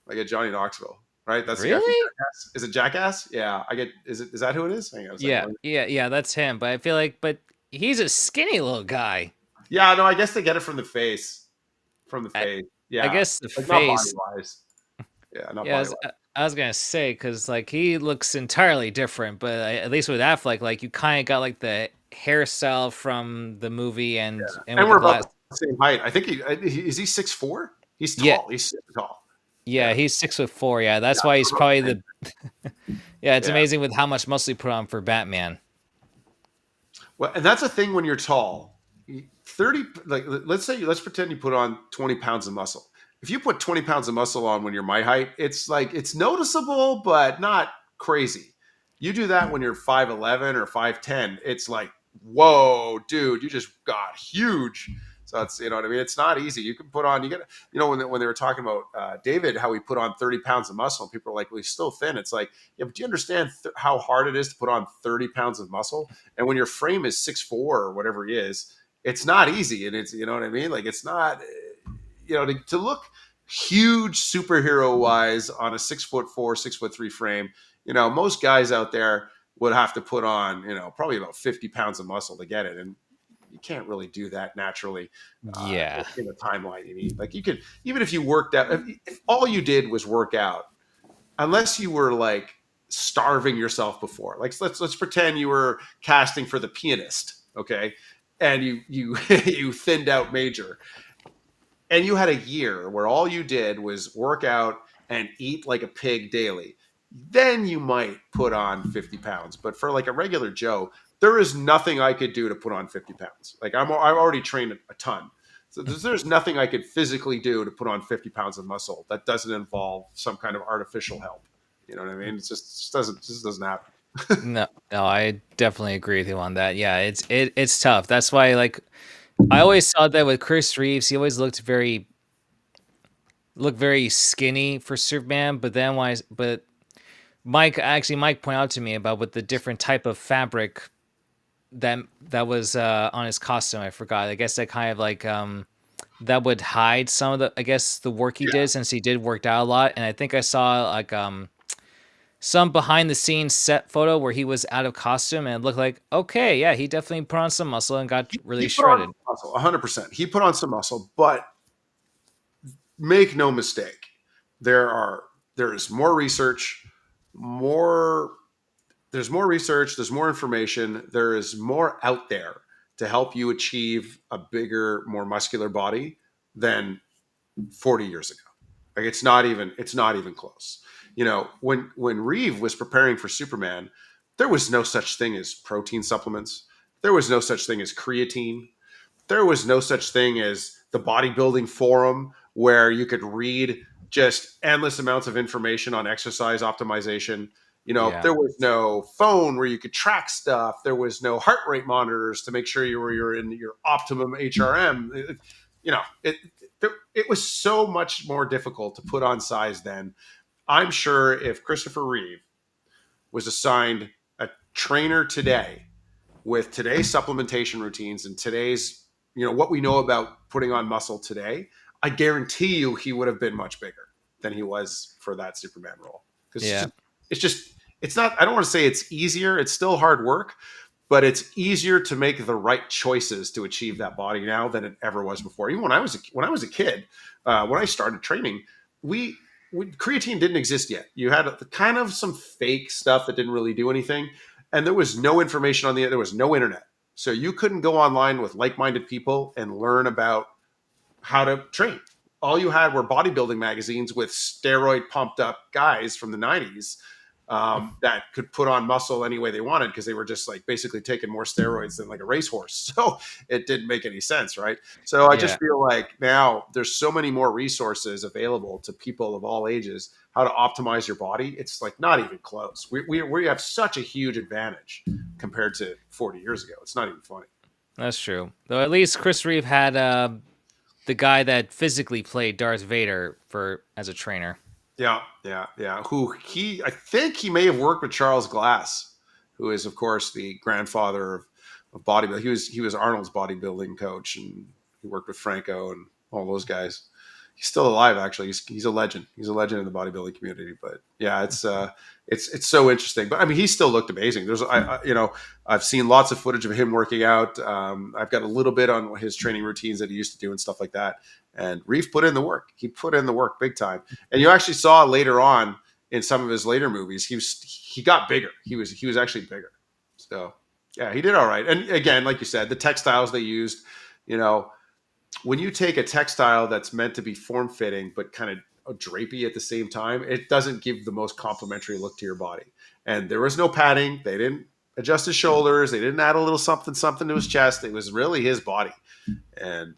I get Johnny Knoxville. Right, that's the guy from Really? Jackass. Is it Jackass? Yeah, I get. Is that who it is? Hang on a second. Yeah, yeah, that's him. But I feel like, but he's a skinny little guy. Yeah, no, I guess they get it from the face. From the I, face. I Yeah, guess the like not body face. wise. Yeah, not Yeah, body wise. I was gonna say because like he looks entirely different, but at least with Affleck, like you kind of got like the hairstyle from the movie and And with the we're about glass. the same height. I think is he 6'4"? He's Yeah, tall. He's super tall. yeah, Yeah. he's 6'4". Yeah, Yeah. that's why he's We're about probably the same. the. Yeah, it's Yeah. amazing with how much muscle he put on for Batman. Well, and that's a thing when you're tall. 30, like let's pretend you put on 20 pounds of muscle. If you put 20 pounds of muscle on when you're my height, it's like it's noticeable, but not crazy. You do that when you're 5'11" or 5'10", it's like, whoa, dude, you just got huge. So it's, you know what I mean? It's not easy. You can put on, you get, you know, when they were talking about David, how he put on 30 pounds of muscle, and people are like, well, he's still thin. It's like, yeah, but do you understand how hard it is to put on 30 pounds of muscle? And when your frame is 6'4" or whatever he is, it's not easy. And it's, you know what I mean? Like, it's not, you know, to look huge superhero wise on a 6'4", 6'3" frame, you know, most guys out there would have to put on, you know, probably about 50 pounds of muscle to get it. And you can't really do that naturally Yeah. in the timeline you need. Like you could, even if you worked out, if all you did was work out, unless you were like starving yourself before, like let's pretend you were casting for The Pianist, okay, and you you thinned out major, and you had a year where all you did was work out and eat like a pig daily, then you might put on 50 pounds. But for like a regular Joe, there is nothing I could do to put on 50 pounds. Like I've already trained a ton. So there's nothing I could physically do to put on 50 pounds of muscle that doesn't involve some kind of artificial help. You know what I mean? It just doesn't happen. No, no, I definitely agree with you on that. Yeah, it's tough. That's why like I always thought that with Chris Reeves, he always looked very skinny for Superman, but then but Mike pointed out to me about with the different type of fabric that was on his costume. I forgot. I guess that kind of like that would hide some of the I guess the work he Yeah. did since he did worked out a lot. And I think I saw like some behind the scenes set photo where he was out of costume and it looked like, okay, yeah, he definitely put on some muscle and got He really put on shredded. some muscle, 100%. He put on some muscle, but make no mistake, there is more research, more there's more research, there's more information, there is more out there to help you achieve a bigger, more muscular body than 40 years ago. Like it's not even close. When Reeve was preparing for Superman, there was no such thing as protein supplements. There was no such thing as creatine. There was no such thing as the bodybuilding forum where you could read just endless amounts of information on exercise optimization. Yeah. There was no phone where you could track stuff. There was no heart rate monitors to make sure you're in your optimum HRM. It was so much more difficult to put on size then. I'm sure if Christopher Reeve was assigned a trainer today with today's supplementation routines and today's, what we know about putting on muscle today, I guarantee you he would have been much bigger than he was for that Superman role. Because Yeah. it's not, I don't want to say it's easier. It's still hard work, but it's easier to make the right choices to achieve that body now than it ever was before. Even when I was a kid, when I started training, we, creatine didn't exist yet. You had kind of some fake stuff that didn't really do anything, and there was no information there was no internet, so you couldn't go online with like-minded people and learn about how to train. All you had were bodybuilding magazines with steroid pumped up guys from the 90s that could put on muscle any way they wanted because they were just like basically taking more steroids than like a racehorse. So it didn't make any sense, right? So I just Yeah. feel like now there's so many more resources available to people of all ages how to optimize your body. It's like not even close. We have such a huge advantage compared to 40 years ago. It's not even funny. That's true. Though at least Chris Reeve had the guy that physically played Darth Vader for as a trainer. Yeah, yeah, yeah. I think he may have worked with Charles Glass, who is, of course, the grandfather of bodybuilding. He was Arnold's bodybuilding coach, and he worked with Franco and all those guys. He's still alive, actually. He's a legend. He's a legend in the bodybuilding community. But yeah, it's so interesting. But I mean, he still looked amazing. I've seen lots of footage of him working out. I've got a little bit on his training routines that he used to do and stuff like that. And Reeve put in the work. He put in the work big time. And you actually saw later on in some of his later movies, he got bigger. He was actually bigger. So yeah, he did all right. And again, like you said, the textiles they used, you know, when you take a textile that's meant to be form fitting but kind of drapey at the same time, it doesn't give the most complimentary look to your body. And there was no padding. They didn't adjust his shoulders. They didn't add a little something to his chest. It was really his body. And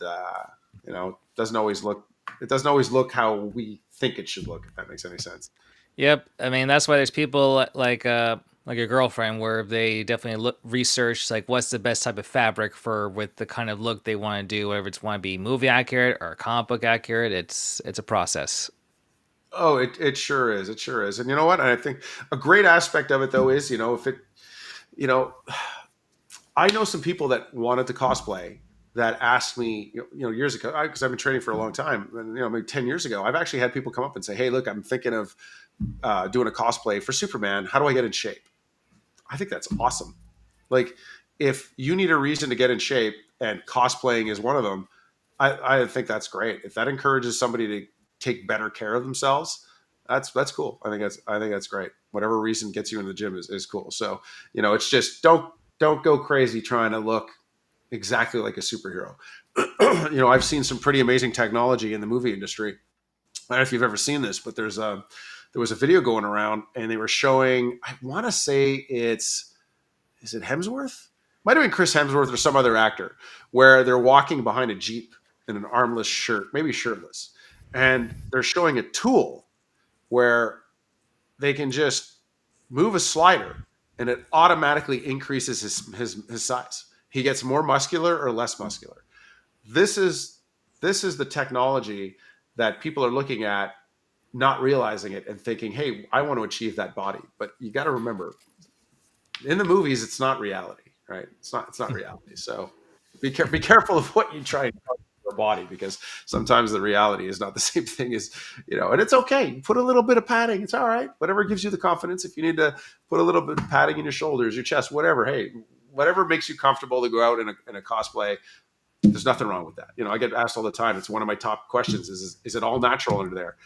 it doesn't always look how we think it should look, if that makes any sense. Yep. I mean, that's why there's people like your girlfriend where they definitely look research like what's the best type of fabric for with the kind of look they want to do, whether it's want to be movie accurate or comic book accurate. It's a process. Oh, it sure is. It sure is. And you know what? I think a great aspect of it though is, if it, you know, I know some people that wanted to cosplay that asked me, years ago, because I've been training for a long time, and maybe 10 years ago, I've actually had people come up and say, "Hey, look, I'm thinking of doing a cosplay for Superman. How do I get in shape?" I think that's awesome. Like, if you need a reason to get in shape, and cosplaying is one of them, I think that's great. If that encourages somebody to take better care of themselves, that's cool. I think that's great. Whatever reason gets you in the gym is cool. So it's just don't go crazy trying to look exactly like a superhero. I've seen some pretty amazing technology in the movie industry. I don't know if you've ever seen this, but there was a video going around, and they were showing. I want to say is it Hemsworth? Might have been Chris Hemsworth or some other actor, where they're walking behind a Jeep in an armless shirt, maybe shirtless, and they're showing a tool where they can just move a slider and it automatically increases his size. He gets more muscular or less muscular. This is the technology that people are looking at, not realizing it and thinking, "Hey, I want to achieve that body." But you got to remember, in the movies, it's not reality, right? It's not reality. So be careful of what you try. the body, because sometimes the reality is not the same thing as, and it's okay. Put a little bit of padding. It's all right. Whatever gives you the confidence. If you need to put a little bit of padding in your shoulders, your chest, whatever, hey, whatever makes you comfortable to go out in a cosplay, there's nothing wrong with that. I get asked all the time. It's one of my top questions is it all natural under there?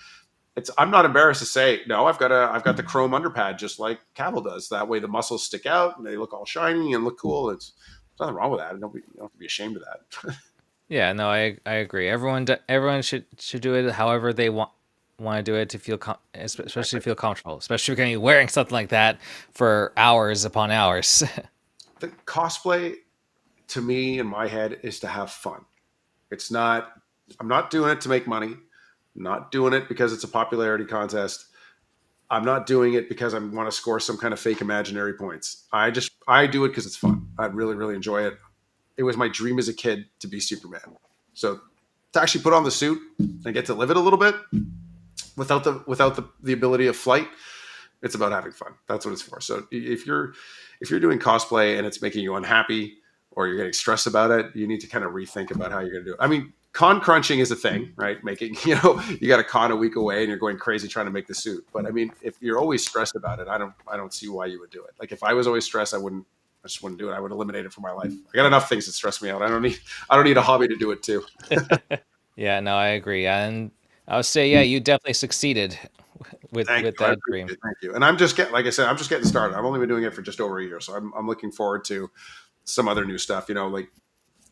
I'm not embarrassed to say, no, I've got the chrome underpad just like Cavill does. That way the muscles stick out and they look all shiny and look cool. There's nothing wrong with that. You don't have to be ashamed of that. Yeah, no, I agree. Everyone should do it however they want to do it to feel especially feel comfortable. Especially if you're going to be wearing something like that for hours upon hours. The cosplay, to me, in my head, is to have fun. It's not. I'm not doing it to make money. I'm not doing it because it's a popularity contest. I'm not doing it because I want to score some kind of fake imaginary points. I do it because it's fun. I really, really enjoy it. It was my dream as a kid to be Superman. So to actually put on the suit and get to live it a little bit without the ability of flight, it's about having fun. That's what it's for. So if you're doing cosplay and it's making you unhappy or you're getting stressed about it, you need to kind of rethink about how you're going to do it. I mean, con crunching is a thing, right? Making, you got a con a week away and you're going crazy trying to make the suit. But I mean, if you're always stressed about it, I don't see why you would do it. Like if I was always stressed, I just wouldn't do it. I would eliminate it from my life. I got enough things that stress me out. I don't need a hobby to do it too. Yeah, no, I agree. And I would say, yeah, you definitely succeeded with Thank you. I that appreciate dream. it. Thank you. And I'm just like I said, I'm just getting started. I've only been doing it for just over a year. So I'm looking forward to some other new stuff, like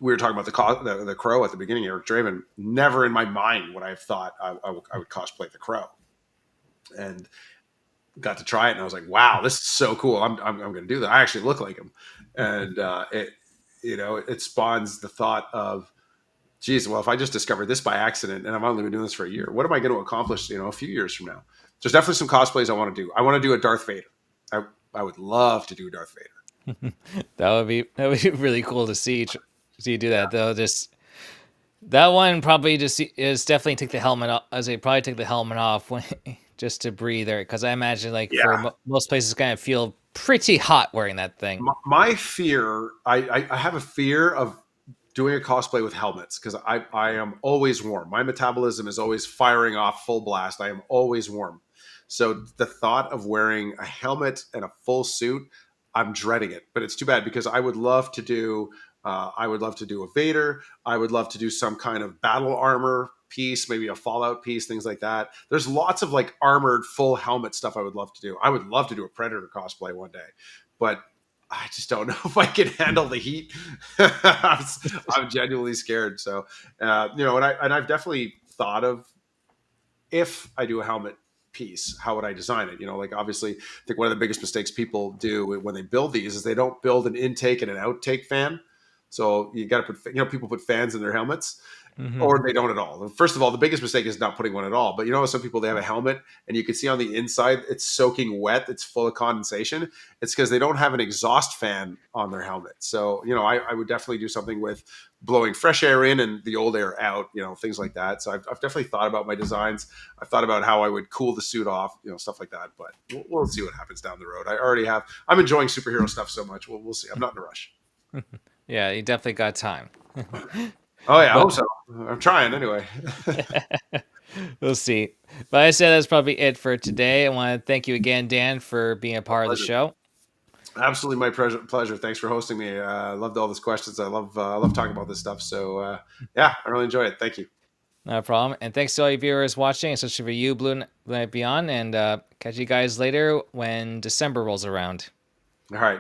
we were talking about the Crow at the beginning, Eric Draven. Never in my mind would I have thought I would cosplay the Crow, and got to try it, and I was like, "Wow, this is so cool! I'm going to do that. I actually look like him," and it spawns the thought of, "Geez, well, if I just discovered this by accident, and I've only been doing this for a year, what am I going to accomplish? A few years from now." There's definitely some cosplays I want to do. I want to do a Darth Vader. I would love to do Darth Vader. That would be really cool to see you do that though. Just that one probably just is definitely take the helmet off. As they probably take the helmet off when just to breathe there, because I imagine like for Yeah. most places, kind of feel pretty hot wearing that thing. My fear, I have a fear of doing a cosplay with helmets because I am always warm. My metabolism is always firing off full blast. I am always warm. So the thought of wearing a helmet and a full suit, I'm dreading it. But it's too bad because I would love to do a Vader. I would love to do some kind of battle armor piece, maybe a Fallout piece, things like that. There's lots of like armored full helmet stuff I would love to do. I would love to do a Predator cosplay one day, but I just don't know if I can handle the heat. I'm genuinely scared. So, and I've definitely thought of, if I do a helmet piece, how would I design it? Like obviously, I think one of the biggest mistakes people do when they build these is they don't build an intake and an outtake fan. So you got to put, people put fans in their helmets, Hmm. or they don't at all. First of all, the biggest mistake is not putting one at all. But some people, they have a helmet and you can see on the inside it's soaking wet, it's full of condensation. It's because they don't have an exhaust fan on their helmet. So I would definitely do something with blowing fresh air in and the old air out, things like that. So I've definitely thought about my designs. I've thought about how I would cool the suit off, stuff like that. But we'll see what happens down the road. I'm enjoying superhero stuff so much. We'll see. I'm not in a rush. Yeah, you definitely got time. Oh yeah, I But hope so. I'm trying anyway. we'll see. But I said that's probably it for today. I want to thank you again, Dan, for being a part of the Pleasure. show. Absolutely, my pleasure. Thanks for hosting me. I loved all those questions. I love talking about this stuff. So yeah, I really enjoy it. Thank you. No problem. And thanks to all you viewers watching, especially for you, Blue Night Beyond. And catch you guys later when December rolls around. All right.